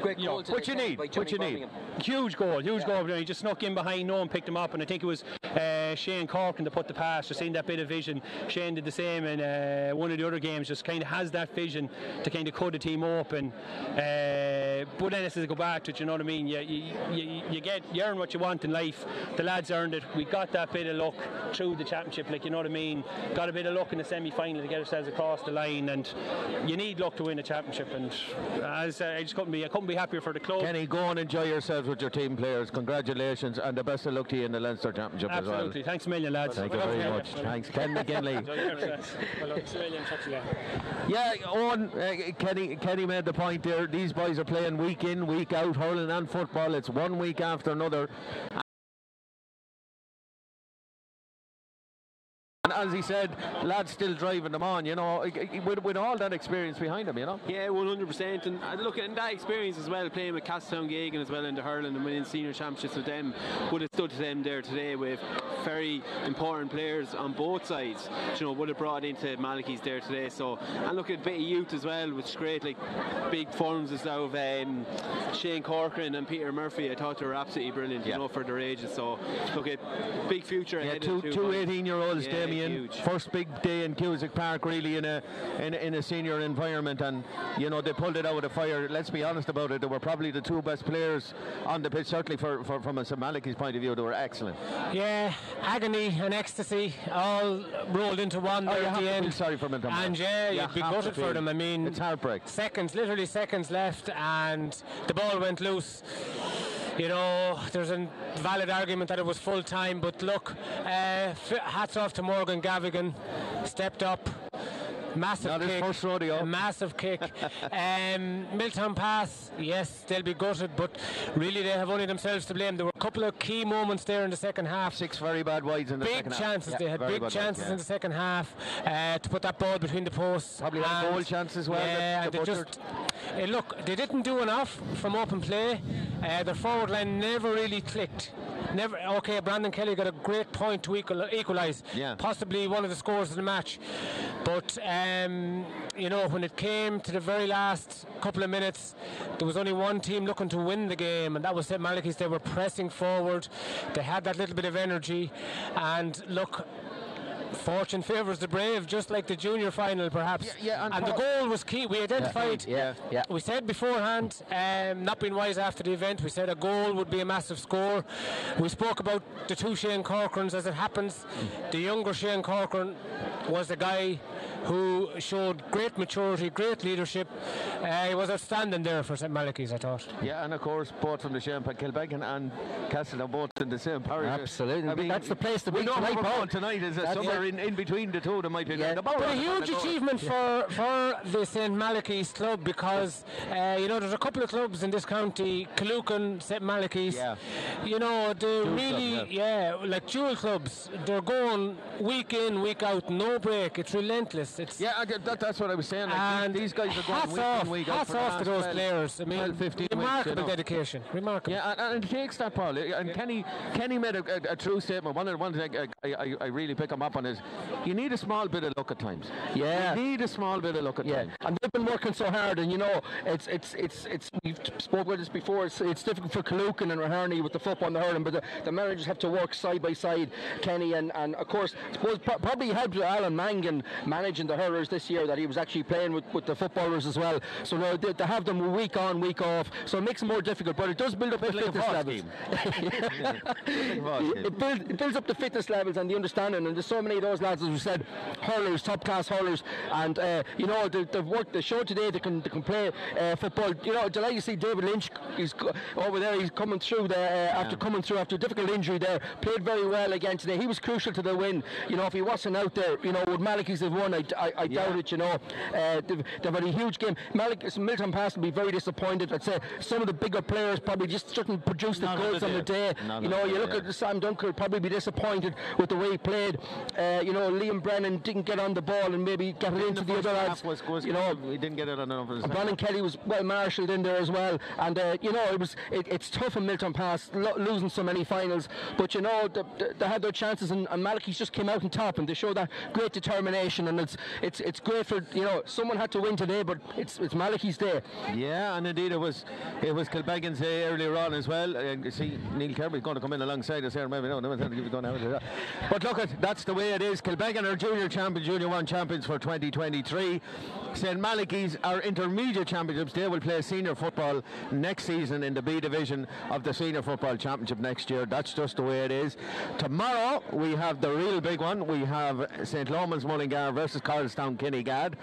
Great goal. What you need? Huge goal. He just snuck in behind, no one picked him up, and I think it was Shane Corkin that put the pass. Just seeing that bit of vision. Shane did the same in one of the other games. Just kind of has that vision to kind of cut the team open. But then as I go back to it, you know what I mean. You earn what you want in life. The lads earned it. We got that bit of luck through the championship. Like, you know what I mean. Got a bit of luck in the semi-final to get ourselves across the line, and you need luck to win a championship. And as I just couldn't be happier for the club. Kenny, go and enjoy yourselves with your team players. Congratulations, and the best of luck to you in the Leinster Championship as well. Absolutely. Thanks a million, lads. Thank you very much. Thanks, Ken McGinley. Yeah, Owen, Kenny made the point there. These boys are playing week in, week out, hurling and football. It's one week after another. And as he said, lads still driving them on, you know, with all that experience behind them, you know. Yeah, 100%. And look, at that experience as well, playing with Castletown Gagan as well in the hurling and winning senior championships with them, would have stood to them there today with very important players on both sides. You know, would have brought into Malachys there today. So, and look at a bit of youth as well, which is great. Like big forms of Shane Corcoran and Peter Murphy. I thought they were absolutely brilliant, you know, for their ages. So, look at big future ahead. Two 18-year-olds, Damien. First big day in Cusack Park, really in a senior environment, and you know they pulled it out of the fire. Let's be honest about it; they were probably the two best players on the pitch. Certainly from a St Malachys point of view, they were excellent. Yeah, agony and ecstasy all rolled into one there at the end. Sorry for Milltownpass. And you'd be gutted for them. I mean, it's heartbreak. Literally seconds left, and the ball went loose. You know, there's a valid argument that it was full time, but look, hats off to Morgan Gavigan, stepped up. Massive Not kick. His first rodeo. A massive kick. Milltownpass, yes, they'll be gutted, but really they have only themselves to blame. There were a couple of key moments there in the second half. 6 very bad wides in the second half. Big chances. They had big chances in the second half to put that ball between the posts. Probably had a goal chance as well. Yeah, and look, they didn't do enough from open play. Their forward line never really clicked. Okay, Brandon Kelly got a great point to equalise. Yeah. Possibly one of the scores of the match. But you know, when it came to the very last couple of minutes, there was only one team looking to win the game, and that was St Malachys. They were pressing forward. They had that little bit of energy, and look, fortune favours the brave, just like the junior final perhaps. And the goal was key. We identified, we said beforehand, not being wise after the event, we said a goal would be a massive score. We spoke about the two Shane Corcorans. As it happens, the younger Shane Corcoran was the guy who showed great maturity, great leadership. He was outstanding there for St Malachys, I thought. Yeah, and of course both from the Shane Kilbeggan and Castletown both in the same parish. Absolutely. I mean, that's the place to be tonight is somewhere in between the two of them might be. But a huge achievement for the St Malachys club, because you know, there's a couple of clubs in this county, Killucan, St Malachys. You know, they're really like jewel clubs. They're going week in, week out, no break. It's relentless. That's what I was saying. Like, these guys are going week in, week out. Hats off to those players. I mean, 15 remarkable dedication. Remarkable. Yeah, and it takes that, Paul. And Kenny made a true statement. One thing I really pick him up on is you need a small bit of luck at times. Yeah, you need a small bit of luck at times. And they've been working so hard, and you know, it's we've spoke about this before. It's difficult for Killucan and Raherney with the football and the hurling, but the managers have to work side by side. Kenny and of course, I suppose probably helped Alan Mangan manage the hurlers this year, that he was actually playing with the footballers as well. So now they have them week on, week off. So it makes it more difficult, but it does build up the fitness levels. It builds up the fitness levels and the understanding. And there's so many of those lads, as we said, hurlers, top class hurlers, and they've worked. They showed today they can play football. Delighted to see David Lynch. He's over there. He's coming through there after a difficult injury there. Played very well again today. He was crucial to the win. If he wasn't out there, would Malachys have won? I doubt it. They've had a huge game. Milltownpass will be very disappointed. I'd say some of the bigger players probably just shouldn't produce the goods on the day. You look at Sam Dunker, probably be disappointed with the way he played. Liam Brennan didn't get on the ball and maybe get it into the other lads. He didn't get it on enough. Brandon Kelly was well marshalled in there as well, and it's tough in Milltownpass losing so many finals, but they had their chances, and Malachys just came out on top, and they showed that great determination, and it's great for someone had to win today, but it's Malachys' day. Yeah, and indeed it was Kilbeggan's day earlier on as well. And you see Neil Kirby's going to come in alongside us here. Maybe but look, that's the way it is. Kilbeggan are junior champions, Junior 1 champions for 2023. St Malachys are intermediate championships. They will play senior football next season in the B division of the senior football championship next year. That's just the way it is. Tomorrow we have the real big one. We have St Lomans Mullingar versus Carlstown Kinnegad.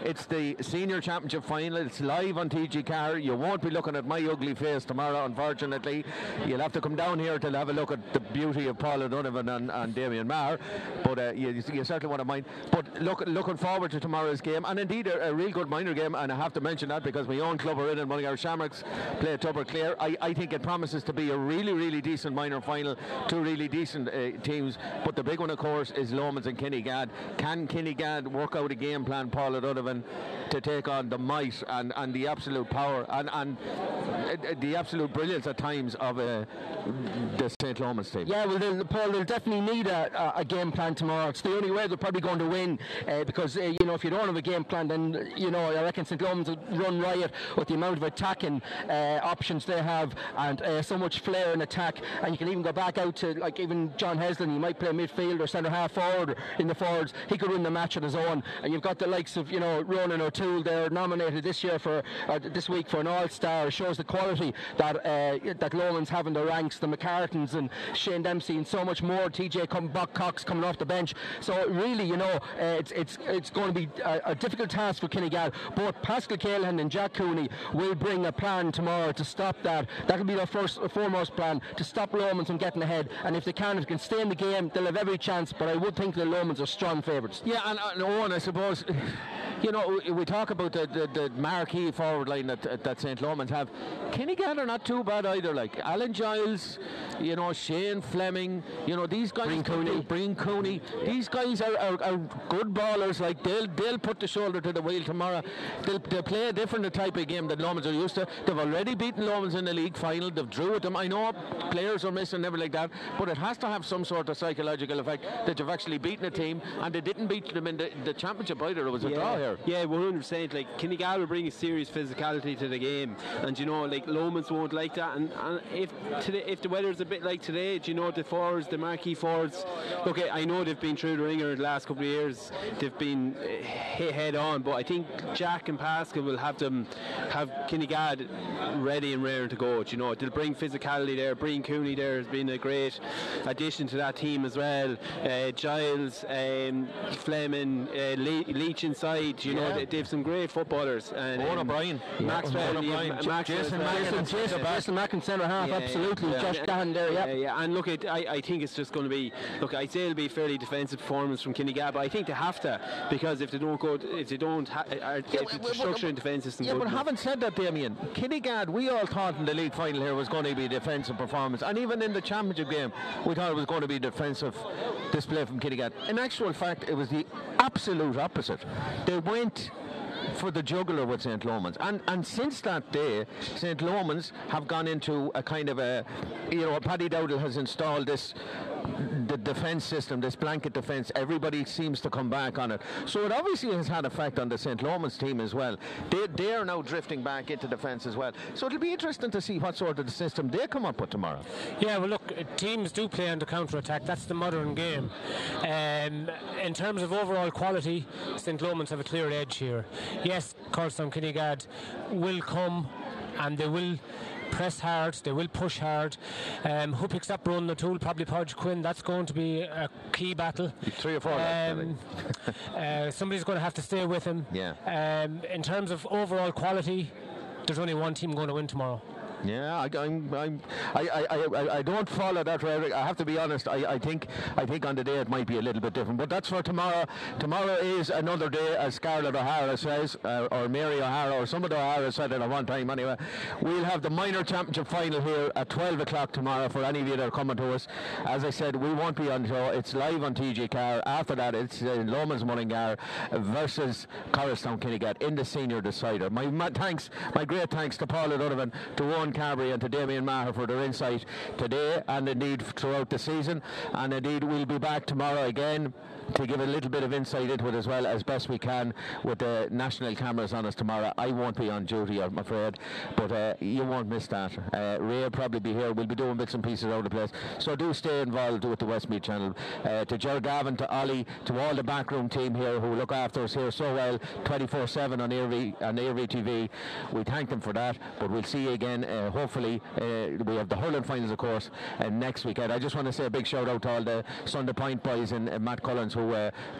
It's the senior championship final. It's live on TG Car. You won't be looking at my ugly face tomorrow, unfortunately. You'll have to come down here to have a look at the beauty of Paul O'Donovan and Damien Marr. But you certainly want to mind. But looking forward to tomorrow's game, and indeed a real good minor game. And I have to mention that because my own club are in and Mullingar Shamrocks play Tubber Clare. I think it promises to be a really, really decent minor final. Two really decent teams. But the big one, of course, is Lomans and Kinnegad. Can Kinnegad work out a game plan, Paul O'Donovan, to take on the might and the absolute power and the absolute brilliance at times of the St Lomans team? Yeah, well, they'll definitely need a game plan tomorrow. It's the only way they're probably going to win, because if you don't have a game plan, then I reckon St Lomans will run riot with the amount of attacking options they have, and so much flair in attack. And you can even go back out to even John Heslin. He might play midfield or centre half forward, or in the forwards. He could win the match on his own. And you've got the likes of Ronan O'Toole. They're nominated this week for an All-Star. It shows the quality that Lomans have in their ranks. The McCartans and Shane Dempsey and so much more. TJ Cox coming off the bench. So really, it's going to be a difficult task for Kinnegad. Both Pascal Callahan and Jack Cooney will bring a plan tomorrow to stop that. That'll be their foremost plan, to stop Lomans from getting ahead. And if they can stay in the game, they'll have every chance. But I would think the Lomans are strong favourites. Yeah, and Owen, I suppose, we talk about the marquee forward line that St Lomans have. Kinnegad are not too bad either. Like Alan Giles, Shane Fleming, these guys. Breen Cooney. These guys are good ballers. Like they'll put the shoulder to the wheel tomorrow. They'll play a different type of game that Lomans are used to. They've already beaten Lomans in the league final. They've drew with them. I know players are missing, never like that, but it has to have some sort of psychological effect that you've actually beaten a team, and they didn't beat them in the championship either. It was a draw here. Yeah, 100%. Like Kinnegad will bring a serious physicality to the game, and Lomans won't like that. And if the weather's a bit like today, the forwards, the marquee forwards, look, I know they've been through the ringer the last couple of years. They've been hit head on, but I think Jack and Pascal will have Kinnegad ready and raring to go. They'll bring physicality there. Breen Cooney there has been a great addition to that team as well. Giles, Fleming, Leach inside. They have some great footballers. And Owen O'Brien, Maxwell, Jason Mack in centre half, absolutely. Josh Dahan there, yeah. And look, I think it's just going to be. Look, I'd say it'll be a fairly defensive performance from Kinnegad, but I think they have to, because if they don't the structure and defence isn't good. But having said that, Damien, Kinnegad, we all thought in the league final here was going to be a defensive performance, and even in the championship game, we thought it was going to be a defensive display from Kinnegad. In actual fact, it was the absolute opposite. They went for the jugular with St Lomans, and since that day St Lomans have gone into a kind of Paddy Dowdall has installed this the defence system, this blanket defence, everybody seems to come back on it. So it obviously has had effect on the St Lomans team as well. They are now drifting back into defence as well. So it'll be interesting to see what sort of system they come up with tomorrow. Yeah, well look, teams do play on the counter-attack. That's the modern game. In terms of overall quality, St Lomans have a clear edge here. Yes, Carlstown Kinnegad will come and they will press hard, they will push hard. Who picks up Ronan O'Toole? Probably Podge Quinn. That's going to be a key battle. 3 or 4 somebody's going to have to stay with him. Yeah. In terms of overall quality, there's only one team going to win tomorrow. Yeah, I don't follow that rhetoric. I have to be honest. I think on the day it might be a little bit different, but that's for tomorrow. Tomorrow is another day, as Scarlett O'Hara says, or Mary O'Hara, or some of the O'Hara said it at one time anyway. We'll have the minor championship final here at 12 o'clock tomorrow for any of you that are coming to us. As I said, we won't be on show. It's live on TG Car. After that, it's Lomans Mullingar versus Carlstown Kinnegad in the senior decider. My great thanks to Paul O'Donovan, to Owen Carberry and to Damien Maher for their insight today and indeed throughout the season, and indeed we'll be back tomorrow again to give a little bit of insight into it as well, as best we can, with the national cameras on us tomorrow. I won't be on duty, I'm afraid, but you won't miss that. Ray will probably be here. We'll be doing bits and pieces around the place, so do stay involved with the Westmeath channel. To Ger Gavin, to Ollie, to all the backroom team here who look after us here so well 24/7 on ARV TV, we thank them for that. But we'll see you again. Hopefully we have the hurling finals, of course, next weekend. I just want to say a big shout out to all the Sunday Point boys and Matt Collins, who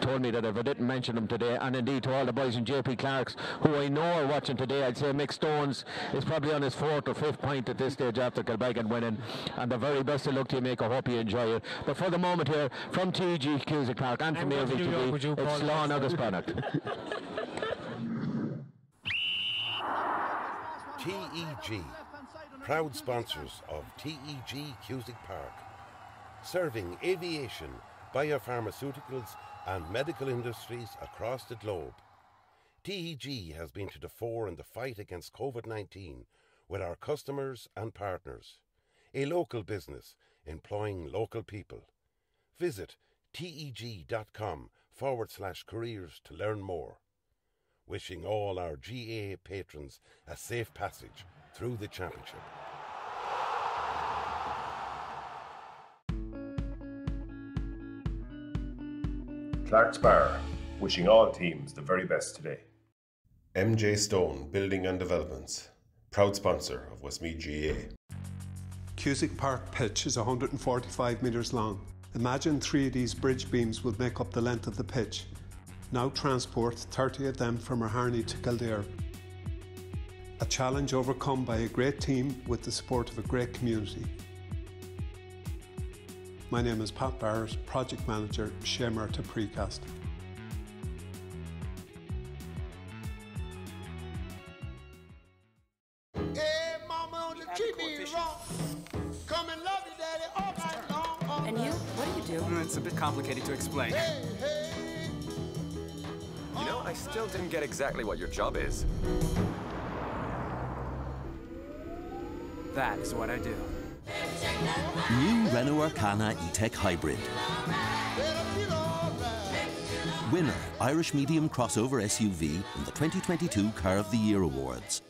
told me that if I didn't mention them today, and indeed to all the boys in JP Clark's who I know are watching today. I'd say Mick Stones is probably on his 4th or 5th point at this stage after Kilbeggan winning, and the very best of luck to you, Mick. I hope you enjoy it. But for the moment here, from TG Cusick Park and from AVTV, it's Slán Agus Connacht. TEG, proud sponsors of TEG Cusick Park, serving aviation, biopharmaceuticals and medical industries across the globe. TEG has been to the fore in the fight against COVID-19 with our customers and partners. A local business employing local people. Visit teg.com/careers to learn more. Wishing all our GAA patrons a safe passage through the championship. Clark's Bar, wishing all teams the very best today. MJ Stone Building and Developments, proud sponsor of Westmeath GAA. Cusick Park pitch is 145 metres long. Imagine 3 of these bridge beams would make up the length of the pitch. Now transport 30 of them from Harney to Kildare. A challenge overcome by a great team with the support of a great community. My name is Pat Barrett, Project Manager, Shay Murtagh Precast. Hey, mama, don't treat me wrong. Come and love you, daddy, all night long. And you? What do you do? It's a bit complicated to explain. Hey, hey. You know, I still didn't get exactly what your job is. That is what I do. New Renault Arcana E-Tech Hybrid. Winner, Irish Medium Crossover SUV in the 2022 Car of the Year Awards.